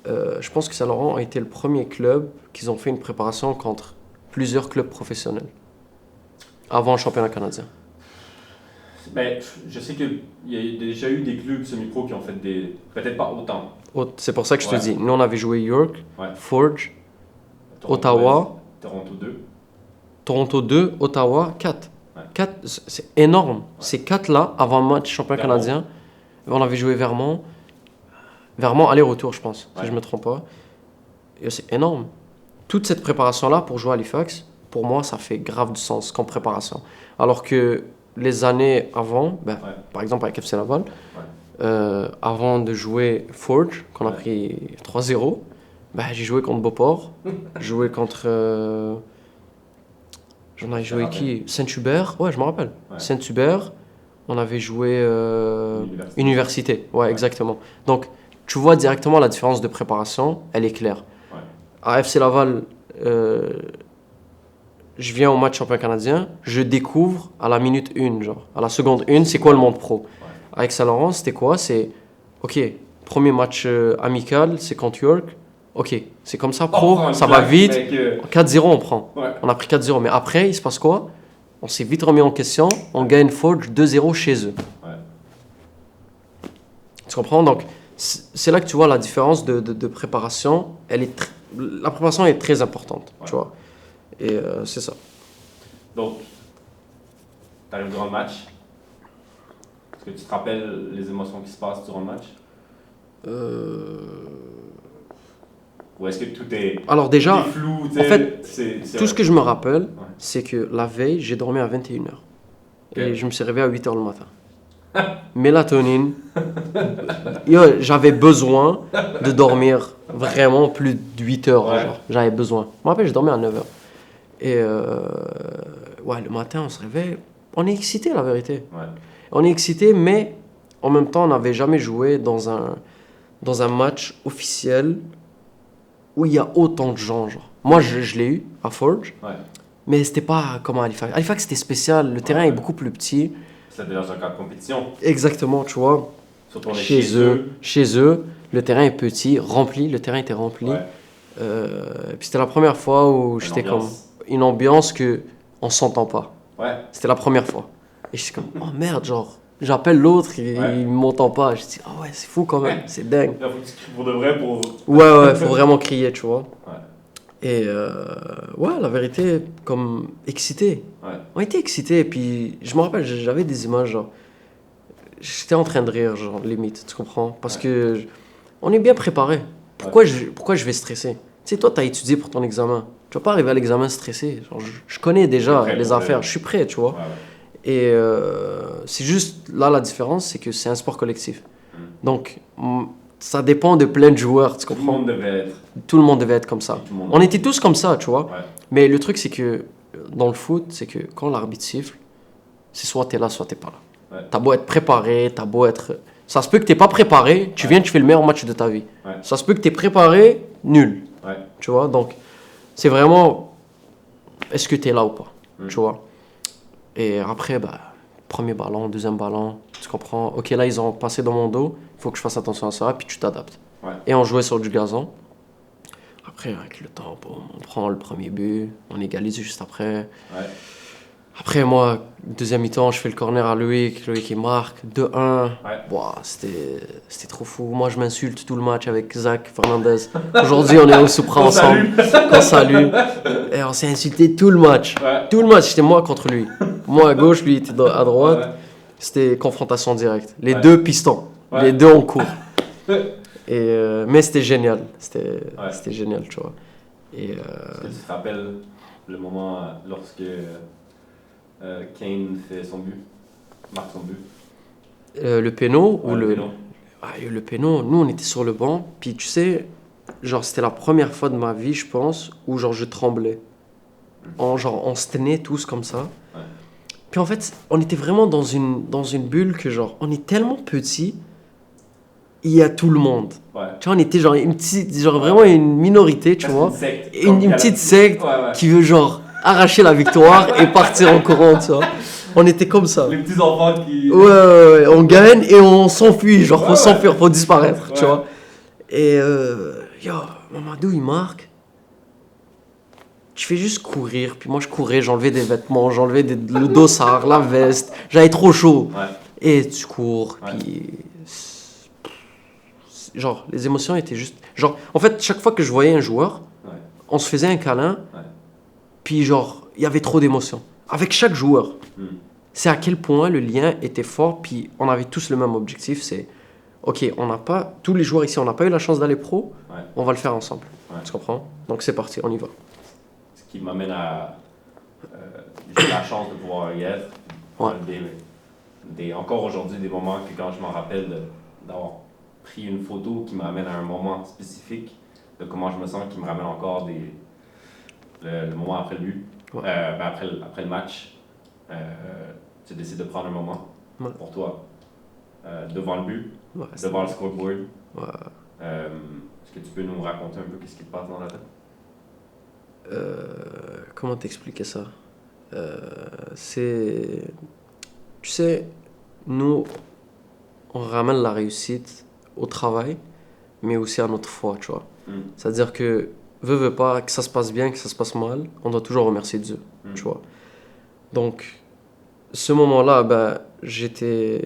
Speaker 3: je pense que Saint-Laurent a été le premier club qu'ils ont fait une préparation contre plusieurs clubs professionnels avant le championnat canadien.
Speaker 2: Ben, je sais qu'il y a déjà eu des clubs semi-pro qui ont fait des... Peut-être pas autant.
Speaker 3: C'est pour ça que je te dis, nous on avait joué York, Forge,
Speaker 2: Toronto
Speaker 3: Ottawa,
Speaker 2: Toronto 2.
Speaker 3: Toronto 2, Ottawa 4.
Speaker 2: Ouais.
Speaker 3: 4 c'est énorme. Ces 4-là, avant le match championnat canadien, on avait joué Vermont aller-retour, je pense, si je ne me trompe pas. Et c'est énorme. Toute cette préparation-là pour jouer à Halifax, pour moi, ça fait grave du sens comme préparation. Alors que les années avant, par exemple avec FC Laval, avant de jouer Forge, qu'on a pris 3-0, j'ai joué contre Beauport, j'ai joué contre... j'en avais joué qui? Saint-Hubert, ouais, je me rappelle. Ouais. Saint-Hubert, on avait joué Université, ouais, exactement. Donc, tu vois directement la différence de préparation, elle est claire. Ouais. À FC Laval, je viens au match champion canadien, je découvre à la minute 1, genre, à la seconde 1, c'est quoi le monde pro. Ouais. Avec Saint-Laurent, c'était quoi? C'est, ok, premier match amical, c'est contre York. Ok, c'est comme ça, pro, ça va vite. 4-0, on prend. Ouais. On a pris 4-0, mais après, il se passe quoi? On s'est vite remis en question, on gagne Forge 2-0 chez eux. Ouais. Tu comprends? Donc, c'est là que tu vois la différence de préparation. La préparation est très importante, tu vois. Et c'est ça.
Speaker 2: Donc, tu arrives durant le match. Est-ce que tu te rappelles les émotions qui se passent durant le match? Ou est-ce que tout est,
Speaker 3: alors déjà,
Speaker 2: tout est flou?
Speaker 3: En fait, tout ce que je me rappelle, c'est que la veille, j'ai dormi à 21h. Okay. Et je me suis réveillé à 8h le matin. Mélatonine. J'avais besoin de dormir vraiment plus de 8 heures. Ouais. Genre. J'avais besoin. Je me rappelle, j'ai dormi à 9h. Et le matin, on se réveille. On est excité, la vérité. Ouais. On est excité, mais en même temps, on n'avait jamais joué dans un match officiel où il y a autant de gens. Genre. Moi, je l'ai eu à Forge, mais c'était pas comme à Halifax. Halifax, c'était spécial. Le terrain est beaucoup plus petit.
Speaker 2: C'était dans un cadre de compétition.
Speaker 3: Exactement, tu vois.
Speaker 2: Surtout on est
Speaker 3: chez eux, le terrain est petit, rempli. Le terrain était rempli. Ouais. Puis c'était la première fois où j'étais comme une ambiance que on s'entend pas. Ouais. C'était la première fois. Et j'étais comme, oh merde, genre, j'appelle l'autre et il m'entend pas. Je dis, ah ouais, c'est fou quand même, c'est dingue.
Speaker 2: Là, faut que tu cries pour de vrai pour...
Speaker 3: Ouais, faut vraiment crier, tu vois. Ouais. Et la vérité, comme excité. Ouais. On était excités, et puis je me rappelle, j'avais des images, genre, j'étais en train de rire, genre, limite, tu comprends? Parce que on est bien préparé. Pourquoi je vais stresser? Tu sais, toi, tu as étudié pour ton examen. Tu vas pas arriver à l'examen stressé. Genre, je connais déjà les affaires, je suis prêt, tu vois. Ouais. Et c'est juste, là, la différence, c'est que c'est un sport collectif. Donc, ça dépend de plein de joueurs, tu comprends? Tout le monde devait être comme ça. On était tous comme ça, tu vois. Ouais. Mais le truc, c'est que dans le foot, c'est que quand l'arbitre siffle, c'est soit t'es là, soit t'es pas là. Ouais. T'as beau être préparé, t'as beau être... Ça se peut que t'es pas préparé, tu viens, tu fais le meilleur match de ta vie. Ouais. Ça se peut que t'es préparé, nul. Ouais. Tu vois, donc c'est vraiment... Est-ce que t'es là ou pas, tu vois? Et après, premier ballon, deuxième ballon, tu comprends? Ok, là, ils ont passé dans mon dos, il faut que je fasse attention à ça, puis tu t'adaptes. Ouais. Et on jouait sur du gazon. Après, avec le temps, on prend le premier but, on égalise juste après. Ouais. Après, moi, deuxième mi-temps, je fais le corner à Loïc il marque 2-1. Ouais. Wow, c'était trop fou. Moi, je m'insulte tout le match avec Zach Fernandez. Aujourd'hui, on est au Soupra ensemble. On salue. Et on s'est insulté tout le match. Ouais. Tout le match, c'était moi contre lui. Moi à gauche, lui était à droite. Ouais. C'était confrontation directe. Les
Speaker 2: Ouais.
Speaker 3: deux pistons.
Speaker 2: Ouais.
Speaker 3: Les deux en cours. Mais c'était génial. C'était génial, tu vois. Et,
Speaker 2: Est-ce que tu te rappelles le moment lorsque Kane fait son but, marque son but?
Speaker 3: le péno ou
Speaker 2: Ouais, péno.
Speaker 3: le péno, nous on était sur le banc, puis tu sais, genre c'était la première fois de ma vie, je pense, où genre je tremblais. Genre on se tenait tous comme ça.
Speaker 2: Ouais.
Speaker 3: Puis en fait, on était vraiment dans une bulle que genre, on est tellement petit, il y a tout le monde.
Speaker 2: Ouais.
Speaker 3: Tu vois, on était genre vraiment une minorité, tu
Speaker 2: Presque
Speaker 3: vois.
Speaker 2: Une secte.
Speaker 3: Une
Speaker 2: Comme
Speaker 3: petite
Speaker 2: Galactique.
Speaker 3: secte
Speaker 2: Ouais.
Speaker 3: qui veut genre arracher la victoire et partir en courant, tu vois. On était comme ça.
Speaker 2: Les petits enfants qui.
Speaker 3: Ouais, on gagne et on s'enfuit, genre faut
Speaker 2: Ouais.
Speaker 3: s'enfuir, faut disparaître, tu
Speaker 2: Ouais.
Speaker 3: vois. Et Mamadou il marque. Je fais juste courir, puis moi je courais, j'enlevais des vêtements, le dossard, la veste, j'avais trop chaud.
Speaker 2: Ouais.
Speaker 3: Et tu cours,
Speaker 2: Ouais.
Speaker 3: puis genre les émotions étaient juste genre en fait chaque fois que je voyais un joueur,
Speaker 2: Ouais.
Speaker 3: on se faisait un câlin,
Speaker 2: Ouais.
Speaker 3: puis genre il y avait trop d'émotions avec chaque joueur.
Speaker 2: Hmm.
Speaker 3: C'est à quel point le lien était fort, puis on avait tous le même objectif, c'est ok, on n'a pas, tous les joueurs ici, on n'a pas eu la chance d'aller pro,
Speaker 2: Ouais.
Speaker 3: on va le faire ensemble.
Speaker 2: Ouais.
Speaker 3: Tu comprends? Donc c'est parti, on y va.
Speaker 2: Ce qui m'amène à. J'ai la chance de pouvoir y être.
Speaker 3: Ouais.
Speaker 2: Encore aujourd'hui, des moments que quand je m'en rappelle d'avoir pris une photo qui me ramène à un moment spécifique de comment je me sens, qui me ramène encore le moment après le but,
Speaker 3: Ouais.
Speaker 2: après le match. Tu décides de prendre un moment
Speaker 3: Ouais.
Speaker 2: pour toi devant le but,
Speaker 3: Ouais,
Speaker 2: devant le scoreboard.
Speaker 3: Ouais.
Speaker 2: Est-ce que tu peux nous raconter un peu ce qui te passe dans la tête?
Speaker 3: Comment t'expliquer ça? C'est... Tu sais, nous, on ramène la réussite au travail, mais aussi à notre foi, tu vois.
Speaker 2: Mm.
Speaker 3: C'est-à-dire que, veux pas, que ça se passe bien, que ça se passe mal, on doit toujours remercier Dieu, tu vois. Donc, ce moment-là, ben, j'étais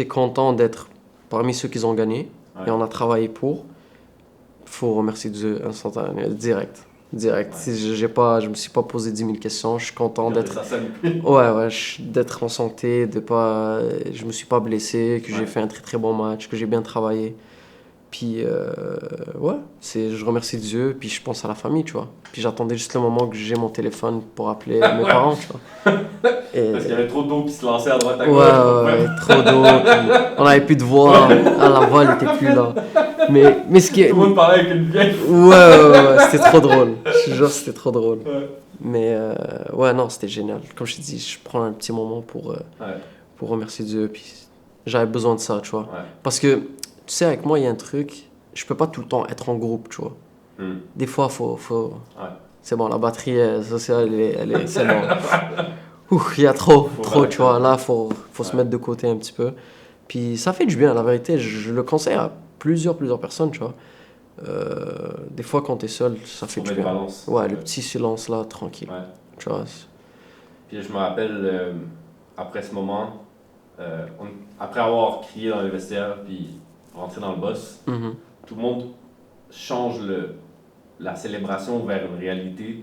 Speaker 3: content d'être parmi ceux qui ont gagné,
Speaker 2: Ouais.
Speaker 3: et on a travaillé pour. Il faut remercier Dieu instantanément, direct.
Speaker 2: Ouais.
Speaker 3: Si je me suis pas posé 10 000 questions, je suis content d'être...
Speaker 2: Ça sonne.
Speaker 3: d'être en santé, je me suis pas blessé, que j'ai
Speaker 2: Ouais.
Speaker 3: fait un très très bon match, que j'ai bien travaillé. Puis, je remercie Dieu, puis je pense à la famille, tu vois. Puis j'attendais juste le moment que j'ai mon téléphone pour appeler mes parents, tu vois. Et,
Speaker 2: Parce qu'il y avait trop d'eau qui se lançait à droite à
Speaker 3: ouais,
Speaker 2: gauche.
Speaker 3: trop d'eau, puis on avait plus de voix, la voix elle était plus là. Mais ce qui est...
Speaker 2: Tout le monde parlait avec une vieille.
Speaker 3: Ouais, c'était trop drôle. Je te jure, c'était trop drôle.
Speaker 2: Ouais.
Speaker 3: Mais non, c'était génial. Comme je t'ai dit, je prends un petit moment pour remercier Dieu. Puis j'avais besoin de ça, tu vois.
Speaker 2: Ouais.
Speaker 3: Parce que, tu sais, avec moi, il y a un truc, je peux pas tout le temps être en groupe, tu vois.
Speaker 2: Hmm.
Speaker 3: Des fois, faut...
Speaker 2: Ouais.
Speaker 3: C'est bon, la batterie sociale, c'est bon. Il y a trop, tu vois. Là, faut se mettre de côté un petit peu. Puis ça fait du bien, la vérité. Je le conseille à plusieurs personnes, tu vois. Des fois, quand t'es seul, ça fait du bien.
Speaker 2: Balance.
Speaker 3: Ouais, le petit silence là, tranquille.
Speaker 2: Ouais.
Speaker 3: Tu vois.
Speaker 2: Puis je me rappelle, après ce moment, après avoir crié dans le vestiaire, puis rentré dans le boss,
Speaker 3: Mhm.
Speaker 2: tout le monde change la célébration vers une réalité,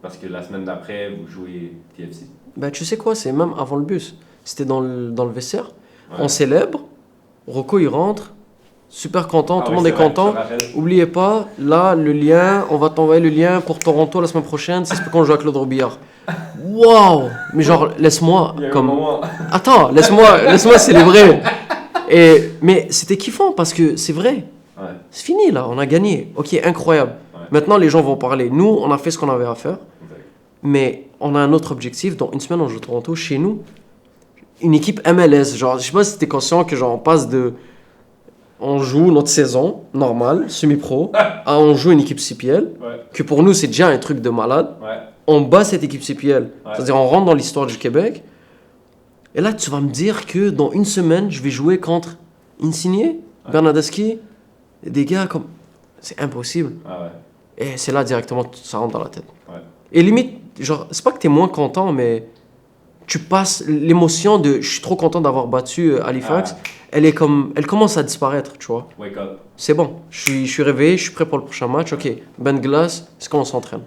Speaker 2: parce que la semaine d'après, vous jouez TFC.
Speaker 3: Ben, tu sais quoi, c'est même avant le bus. C'était dans le vestiaire.
Speaker 2: Ouais.
Speaker 3: On célèbre. Rocco, il rentre. Super content,
Speaker 2: Ah
Speaker 3: tout
Speaker 2: oui,
Speaker 3: le monde est
Speaker 2: c'est vrai,
Speaker 3: content.
Speaker 2: je me rappelle.
Speaker 3: Oubliez pas, là, le lien, on va t'envoyer le lien pour Toronto la semaine prochaine. C'est ce qu'on joue avec Claude Robillard. Waouh! Mais genre, laisse-moi
Speaker 2: Il y a eu un
Speaker 3: comme...
Speaker 2: moment.
Speaker 3: Attends, laisse-moi célébrer. Mais c'était kiffant parce que c'est vrai.
Speaker 2: Ouais.
Speaker 3: C'est fini là, on a gagné. Ok, incroyable.
Speaker 2: Ouais.
Speaker 3: Maintenant, les gens vont parler. Nous, on a fait ce qu'on avait à faire.
Speaker 2: Exact.
Speaker 3: Mais on a un autre objectif. Dans une semaine, on joue Toronto chez nous. Une équipe MLS. Genre, je sais pas si t'es conscient que genre, on passe de... On joue notre saison normale, semi-pro, à on joue une équipe CPL.
Speaker 2: Ouais.
Speaker 3: Que pour nous, c'est déjà un truc de malade.
Speaker 2: Ouais.
Speaker 3: On bat cette équipe CPL.
Speaker 2: Ouais.
Speaker 3: C'est-à-dire, on rentre dans l'histoire du Québec. Et là, tu vas me dire que dans une semaine, je vais jouer contre Insigné, Bernardeschi, des gars comme... C'est impossible.
Speaker 2: Ah ouais.
Speaker 3: Et c'est là directement, ça rentre dans la tête.
Speaker 2: Ouais.
Speaker 3: Et limite, genre, c'est pas que t'es moins content, mais tu passes l'émotion de je suis trop content d'avoir battu Halifax.
Speaker 2: Ah.
Speaker 3: Elle commence à disparaître, tu vois.
Speaker 2: Wake up.
Speaker 3: C'est bon, je suis réveillé, je suis prêt pour le prochain match. Ok, bain de glace, est-ce qu'on s'entraîne?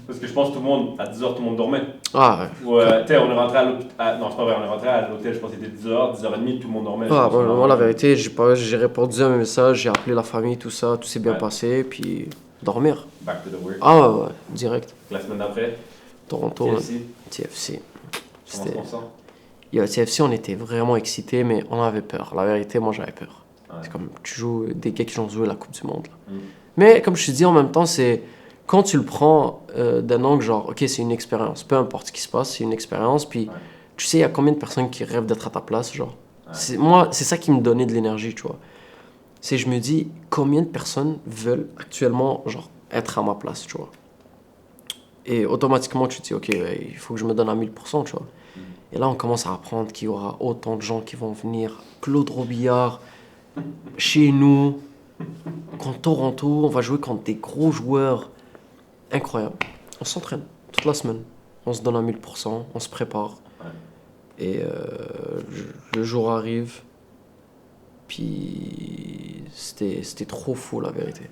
Speaker 2: Parce que je pense que tout le monde, à 10h, tout le monde dormait.
Speaker 3: Ah,
Speaker 2: Ou, tu sais, on est rentré à l'hôpital. Non, c'est pas vrai, on est rentré à l'hôtel, je pense que c'était 10h, 10h30, tout le monde dormait.
Speaker 3: ah moi, la vérité, j'ai répondu à mes messages, j'ai appelé la famille, tout ça, tout s'est bien
Speaker 2: Ouais.
Speaker 3: passé, puis dormir.
Speaker 2: Back to the work.
Speaker 3: Ah ouais, direct.
Speaker 2: La semaine d'après,
Speaker 3: Toronto,
Speaker 2: TFC,
Speaker 3: TFC.
Speaker 2: comment
Speaker 3: C'était...
Speaker 2: on se sent?
Speaker 3: TFC, on était vraiment excités, mais on avait peur. La vérité, moi, j'avais peur.
Speaker 2: Ouais.
Speaker 3: C'est comme, tu joues des gars qui ont joué la Coupe du Monde. Là.
Speaker 2: Mm.
Speaker 3: Mais comme je te dis, en même temps, c'est quand tu le prends d'un angle genre, ok, c'est une expérience. Peu importe ce qui se passe, c'est une expérience. Puis,
Speaker 2: Ouais.
Speaker 3: tu sais, il y a combien de personnes qui rêvent d'être à ta place, genre.
Speaker 2: Ouais.
Speaker 3: Moi, c'est ça qui me donnait de l'énergie, tu vois. C'est, je me dis, combien de personnes veulent actuellement, genre, être à ma place, tu vois. Et automatiquement, tu te dis, ok, il faut que je me donne à 1000%, tu vois. Et là, on commence à apprendre qu'il y aura autant de gens qui vont venir. Claude Robillard, chez nous, contre Toronto, on va jouer contre des gros joueurs. Incroyable. On s'entraîne toute la semaine. On se donne à 1000%, on se prépare.
Speaker 2: Ouais.
Speaker 3: Et le jour arrive. Puis c'était trop fou, la vérité.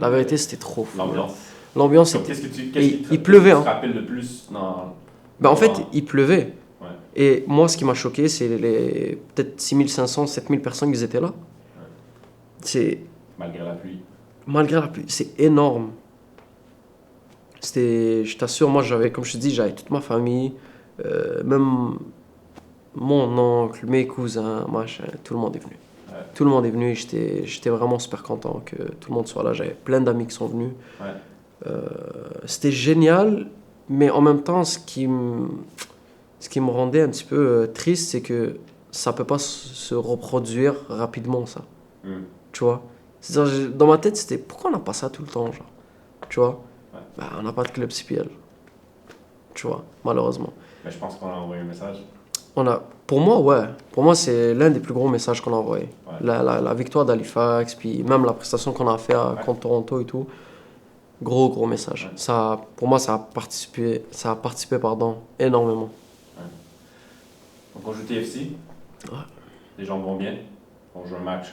Speaker 3: La vérité, c'était trop fou.
Speaker 2: L'ambiance.
Speaker 3: L'ambiance
Speaker 2: Donc,
Speaker 3: était...
Speaker 2: qu'est-ce
Speaker 3: Et
Speaker 2: qui
Speaker 3: il pleuvait,
Speaker 2: te
Speaker 3: hein.
Speaker 2: rappelle le plus dans...
Speaker 3: Ben, en fait,
Speaker 2: Ouais.
Speaker 3: il pleuvait.
Speaker 2: Ouais.
Speaker 3: Et moi, ce qui m'a choqué, c'est les peut-être 6500, 7000 personnes qui étaient là. C'est,
Speaker 2: Malgré la pluie.
Speaker 3: malgré la pluie, c'est énorme. C'était, je t'assure, moi, j'avais, comme je te dis, j'avais toute ma famille, même mon oncle, mes cousins, machin, tout le monde est venu.
Speaker 2: Ouais.
Speaker 3: Tout le monde est venu et j'étais vraiment super content que tout le monde soit là. J'avais plein d'amis qui sont venus.
Speaker 2: Ouais.
Speaker 3: C'était génial, mais en même temps, ce qui me rendait un petit peu triste, c'est que ça peut pas se reproduire rapidement, ça.
Speaker 2: Mm.
Speaker 3: Tu vois? C'est-à-dire, dans ma tête, c'était pourquoi on n'a pas ça tout le temps, genre? Tu vois?
Speaker 2: Ouais.
Speaker 3: Ben, on n'a pas de club CPL. Tu vois, malheureusement.
Speaker 2: Mais je pense qu'on a envoyé un message.
Speaker 3: Pour moi, ouais. Pour moi, c'est l'un des plus gros messages qu'on a envoyé.
Speaker 2: Ouais.
Speaker 3: La victoire d'Halifax, puis même la prestation qu'on a fait
Speaker 2: Ouais.
Speaker 3: contre Toronto et tout. Gros message.
Speaker 2: Ouais.
Speaker 3: Ça, pour moi, ça a participé énormément.
Speaker 2: Donc on joue TFC.
Speaker 3: Ouais.
Speaker 2: Les gens vont bien. On joue un match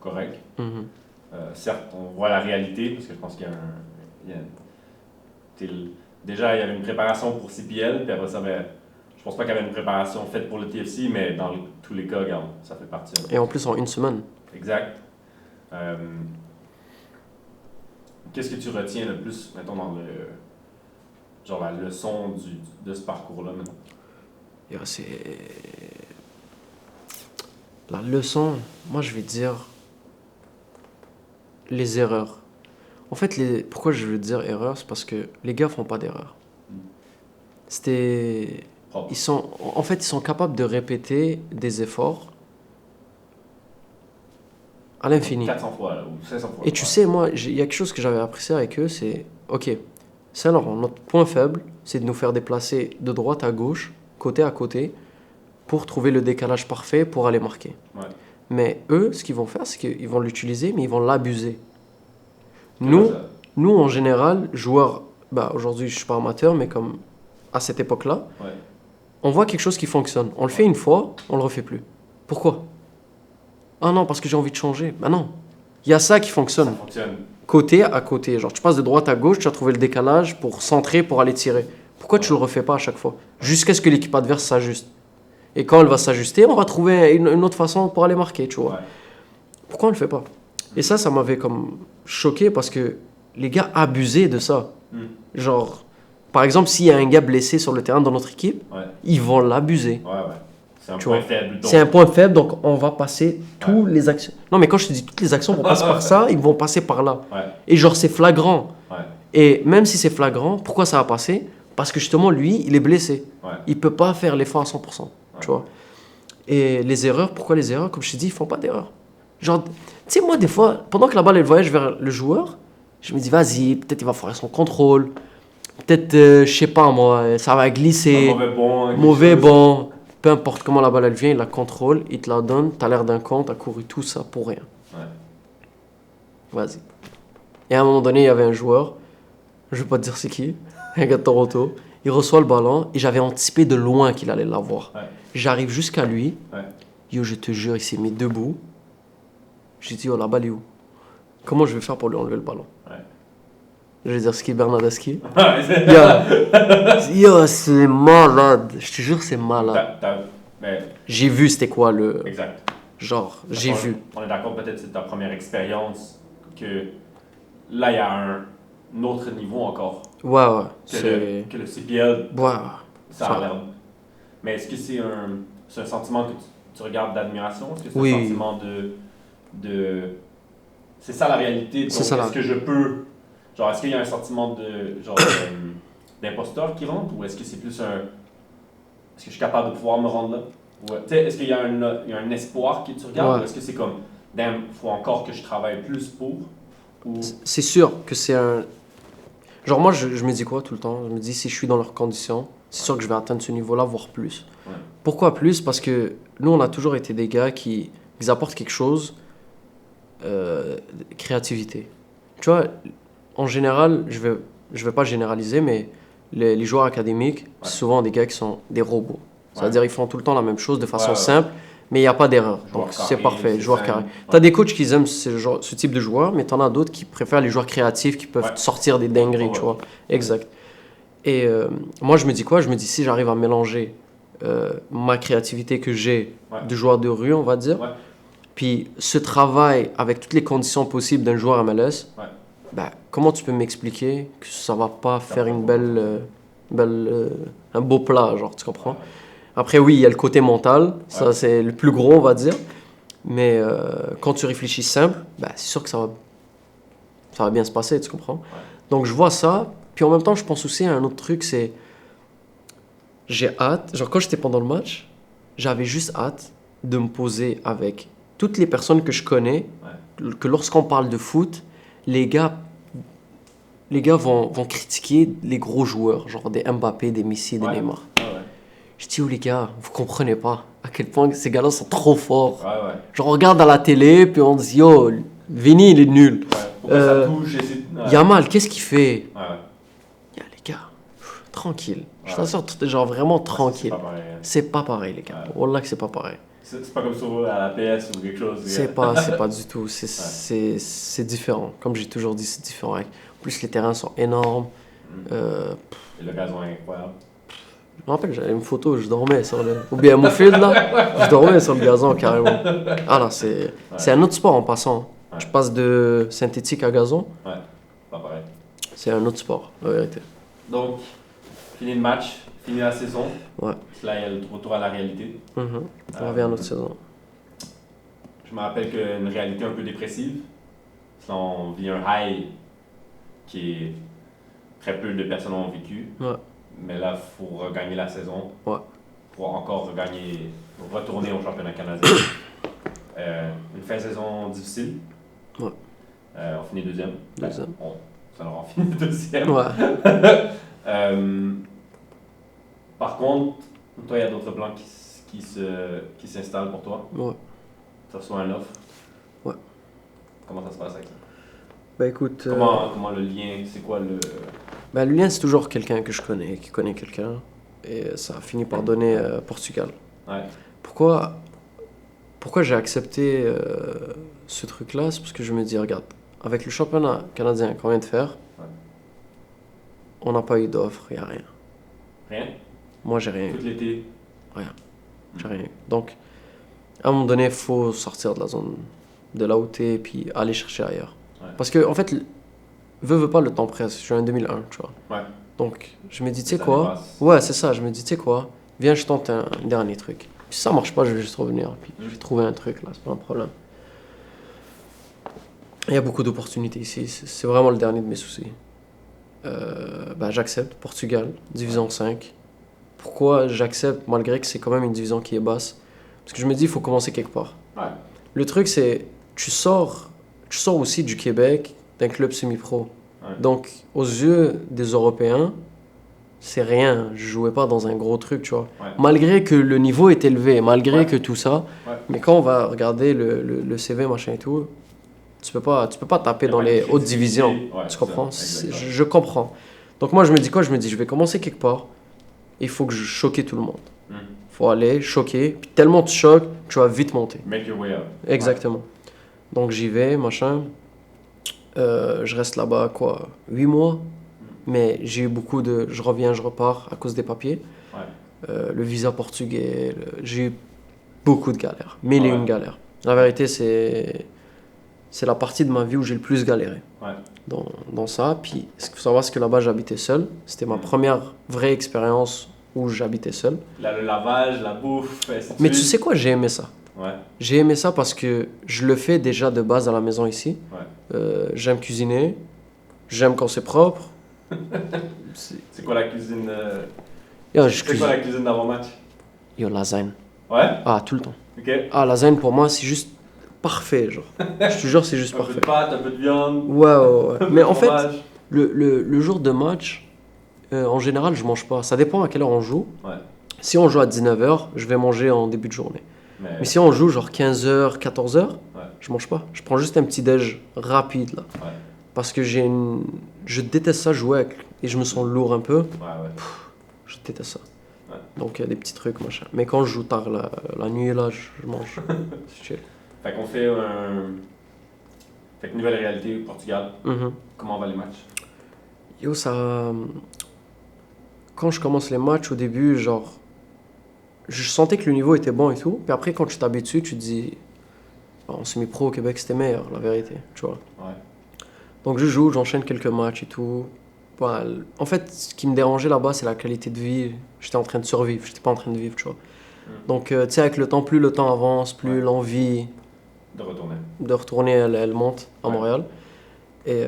Speaker 2: correct.
Speaker 3: Mhm.
Speaker 2: Certes, on voit la réalité, parce que je pense qu'il y a déjà, il y avait une préparation pour CPL, puis après ça, ben, je pense pas qu'il y avait une préparation faite pour le TFC, mais dans tous les cas, regarde, ça fait partie.
Speaker 3: Et en plus, en une semaine.
Speaker 2: Exact. Qu'est-ce que tu retiens le plus, mettons, dans genre la leçon de ce parcours-là, maintenant?
Speaker 3: Et c'est... La leçon, moi, je vais dire les erreurs. En fait, pourquoi je veux dire erreurs, c'est parce que les gars font pas d'erreurs. C'était...
Speaker 2: Propre.
Speaker 3: En fait, ils sont capables de répéter des efforts à l'infini.
Speaker 2: 400 fois, là, ou 500 fois.
Speaker 3: Et tu sais, moi, il y a quelque chose que j'avais apprécié avec eux, c'est... Ok, Saint-Laurent, notre point faible, c'est de nous faire déplacer de droite à gauche, côté à côté, pour trouver le décalage parfait pour aller marquer.
Speaker 2: Ouais.
Speaker 3: Mais eux, ce qu'ils vont faire, c'est qu'ils vont l'utiliser, mais ils vont l'abuser.
Speaker 2: Comment ça?
Speaker 3: Nous, en général, joueurs... Bah, aujourd'hui, je suis pas amateur, mais comme à cette époque-là,
Speaker 2: Ouais.
Speaker 3: on voit quelque chose qui fonctionne. On le fait une fois, on le refait plus. Pourquoi? Ah non, parce que j'ai envie de changer. Bah non. Il y a ça qui
Speaker 2: Ça
Speaker 3: fonctionne.
Speaker 2: fonctionne.
Speaker 3: Côté à côté. Genre, tu passes de droite à gauche, tu as trouvé le décalage pour centrer, pour aller tirer. Pourquoi tu le refais pas à chaque fois? Jusqu'à ce que l'équipe adverse s'ajuste. Et quand elle va s'ajuster, on va trouver une autre façon pour aller marquer, tu vois.
Speaker 2: Ouais.
Speaker 3: Pourquoi on le fait pas? Et ça m'avait comme choqué parce que les gars abusaient de ça.
Speaker 2: Mm.
Speaker 3: Genre, par exemple, s'il y a un gars blessé sur le terrain dans notre équipe,
Speaker 2: Ouais.
Speaker 3: ils vont l'abuser.
Speaker 2: Ouais, ouais. C'est un
Speaker 3: Tu
Speaker 2: point
Speaker 3: vois.
Speaker 2: faible. donc-
Speaker 3: C'est un point faible, donc on va passer toutes les actions. Non, mais quand je te dis toutes les actions vont passer par ça, ils vont passer par là.
Speaker 2: Ouais.
Speaker 3: Et genre, c'est flagrant.
Speaker 2: Ouais.
Speaker 3: Et même si c'est flagrant, pourquoi ça va passer? Parce que justement, lui, il est blessé.
Speaker 2: Ouais.
Speaker 3: Il peut pas faire l'effort à 100%. Tu vois. Et les erreurs, pourquoi les erreurs? Comme je te dis, ils font pas d'erreurs. Genre, tu sais, moi, des fois, pendant que la balle, elle voyage vers le joueur, je me dis, vas-y, peut-être il va faire son contrôle. Peut-être, je sais pas moi, ça va glisser.
Speaker 2: Un mauvais bon. quelque
Speaker 3: Mauvais
Speaker 2: chose.
Speaker 3: bon. Peu importe comment la balle elle vient, il la contrôle, il te la donne, t'as l'air d'un con, t'as couru tout ça pour rien.
Speaker 2: Ouais.
Speaker 3: Vas-y. Et à un moment donné, il y avait un joueur, je vais pas te dire c'est qui, un gars de Toronto, il reçoit le ballon et j'avais anticipé de loin qu'il allait l'avoir.
Speaker 2: Ouais.
Speaker 3: J'arrive jusqu'à lui,
Speaker 2: Ouais.
Speaker 3: yo, je te jure, il s'est mis debout. J'ai dit, oh, la balle est où? Comment je vais faire pour lui enlever le ballon?
Speaker 2: Ouais.
Speaker 3: Je vais dire Ski Bernardeschi. Yo, c'est malade. Je te jure, c'est malade. J'ai vu c'était quoi le...
Speaker 2: Exact.
Speaker 3: Genre, j'ai vu.
Speaker 2: On est d'accord, peut-être c'est ta première expérience que là, il y a un autre niveau encore.
Speaker 3: Ouais.
Speaker 2: Que le CPL.
Speaker 3: Ouais.
Speaker 2: Ça a l'air. Mais est-ce que c'est un sentiment que tu regardes d'admiration? Est-ce que c'est
Speaker 3: oui.
Speaker 2: un sentiment de... C'est ça la réalité. Donc, est-ce que je peux... Genre, est-ce qu'il y a un sentiment d'imposteur qui rentre? Ou est-ce que c'est plus un... Est-ce que je suis capable de pouvoir me rendre là? Est-ce qu'il y a un espoir que tu regardes? Ou est-ce que c'est comme, damn, il faut encore que je travaille plus pour? Ou...
Speaker 3: C'est sûr que c'est un... Genre moi, je me dis quoi tout le temps? Je me dis, si je suis dans leurs conditions, c'est sûr que je vais atteindre ce niveau-là, voire plus.
Speaker 2: Ouais.
Speaker 3: Pourquoi plus? Parce que nous, on a toujours été des gars qui apportent quelque chose, créativité. Tu vois, en général, je vais pas généraliser, mais les joueurs académiques, c'est souvent des gars qui sont des robots. C'est-à-dire ils font tout le temps la même chose de façon simple, mais il n'y a pas d'erreur. Donc c'est parfait, joueur carré. Tu as des coachs qui aiment ce type de joueurs, mais tu en as d'autres qui préfèrent les joueurs créatifs qui peuvent sortir des dingueries, tu vois. Exact. Et moi, je me dis quoi? Je me dis, si j'arrive à mélanger ma créativité que j'ai de joueur de rue, on va dire, puis ce travail avec toutes les conditions possibles d'un joueur MLS, ben, comment tu peux m'expliquer que ça va pas faire une un beau plat, genre, tu comprends? Après, oui, il y a le côté mental, ça c'est le plus gros, on va dire. Mais quand tu réfléchis simple, ben, c'est sûr que ça va bien se passer, tu comprends? Donc je vois ça, puis en même temps, je pense aussi à un autre truc, c'est... J'ai hâte, genre quand j'étais pendant le match, j'avais juste hâte de me poser avec toutes les personnes que je connais, que lorsqu'on parle de foot, les gars vont critiquer les gros joueurs, genre des Mbappé, des Messi, des Neymar. Je dis, oh les gars, vous comprenez pas à quel point ces gars-là sont trop forts. Genre on regarde à la télé, puis on dit, yo, Vini, il est nul.
Speaker 2: Ça touche,
Speaker 3: Yamal, qu'est-ce qu'il fait? Les gars, tranquille. Je t'assure, genre vraiment tranquille. C'est pas pareil, les gars. Wallah que c'est pas pareil.
Speaker 2: C'est pas comme sur à la PS ou quelque chose.
Speaker 3: C'est pas du tout. C'est différent. Comme j'ai toujours dit, c'est différent. En plus, les terrains sont énormes.
Speaker 2: Et le gazon est incroyable.
Speaker 3: Je me rappelle, j'avais une photo, je dormais sur le... Ou bien mon field, là, je dormais sur le gazon, carrément. Ah là, c'est un autre sport en passant. Je passe de synthétique à gazon.
Speaker 2: Ouais, pas pareil.
Speaker 3: C'est un autre sport, la vérité.
Speaker 2: Donc, fini le match, fini la saison.
Speaker 3: Ouais.
Speaker 2: Là, il y a le retour à la réalité.
Speaker 3: On revient à notre saison.
Speaker 2: Je me rappelle qu'une réalité un peu dépressive. On vit un high qui est très peu de personnes ont vécu.
Speaker 3: Ouais.
Speaker 2: Mais là, il faut regagner la saison.
Speaker 3: Ouais.
Speaker 2: Pour encore retourner au championnat canadien. Une fin de saison difficile.
Speaker 3: Ouais.
Speaker 2: On finit deuxième.
Speaker 3: Deuxième.
Speaker 2: Ça leur en finit deuxième.
Speaker 3: Ouais.
Speaker 2: Par contre, toi, il y a d'autres plans qui s'installent pour toi.
Speaker 3: Ouais.
Speaker 2: Tu reçois un offre.
Speaker 3: Ouais.
Speaker 2: Comment ça se passe avec ça?
Speaker 3: Bah écoute...
Speaker 2: Comment le lien, c'est quoi le...
Speaker 3: Bah le lien, c'est toujours quelqu'un que je connais, qui connaît quelqu'un. Et ça a fini par donner Portugal.
Speaker 2: Ouais.
Speaker 3: Pourquoi j'ai accepté ce truc-là? C'est parce que je me dis, regarde, avec le championnat canadien qu'on vient de faire, on n'a pas eu d'offre, il n'y a rien.
Speaker 2: Rien?
Speaker 3: Moi, j'ai rien eu.
Speaker 2: Tout l'été?
Speaker 3: Rien. J'ai rien eu. Donc, à un moment donné, il faut sortir de la zone de là où t'es et puis aller chercher ailleurs.
Speaker 2: Ouais.
Speaker 3: Parce que, en fait, veux pas, le temps presse. Je suis en 2001, tu vois.
Speaker 2: Ouais.
Speaker 3: Donc, je me dis, tu sais quoi? Ouais, c'est ça. Je me dis, tu sais quoi? Viens, je tente un dernier truc. Si ça marche pas, je vais juste revenir. Puis je vais trouver un truc, là. C'est pas un problème. Il y a beaucoup d'opportunités ici. C'est vraiment le dernier de mes soucis. J'accepte. Portugal, division 5. Pourquoi j'accepte, malgré que c'est quand même une division qui est basse? Parce que je me dis, il faut commencer quelque part.
Speaker 2: Ouais.
Speaker 3: Le truc, c'est, tu sors aussi du Québec, d'un club semi-pro.
Speaker 2: Ouais.
Speaker 3: Donc, aux yeux des Européens, c'est rien. Je jouais pas dans un gros truc, tu vois.
Speaker 2: Ouais.
Speaker 3: Malgré que le niveau est élevé, malgré que tout ça. Ouais. Mais quand on va regarder le CV, machin et tout, tu peux pas taper dans les hautes divisions.
Speaker 2: Ouais,
Speaker 3: tu comprends? Je comprends. Donc moi, je me dis quoi? Je me dis, je vais commencer quelque part. Il faut que je choque tout le monde. Faut aller choquer. Puis tellement tu choques, tu vas vite monter.
Speaker 2: Make your way up.
Speaker 3: Exactement. Donc j'y vais, machin. Je reste là-bas, 8 mois. Mais j'ai eu beaucoup de... Je reviens, je repars à cause des papiers. Le visa portugais, j'ai eu beaucoup de galères. Mille et une galères. La vérité, c'est la partie de ma vie où j'ai le plus galéré. Dans ça. Puis, il faut savoir que là-bas, j'habitais seul. C'était ma première vraie expérience où j'habitais seul.
Speaker 2: Le lavage, la bouffe,
Speaker 3: mais tu sais quoi, j'ai aimé ça. J'ai aimé ça parce que je le fais déjà de base à la maison ici. J'aime cuisiner. J'aime quand c'est propre.
Speaker 2: C'est quoi la cuisine
Speaker 3: c'est
Speaker 2: quoi la cuisine d'avant-match?
Speaker 3: Lasagne.
Speaker 2: Ouais?
Speaker 3: Ah, tout le temps.
Speaker 2: Ok.
Speaker 3: Lasagne pour moi, c'est juste parfait, genre. Je te jure, c'est juste parfait.
Speaker 2: Un peu de pâte, un peu de viande.
Speaker 3: Ouais. Mais en fait, le jour de match, en général, je mange pas. Ça dépend à quelle heure on joue. Si on joue à 19h, je vais manger en début de journée. Mais si on joue genre 15h, 14h, je mange pas. Je prends juste un petit déj rapide là. Parce que je déteste ça jouer avec... Et je me sens lourd un peu. Je déteste ça. Donc il y a des petits trucs, machin. Mais quand je joue tard la nuit, là, je mange. C'est chill.
Speaker 2: Fait qu'on fait Fait que nouvelle réalité au Portugal. Comment va les matchs?
Speaker 3: Ça... Quand je commence les matchs, au début, genre... Je sentais que le niveau était bon et tout. Puis après, quand tu t'habitues, tu te dis... En semi-pro au Québec, c'était meilleur, la vérité. Tu vois. Donc je joue, j'enchaîne quelques matchs et tout. En fait, ce qui me dérangeait là-bas, c'est la qualité de vie. J'étais en train de survivre, j'étais pas en train de vivre, tu vois. Donc, tu sais, avec le temps, plus le temps avance, plus l'envie de retourner, elle monte à Montréal. Et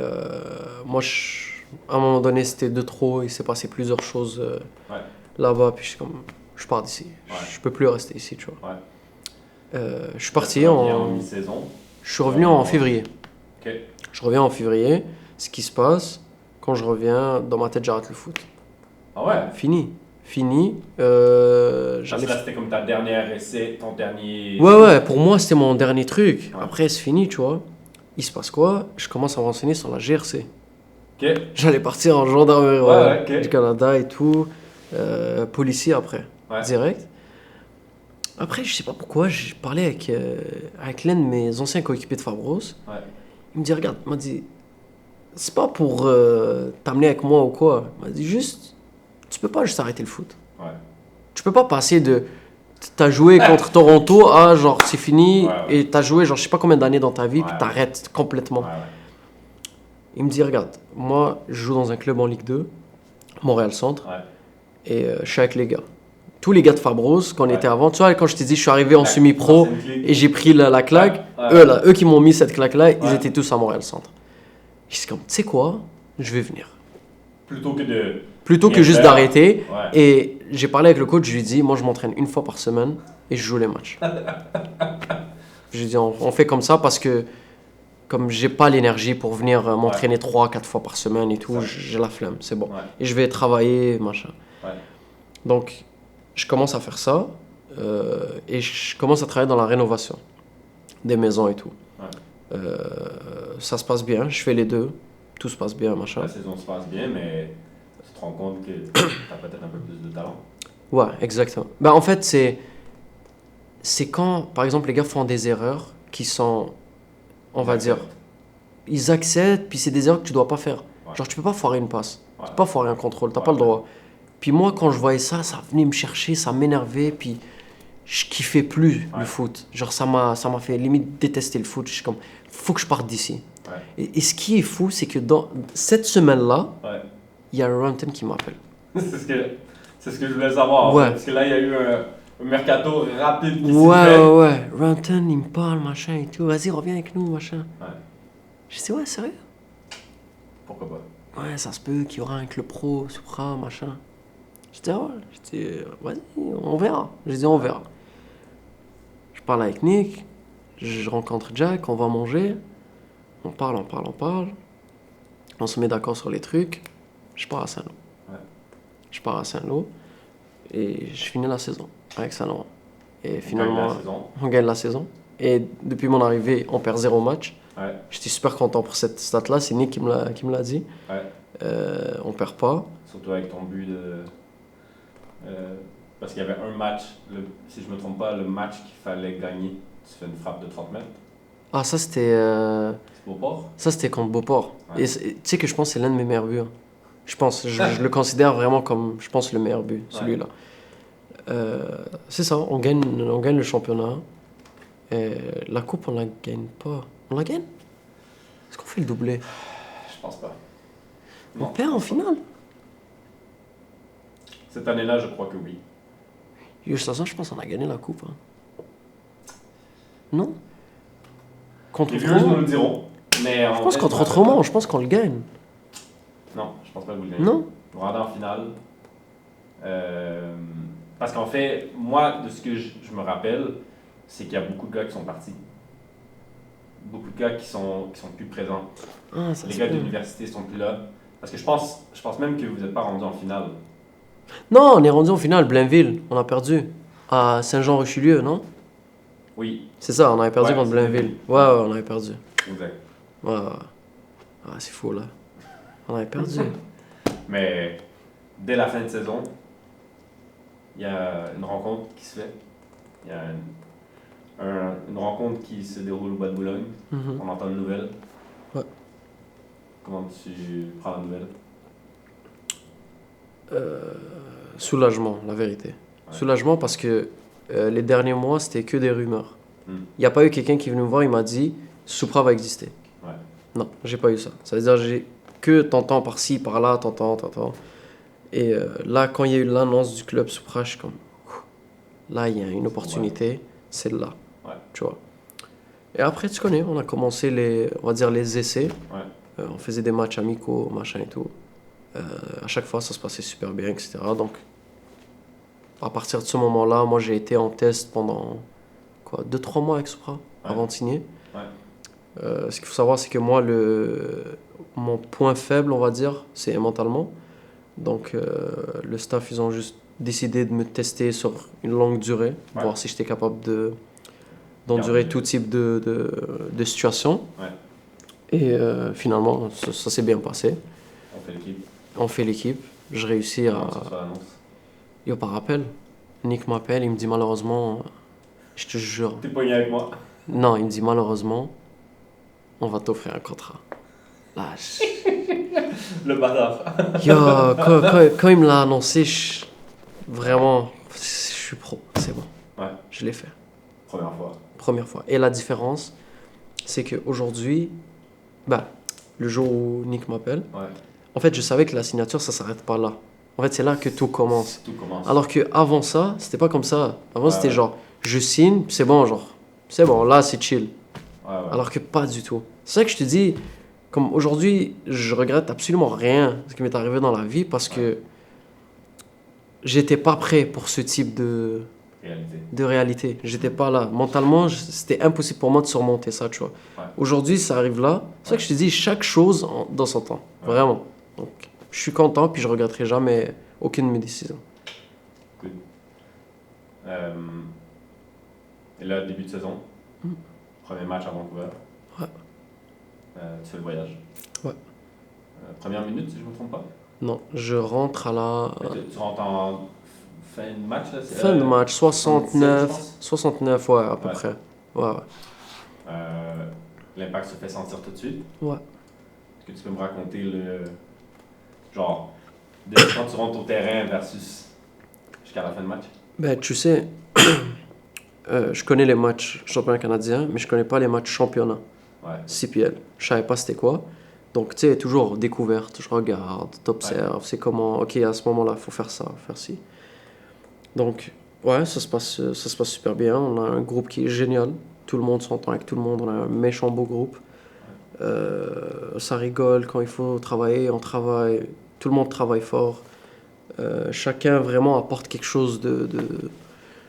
Speaker 3: moi, à un moment donné, c'était de trop. Il s'est passé plusieurs choses là-bas. Puis je pars d'ici. Je peux plus rester ici, tu vois. Je suis parti
Speaker 2: en mi-saison.
Speaker 3: Je suis revenu en février.
Speaker 2: Ok.
Speaker 3: Je reviens en février. Ce qui se passe, quand je reviens, dans ma tête, j'arrête le foot.
Speaker 2: Ah ouais?
Speaker 3: Fini.
Speaker 2: Là, c'était comme ta dernière essai, ton dernier...
Speaker 3: Ouais, pour moi, c'était mon dernier truc. Après, c'est fini, tu vois. Il se passe quoi? Je commence à me renseigner sur la GRC.
Speaker 2: Ok.
Speaker 3: J'allais partir en gendarmerie du Canada et tout. Policier après, direct. Après, je sais pas pourquoi, j'ai parlé avec l'un de mes anciens coéquipiers de Fabros. Il me dit, regarde, il m'a dit, c'est pas pour t'amener avec moi ou quoi. Il m'a dit, juste, tu peux pas juste arrêter le foot. Tu peux pas passer de... T'as joué contre Toronto à genre c'est fini et t'as joué genre je sais pas combien d'années dans ta vie puis t'arrêtes complètement. Il me dit, regarde, moi je joue dans un club en Ligue 2, Montréal Centre, et je suis avec les gars. Tous les gars de Fabros qu'on était avant, tu vois, quand je t'ai dit je suis arrivé en semi-pro et j'ai pris la claque, eux qui m'ont mis cette claque-là, ils étaient tous à Montréal Centre. Je suis comme, tu sais quoi, je vais venir. Plutôt que juste d'arrêter. Et j'ai parlé avec le coach, je lui ai dit, moi je m'entraîne une fois par semaine et je joue les matchs. Je lui ai dit, on fait comme ça parce que comme j'ai pas l'énergie pour venir m'entraîner 3-4 fois par semaine et tout, j'ai la flemme, c'est bon. Et je vais travailler, machin. Donc, je commence à faire ça et je commence à travailler dans la rénovation des maisons et tout. Ça se passe bien, je fais les deux, tout se passe bien, machin.
Speaker 2: La saison se passe bien, mais tu te rends compte que tu as peut-être un peu plus de talent.
Speaker 3: Ouais, exactement. Ben, en fait, c'est quand, par exemple, les gars font des erreurs qui sont, on va dire, ils acceptent, puis c'est des erreurs que tu dois pas faire. Genre, tu peux pas foirer une passe, tu peux pas foirer un contrôle, t'as pas le droit. Puis moi, quand je voyais ça, ça venait me chercher, ça m'énervait, puis je kiffais plus le foot. Genre, ça m'a fait limite détester le foot. Je suis comme, faut que je parte d'ici. Et ce qui est fou, c'est que dans cette semaine-là, il y a Ranton qui m'appelle.
Speaker 2: C'est ce que je voulais savoir. Parce que là, il y a eu un mercato rapide qui s'est
Speaker 3: fait. Ranton, il me parle, machin et tout. Vas-y, reviens avec nous, machin. Je dis, ouais, sérieux?
Speaker 2: Pourquoi pas?
Speaker 3: Ouais, ça se peut qu'il y aura un club pro, Supra, machin. Je dis, vas-y, on verra. Je dis, on verra. Je parle avec Nick, je rencontre Jack, on va manger. On parle. On se met d'accord sur les trucs. Je pars à Saint-Lô. Je pars à Saint-Lô et je finis la saison avec Saint-Laurent. Et finalement, on gagne la saison. Et depuis mon arrivée, on perd 0 match. J'étais super content pour cette stat-là. C'est Nick qui me l'a dit. On perd pas.
Speaker 2: Surtout avec ton but de... parce qu'il y avait un match, si je ne me trompe pas, le match qu'il fallait gagner. Tu fais une frappe de 30 mètres.
Speaker 3: Ah, ça c'était...
Speaker 2: Beauport?
Speaker 3: Ça, c'était contre Beauport.
Speaker 2: Ouais.
Speaker 3: Et tu sais que je pense que c'est l'un de mes meilleurs buts. Hein. Je pense, je le considère vraiment comme, je pense, le meilleur but, celui-là. C'est ça, on gagne le championnat. Et la coupe, on la gagne pas. On la gagne? Est-ce qu'on fait le doublé?
Speaker 2: Je pense pas.
Speaker 3: On perd en finale?
Speaker 2: Cette année-là, je crois que oui.
Speaker 3: Juste à ça, je pense qu'on a gagné la coupe. Hein. Non? Contre
Speaker 2: Les vieux nous
Speaker 3: Outremont?
Speaker 2: le diront. Mais
Speaker 3: Je pense contre Outremont, je pense qu'on le gagne.
Speaker 2: Non, je pense pas que vous le gagnez.
Speaker 3: Non?
Speaker 2: Vous rendez en finale. Parce qu'en fait, moi, de ce que je me rappelle, c'est qu'il y a beaucoup de gars qui sont partis. Beaucoup de gars qui sont plus présents.
Speaker 3: Ah, ça
Speaker 2: Les
Speaker 3: se
Speaker 2: gars
Speaker 3: peut.
Speaker 2: de l'université sont plus là. Parce que je pense même que vous n'êtes pas rendu en finale.
Speaker 3: Non, on est rendu en finale, Blainville. On a perdu. À Saint-Jean-Richelieu, non?
Speaker 2: Oui,
Speaker 3: C'est ça, on avait perdu
Speaker 2: Ouais,
Speaker 3: contre
Speaker 2: c'était
Speaker 3: Blainville.
Speaker 2: Blainville.
Speaker 3: Ouais, on avait perdu.
Speaker 2: exact.
Speaker 3: Ouais. Ah, c'est fou, là. On avait perdu.
Speaker 2: Mais dès la fin de saison, il y a une rencontre qui se fait. Il y a une rencontre qui se déroule au Bois de Boulogne.
Speaker 3: Mhm.
Speaker 2: On entend une nouvelle.
Speaker 3: Ouais.
Speaker 2: Comment tu prends la nouvelle?
Speaker 3: Soulagement, la vérité.
Speaker 2: Ouais.
Speaker 3: Soulagement parce que les derniers mois, c'était que des rumeurs.
Speaker 2: Hmm.
Speaker 3: Il n'y a pas eu quelqu'un qui est venu me voir, il m'a dit Supra va exister.
Speaker 2: Ouais.
Speaker 3: Non, j'ai pas eu ça. Ça veut dire j'ai que t'entends par-ci, par-là, t'entends. Et là, quand il y a eu l'annonce du club Supra, je suis comme là, il y a une opportunité, c'est là.
Speaker 2: Ouais.
Speaker 3: Tu vois. Et après, tu connais, on a commencé les essais.
Speaker 2: Ouais.
Speaker 3: On faisait des matchs amicaux, machin et tout. À chaque fois, ça se passait super bien, etc. Donc, à partir de ce moment-là, moi, j'ai été en test pendant 2-3 mois avec Supra avant de signer.
Speaker 2: Ouais.
Speaker 3: Ce qu'il faut savoir, c'est que moi, mon point faible, on va dire, c'est mentalement. Donc, le staff, ils ont juste décidé de me tester sur une longue durée,
Speaker 2: Ouais.
Speaker 3: voir si j'étais capable d'endurer
Speaker 2: Garder.
Speaker 3: tout type de situation.
Speaker 2: Ouais.
Speaker 3: Et finalement, ça s'est bien passé.
Speaker 2: On fait l'équipe.
Speaker 3: On fait l'équipe. Je réussis à...
Speaker 2: Comment ça se fait l'annonce?
Speaker 3: Yo, par rappel, Nick m'appelle, il me dit malheureusement, je te jure.
Speaker 2: T'es pogné avec moi.
Speaker 3: Non, il me dit malheureusement, on va t'offrir un contrat. Là,
Speaker 2: Le bâtard.
Speaker 3: Yo, quand il me l'a annoncé, vraiment, je suis pro, c'est bon.
Speaker 2: Ouais.
Speaker 3: Je l'ai fait.
Speaker 2: Première fois.
Speaker 3: Première fois. Et la différence, c'est qu'aujourd'hui, le jour où Nick m'appelle,
Speaker 2: Ouais.
Speaker 3: en fait, je savais que la signature, ça s'arrête pas là. En fait, c'est là que tout commence.
Speaker 2: Tout commence.
Speaker 3: Alors qu'avant ça, c'était pas comme ça. Avant,
Speaker 2: Ouais,
Speaker 3: c'était
Speaker 2: ouais.
Speaker 3: genre, je signe, c'est bon, c'est bon, là, c'est chill.
Speaker 2: Ouais, ouais.
Speaker 3: Alors que pas du tout. C'est ça que je te dis, comme aujourd'hui, je regrette absolument rien ce qui m'est arrivé dans la vie parce que j'étais pas prêt pour ce type de réalité. J'étais pas là. Mentalement, c'était impossible pour moi de surmonter ça, tu vois.
Speaker 2: Ouais.
Speaker 3: Aujourd'hui, ça arrive là. C'est ça que je te dis, chaque chose dans son temps.
Speaker 2: Ouais.
Speaker 3: Vraiment. Donc, je suis content, puis je regretterai jamais aucune de mes décisions.
Speaker 2: Good. Et là, début de saison. Premier match à Vancouver.
Speaker 3: Ouais.
Speaker 2: Tu fais le voyage.
Speaker 3: Ouais.
Speaker 2: Première minute, si je ne me trompe pas.
Speaker 3: Non, je rentre à la
Speaker 2: Tu rentres en fin de match, là? C'est,
Speaker 3: fin de match, 69,
Speaker 2: 77,
Speaker 3: 69, ouais, à peu
Speaker 2: Ouais.
Speaker 3: près. Ouais.
Speaker 2: L'impact se fait sentir tout de suite.
Speaker 3: Ouais.
Speaker 2: Est-ce que tu peux me raconter genre, depuis quand tu rentres au terrain versus jusqu'à la fin de match?
Speaker 3: Ben, tu sais, je connais les matchs championnat canadien, mais je connais pas les matchs championnat
Speaker 2: Ouais.
Speaker 3: CPL. Je savais pas c'était quoi. Donc, tu sais, toujours découverte, je regarde, t'observes, c'est comment, ok, à ce moment-là, il faut faire ça, faire ci. Donc, ouais, ça se passe super bien. On a un groupe qui est génial. Tout le monde s'entend avec tout le monde. On a un méchant beau groupe. Ça rigole quand il faut travailler, on travaille. Tout le monde travaille fort. Chacun vraiment apporte quelque chose de...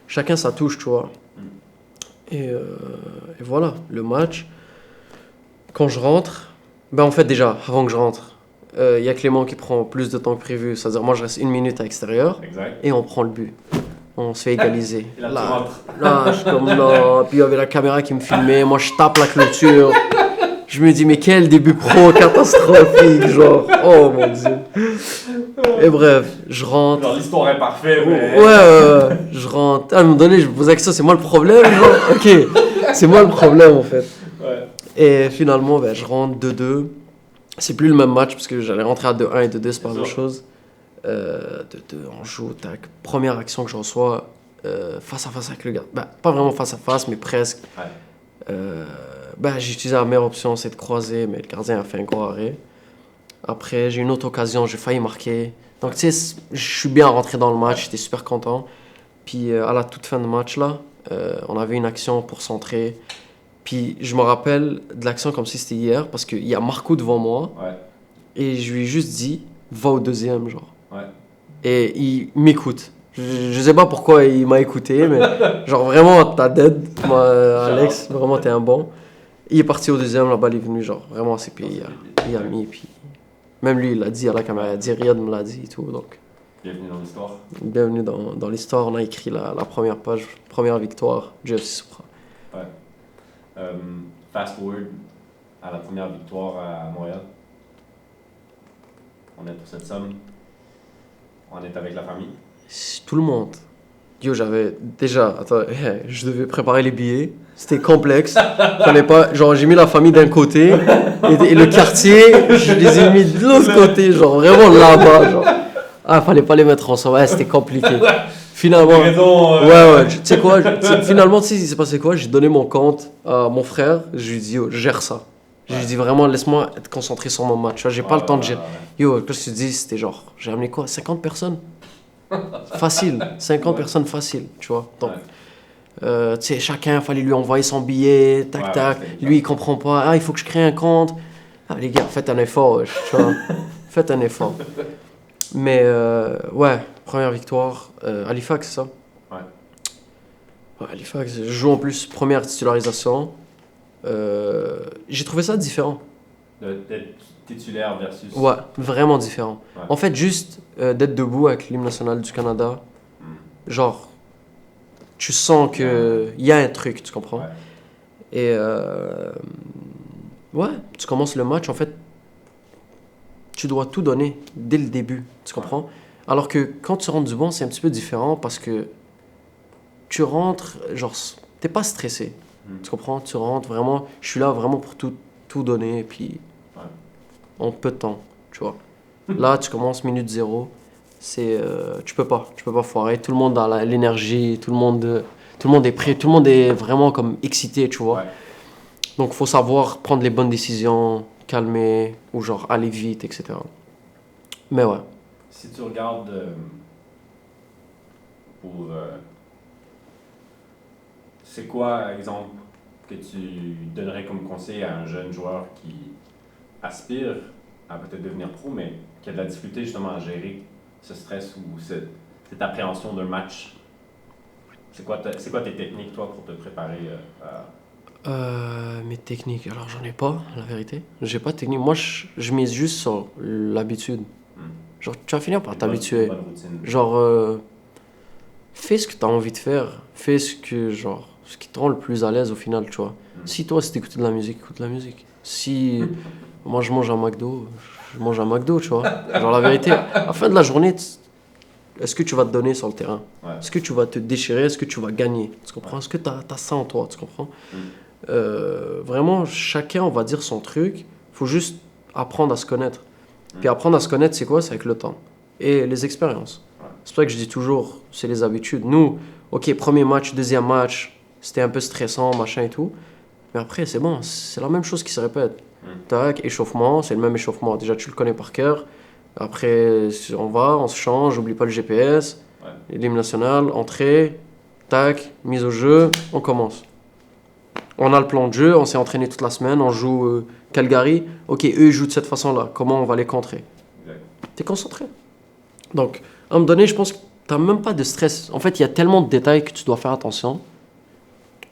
Speaker 3: Chacun sa touche, tu vois. Et voilà, le match. Quand je rentre, en fait déjà, avant que je rentre, il y a Clément qui prend plus de temps que prévu. C'est-à-dire moi je reste 1 minute à l'extérieur
Speaker 2: Exact.
Speaker 3: et on prend le but. On se fait égaliser.
Speaker 2: Et là, tu rentres.
Speaker 3: Là, je suis comme là. Puis il y avait la caméra qui me filmait. Moi, je tape la clôture. Je me dis, mais quel début pro catastrophique, genre. Oh mon dieu. Et bref, je rentre.
Speaker 2: Genre, l'histoire est parfaite, mais...
Speaker 3: Ouais, je rentre. À un moment donné, je me posais la question, c'est moi le problème, genre. Ok, c'est moi le problème en fait.
Speaker 2: Ouais.
Speaker 3: Et finalement, ben, je rentre 2-2. C'est plus le même match parce que j'allais rentrer à 2-1 et 2-2, c'est pas la même chose. 2-2, on joue, tac. Première action que je reçois, face à face avec le gars. Ben, pas vraiment face à face, mais presque.
Speaker 2: Ouais.
Speaker 3: Ben, j'ai utilisé la meilleure option, c'est de croiser, mais le gardien a fait un gros arrêt. Après, j'ai une autre occasion, j'ai failli marquer. Donc, tu sais, je suis bien rentré dans le match, j'étais super content. Puis, à la toute fin de match, là, on avait une action pour centrer. Puis, je me rappelle de l'action comme si c'était hier, parce qu'il y a Marco devant moi.
Speaker 2: Ouais.
Speaker 3: Et je lui ai juste dit, va au deuxième, genre.
Speaker 2: Ouais.
Speaker 3: Et il m'écoute. Je sais pas pourquoi il m'a écouté, mais genre vraiment, t'as dead, moi, Alex, vraiment, t'es un bon. Il est parti au deuxième, la balle est venue, genre vraiment assez payé. Il a mis, puis même lui, il l'a dit à la caméra, il a dit, Riyad me l'a dit et tout, donc.
Speaker 2: Bienvenue dans l'histoire.
Speaker 3: Bienvenue dans l'histoire, on a écrit la première page, première victoire du FC Supra.
Speaker 2: Ouais. Fast forward à la première victoire à Montréal. On est pour cette somme. On est avec la famille.
Speaker 3: Tout le monde. Yo, j'avais déjà, attends, je devais préparer les billets. C'était complexe. Fallait pas, genre, j'ai mis la famille d'un côté et le quartier, je les ai mis de l'autre côté, genre vraiment là-bas. Genre. Ah, fallait pas les mettre ensemble. Ouais, c'était compliqué. Finalement, ouais, tu sais quoi, finalement, tu sais, il s'est passé quoi? J'ai donné mon compte à mon frère. Je lui ai dit, yo, gère ça. Je lui ai dit vraiment, laisse-moi être concentré sur mon match. Tu vois, j'ai pas le temps de gérer. Yo, quand je te dis, c'était genre, j'ai amené quoi? 50 personnes? Facile, 50 personnes facile, tu vois. Donc, tu sais, chacun, fallait lui envoyer son billet, tac, tac. Lui, il comprend pas. Ah, il faut que je crée un compte. Ah, les gars, faites un effort, tu vois. Faites un effort. Mais, ouais, première victoire. Halifax, c'est ça? Ouais, Halifax, je joue en plus première titularisation. J'ai trouvé ça différent.
Speaker 2: D'être titulaire versus...
Speaker 3: Ouais, vraiment différent.
Speaker 2: Ouais.
Speaker 3: En fait, juste d'être debout avec l'hymne national du Canada, genre, tu sens qu'il y a un truc, tu comprends?
Speaker 2: Ouais.
Speaker 3: Et ouais, tu commences le match, en fait, tu dois tout donner dès le début, tu comprends? Alors que quand tu rentres du banc, c'est un petit peu différent parce que tu rentres, genre, t'es pas stressé, tu comprends? Tu rentres vraiment, je suis là vraiment pour tout donner, puis en peu de temps, tu vois. Là, tu commences minute 0, c'est, tu peux pas foirer, tout le monde a l'énergie, tout le monde est prêt, tout le monde est vraiment comme excité, tu vois.
Speaker 2: Ouais.
Speaker 3: Donc, faut savoir prendre les bonnes décisions, calmer, ou genre aller vite, etc. Mais ouais.
Speaker 2: Si tu regardes pour... c'est quoi, exemple, que tu donnerais comme conseil à un jeune joueur qui aspire à peut-être devenir pro, mais qui a de la difficulté justement à gérer ce stress ou cette appréhension d'un match? C'est quoi tes techniques, toi, pour te préparer à...
Speaker 3: Mes techniques, alors j'en ai pas, la vérité. J'ai pas de technique. Moi, je mise juste sur l'habitude. Genre, tu vas finir par t'habituer.
Speaker 2: Bonne routine.
Speaker 3: Genre, fais ce que tu as envie de faire. Fais ce qui te rend le plus à l'aise au final, tu vois. Si toi, c'est d'écouter de la musique, écoute de la musique. Si moi, je mange un McDo, je mange un McDo, tu vois. Genre, la vérité, à la fin de la journée, est-ce que tu vas te donner sur le terrain? Est-ce que tu vas te déchirer? Est-ce que tu vas gagner? Tu comprends? Est-ce que tu as ça en toi? Tu comprends? Vraiment, chacun, on va dire son truc. Il faut juste apprendre à se connaître. Puis apprendre à se connaître, c'est quoi? C'est avec le temps. Et les expériences. C'est pour ça que je dis toujours, c'est les habitudes. Nous, ok, premier match, deuxième match, c'était un peu stressant, machin et tout. Mais après, c'est bon, c'est la même chose qui se répète. Tac, échauffement, c'est le même échauffement. Déjà, tu le connais par cœur. Après, on se change, oublie pas le GPS, l'hymne national, entrée, tac, mise au jeu, on commence. On a le plan de jeu, on s'est entraîné toute la semaine, on joue Calgary. Ok, eux ils jouent de cette façon-là, comment on va les contrer? T'es concentré. Donc, à un moment donné, je pense que t'as même pas de stress. En fait, il y a tellement de détails que tu dois faire attention.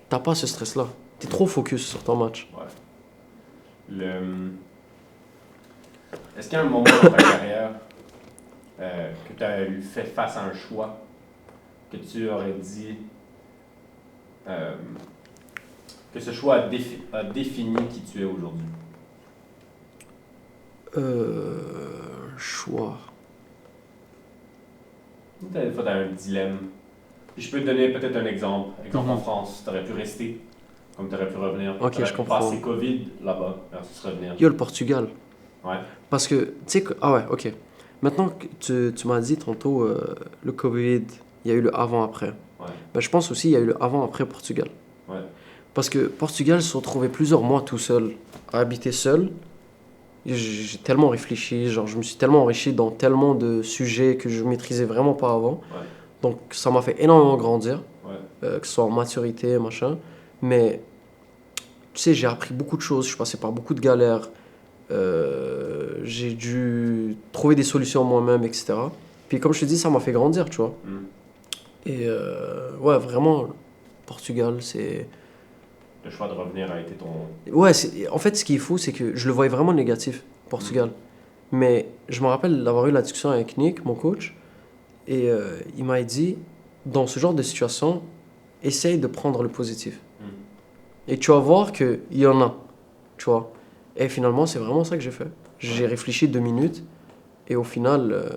Speaker 3: T'as pas ce stress-là. T'es trop focus sur ton match.
Speaker 2: Est-ce qu'il y a un moment dans ta carrière que tu as fait face à un choix que tu aurais dit que ce choix a défini qui tu es aujourd'hui?
Speaker 3: Choix.
Speaker 2: Des fois, tu as un dilemme. Puis je peux te donner peut-être un exemple. Exemple en France, tu aurais pu rester Comme tu aurais pu revenir.
Speaker 3: Ok, je comprends.
Speaker 2: Passer COVID là-bas, versus revenir.
Speaker 3: Yo, le Portugal.
Speaker 2: Ouais.
Speaker 3: Parce que, tu sais que... Ah ouais, ok. Maintenant que tu m'as dit tantôt, le Covid, il y a eu le avant-après.
Speaker 2: Ouais.
Speaker 3: Ben, je pense aussi qu'il y a eu le avant-après Portugal.
Speaker 2: Ouais.
Speaker 3: Parce que Portugal se retrouvait plusieurs mois tout seul, à habiter seul. J'ai tellement réfléchi, genre je me suis tellement enrichi dans tellement de sujets que je maîtrisais vraiment pas avant.
Speaker 2: Ouais.
Speaker 3: Donc ça m'a fait énormément grandir,
Speaker 2: Ouais.
Speaker 3: que ce soit en maturité, machin. Mais tu sais, j'ai appris beaucoup de choses, je suis passé par beaucoup de galères. J'ai dû trouver des solutions moi-même, etc. Puis comme je te dis, ça m'a fait grandir, tu vois. Et ouais, vraiment, Portugal, c'est...
Speaker 2: Le choix de revenir a été ton...
Speaker 3: Ouais, en fait, ce qui est fou, c'est que je le voyais vraiment négatif, Portugal. Mais je me rappelle d'avoir eu la discussion avec Nick, mon coach, et il m'a dit, dans ce genre de situation, essaye de prendre le positif. Et tu vas voir qu'il y en a, tu vois. Et finalement, c'est vraiment ça que j'ai fait. J'ai réfléchi 2 minutes, et au final,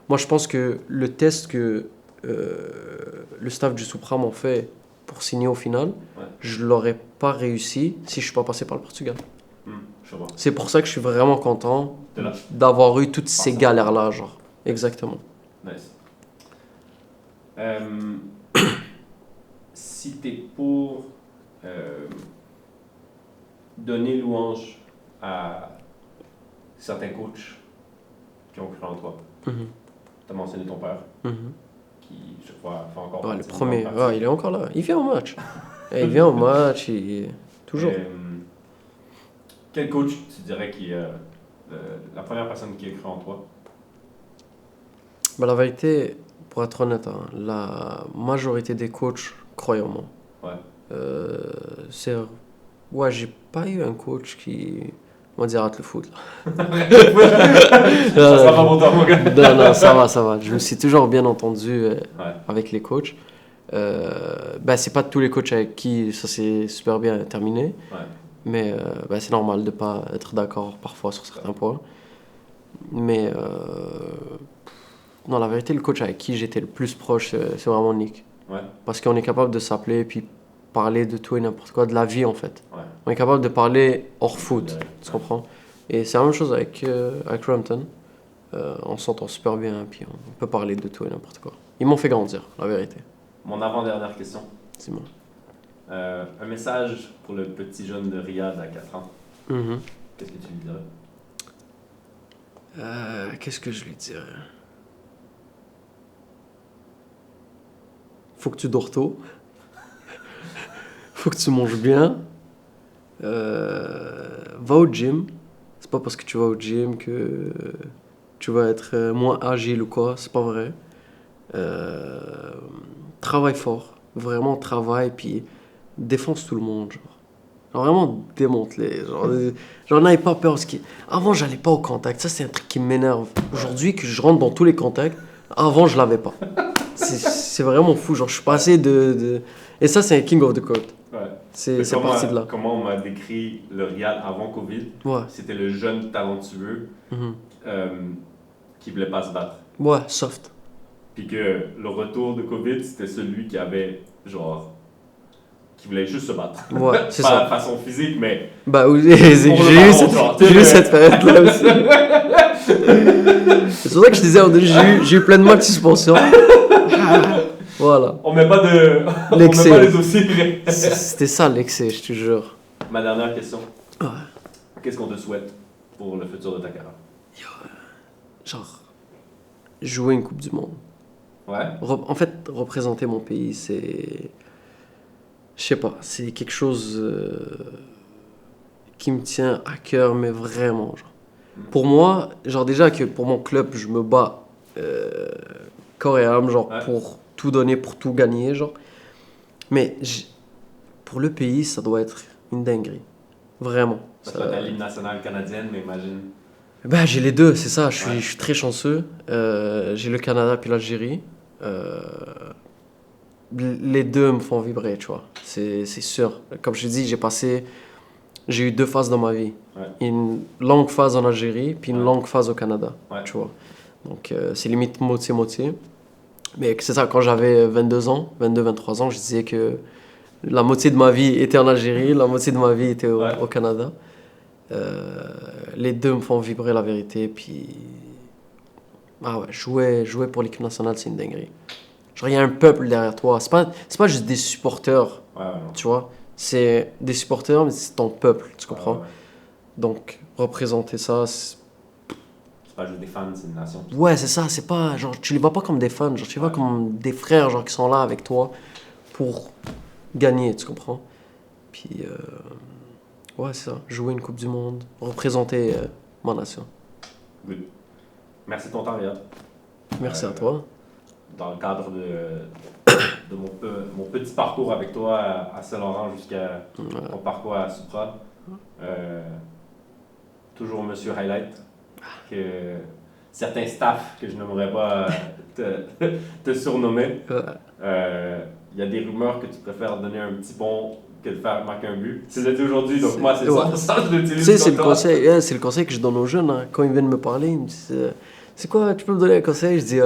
Speaker 3: moi je pense que le test que le staff du Supra m'ont fait pour signer au final, je l'aurais pas réussi si je suis pas passé par le Portugal.
Speaker 2: Je vois.
Speaker 3: C'est pour ça que je suis vraiment content d'avoir eu toutes ces galères-là, genre. Exactement.
Speaker 2: Nice. Si t'es pour donner louange à certains coachs qui ont cru en toi, t'as mentionné ton père, qui, je crois, fait encore
Speaker 3: Ouais, le
Speaker 2: partie de
Speaker 3: premier,
Speaker 2: notre partie.
Speaker 3: il est encore là. Il vient au match. Il vient au match, toujours.
Speaker 2: Quel coach tu dirais qui est la première personne qui a cru en toi?
Speaker 3: Bah, la vérité, pour être honnête, hein, la majorité des coachs croient en moi.
Speaker 2: Ouais.
Speaker 3: Ouais, j'ai pas eu un coach qui... On va dire arrête le foot. Là.
Speaker 2: Ça sera pas pour toi, mon gars.
Speaker 3: Non, ça va. Je me suis toujours bien entendu avec les coachs. C'est pas tous les coachs avec qui ça s'est super bien terminé.
Speaker 2: Ouais.
Speaker 3: Mais c'est normal de pas être d'accord parfois sur certains points. Mais non, la vérité, le coach avec qui j'étais le plus proche, c'est vraiment Nick.
Speaker 2: Ouais.
Speaker 3: Parce qu'on est capable de s'appeler et puis parler de tout et n'importe quoi, de la vie en fait.
Speaker 2: Ouais.
Speaker 3: On est capable de parler hors foot, tu comprends? Et c'est la même chose avec Rampton. On s'entend super bien, puis on peut parler de tout et n'importe quoi. Ils m'ont fait grandir, la vérité.
Speaker 2: Mon avant-dernière question.
Speaker 3: C'est moi.
Speaker 2: Un message pour le petit jeune de Riyad à 4 ans. Qu'est-ce que tu lui dirais?
Speaker 3: Qu'est-ce que je lui dirais? Faut que tu dors tôt. Faut que tu manges bien. Va au gym. C'est pas parce que tu vas au gym que tu vas être moins agile ou quoi. C'est pas vrai. Travaille fort. Vraiment travaille puis défonce tout le monde. Genre vraiment démonte-les. Genre n'aie pas peur. Avant, j'allais pas au contact. Ça, c'est un truc qui m'énerve. Aujourd'hui, que je rentre dans tous les contacts, avant, je l'avais pas. C'est vraiment fou. Genre, je suis passé de... Et ça, c'est un king of the court.
Speaker 2: Ouais.
Speaker 3: C'est parti de là.
Speaker 2: Comment on m'a décrit le Riyad avant Covid?
Speaker 3: Ouais.
Speaker 2: C'était le jeune talentueux qui voulait pas se battre.
Speaker 3: Ouais, soft.
Speaker 2: Puis que le retour de Covid, c'était celui qui avait, genre, qui voulait juste se battre.
Speaker 3: Ouais, c'est
Speaker 2: pas
Speaker 3: ça.
Speaker 2: de façon physique, mais...
Speaker 3: Bah, j'ai eu cette période-là aussi. C'est pour ça que je disais, j'ai eu plein de mois de suspension. Voilà.
Speaker 2: On met pas de... On met pas les dossiers.
Speaker 3: C'était ça l'excès, je te jure.
Speaker 2: Ma dernière question.
Speaker 3: Ouais.
Speaker 2: Qu'est-ce qu'on te souhaite pour le futur de ta carrière?
Speaker 3: Genre, jouer une Coupe du Monde.
Speaker 2: Ouais.
Speaker 3: En fait, représenter mon pays, c'est... Je sais pas, c'est quelque chose qui me tient à cœur, mais vraiment, genre. Pour moi, genre déjà que pour mon club, je me bats corps et âme, genre pour tout donner, pour tout gagner, genre. Mais pour le pays, ça doit être une dinguerie. Vraiment.
Speaker 2: Parce que t'as l'hymne national canadienne, mais imagine...
Speaker 3: Ben, j'ai les deux, c'est ça. Je suis très chanceux. J'ai le Canada puis l'Algérie. Les deux me font vibrer, tu vois. C'est sûr. Comme je te dis, j'ai eu 2 phases dans ma vie.
Speaker 2: Ouais.
Speaker 3: Une longue phase en Algérie, puis une longue phase au Canada,
Speaker 2: Ouais.
Speaker 3: tu vois. Donc, c'est limite moitié-moitié. Mais c'est ça, quand j'avais 22 ans, 22-23 ans, je disais que La moitié de ma vie était en Algérie, la moitié de ma vie était
Speaker 2: Ouais.
Speaker 3: au Canada. Les deux me font vibrer la vérité. Puis, ah ouais, jouer pour l'équipe nationale, c'est une dinguerie. Genre, il y a un peuple derrière toi. C'est pas juste des supporters,
Speaker 2: Ouais, non.
Speaker 3: tu vois. C'est des supporters, mais c'est ton peuple, tu comprends?
Speaker 2: Ouais, ouais.
Speaker 3: Donc, représenter ça,
Speaker 2: C'est pas juste des fans, c'est une nation.
Speaker 3: ouais, c'est ça. C'est pas, genre, tu les vois pas comme des fans, genre, tu les vois comme des frères, genre, qui sont là avec toi pour gagner, tu comprends? Puis, ouais, c'est ça. Jouer une Coupe du Monde, représenter ma nation.
Speaker 2: Good. Merci de ton temps, Léa.
Speaker 3: Merci à toi.
Speaker 2: Dans le cadre de mon petit parcours avec toi à Saint-Laurent jusqu'à ton parcours à Supra. Toujours Monsieur Highlight, que certains staffs que je n'aimerais pas te surnommer. Il y a des rumeurs que tu préfères donner un petit bon que de faire marquer un but. Tu l'as dit aujourd'hui, donc moi c'est ça je l'utilise.
Speaker 3: Tu sais, c'est le conseil que je donne aux jeunes. Hein. Quand ils viennent me parler, ils me disent c'est quoi, tu peux me donner un conseil? Je dis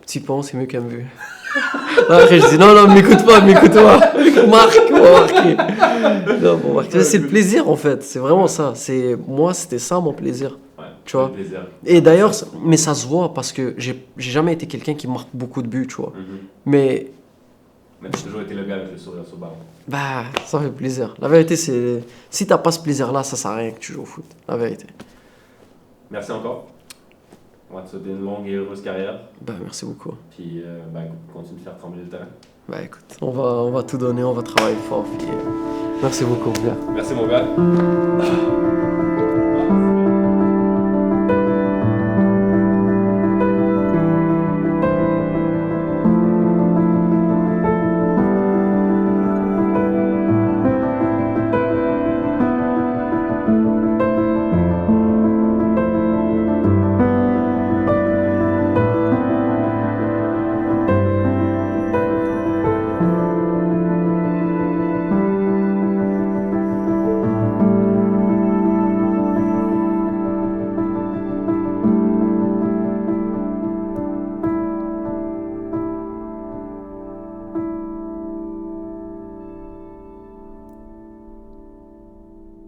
Speaker 3: petit pont, c'est mieux qu'un but. Après, je dis non, m'écoute pas. Marque, on va marquer. Non, bon, marquer. C'est le plaisir en fait, c'est vraiment ça. Moi, c'était ça mon plaisir.
Speaker 2: Ouais,
Speaker 3: tu vois.
Speaker 2: Plaisir.
Speaker 3: Et d'ailleurs, mais ça se voit parce que j'ai jamais été quelqu'un qui marque beaucoup de buts, tu vois. Mais
Speaker 2: tu as toujours été le gars avec le sourire sur le ballon.
Speaker 3: Bah, ça fait plaisir. La vérité, c'est si t'as pas ce plaisir-là, ça sert à rien que tu joues au foot. La vérité.
Speaker 2: Merci encore. On va te souhaiter une longue et heureuse carrière.
Speaker 3: Bah, merci beaucoup.
Speaker 2: Puis, continue de faire trembler le terrain.
Speaker 3: Bah, écoute, on va tout donner, on va travailler fort. Puis, merci beaucoup, mon gars.
Speaker 2: Merci, mon gars.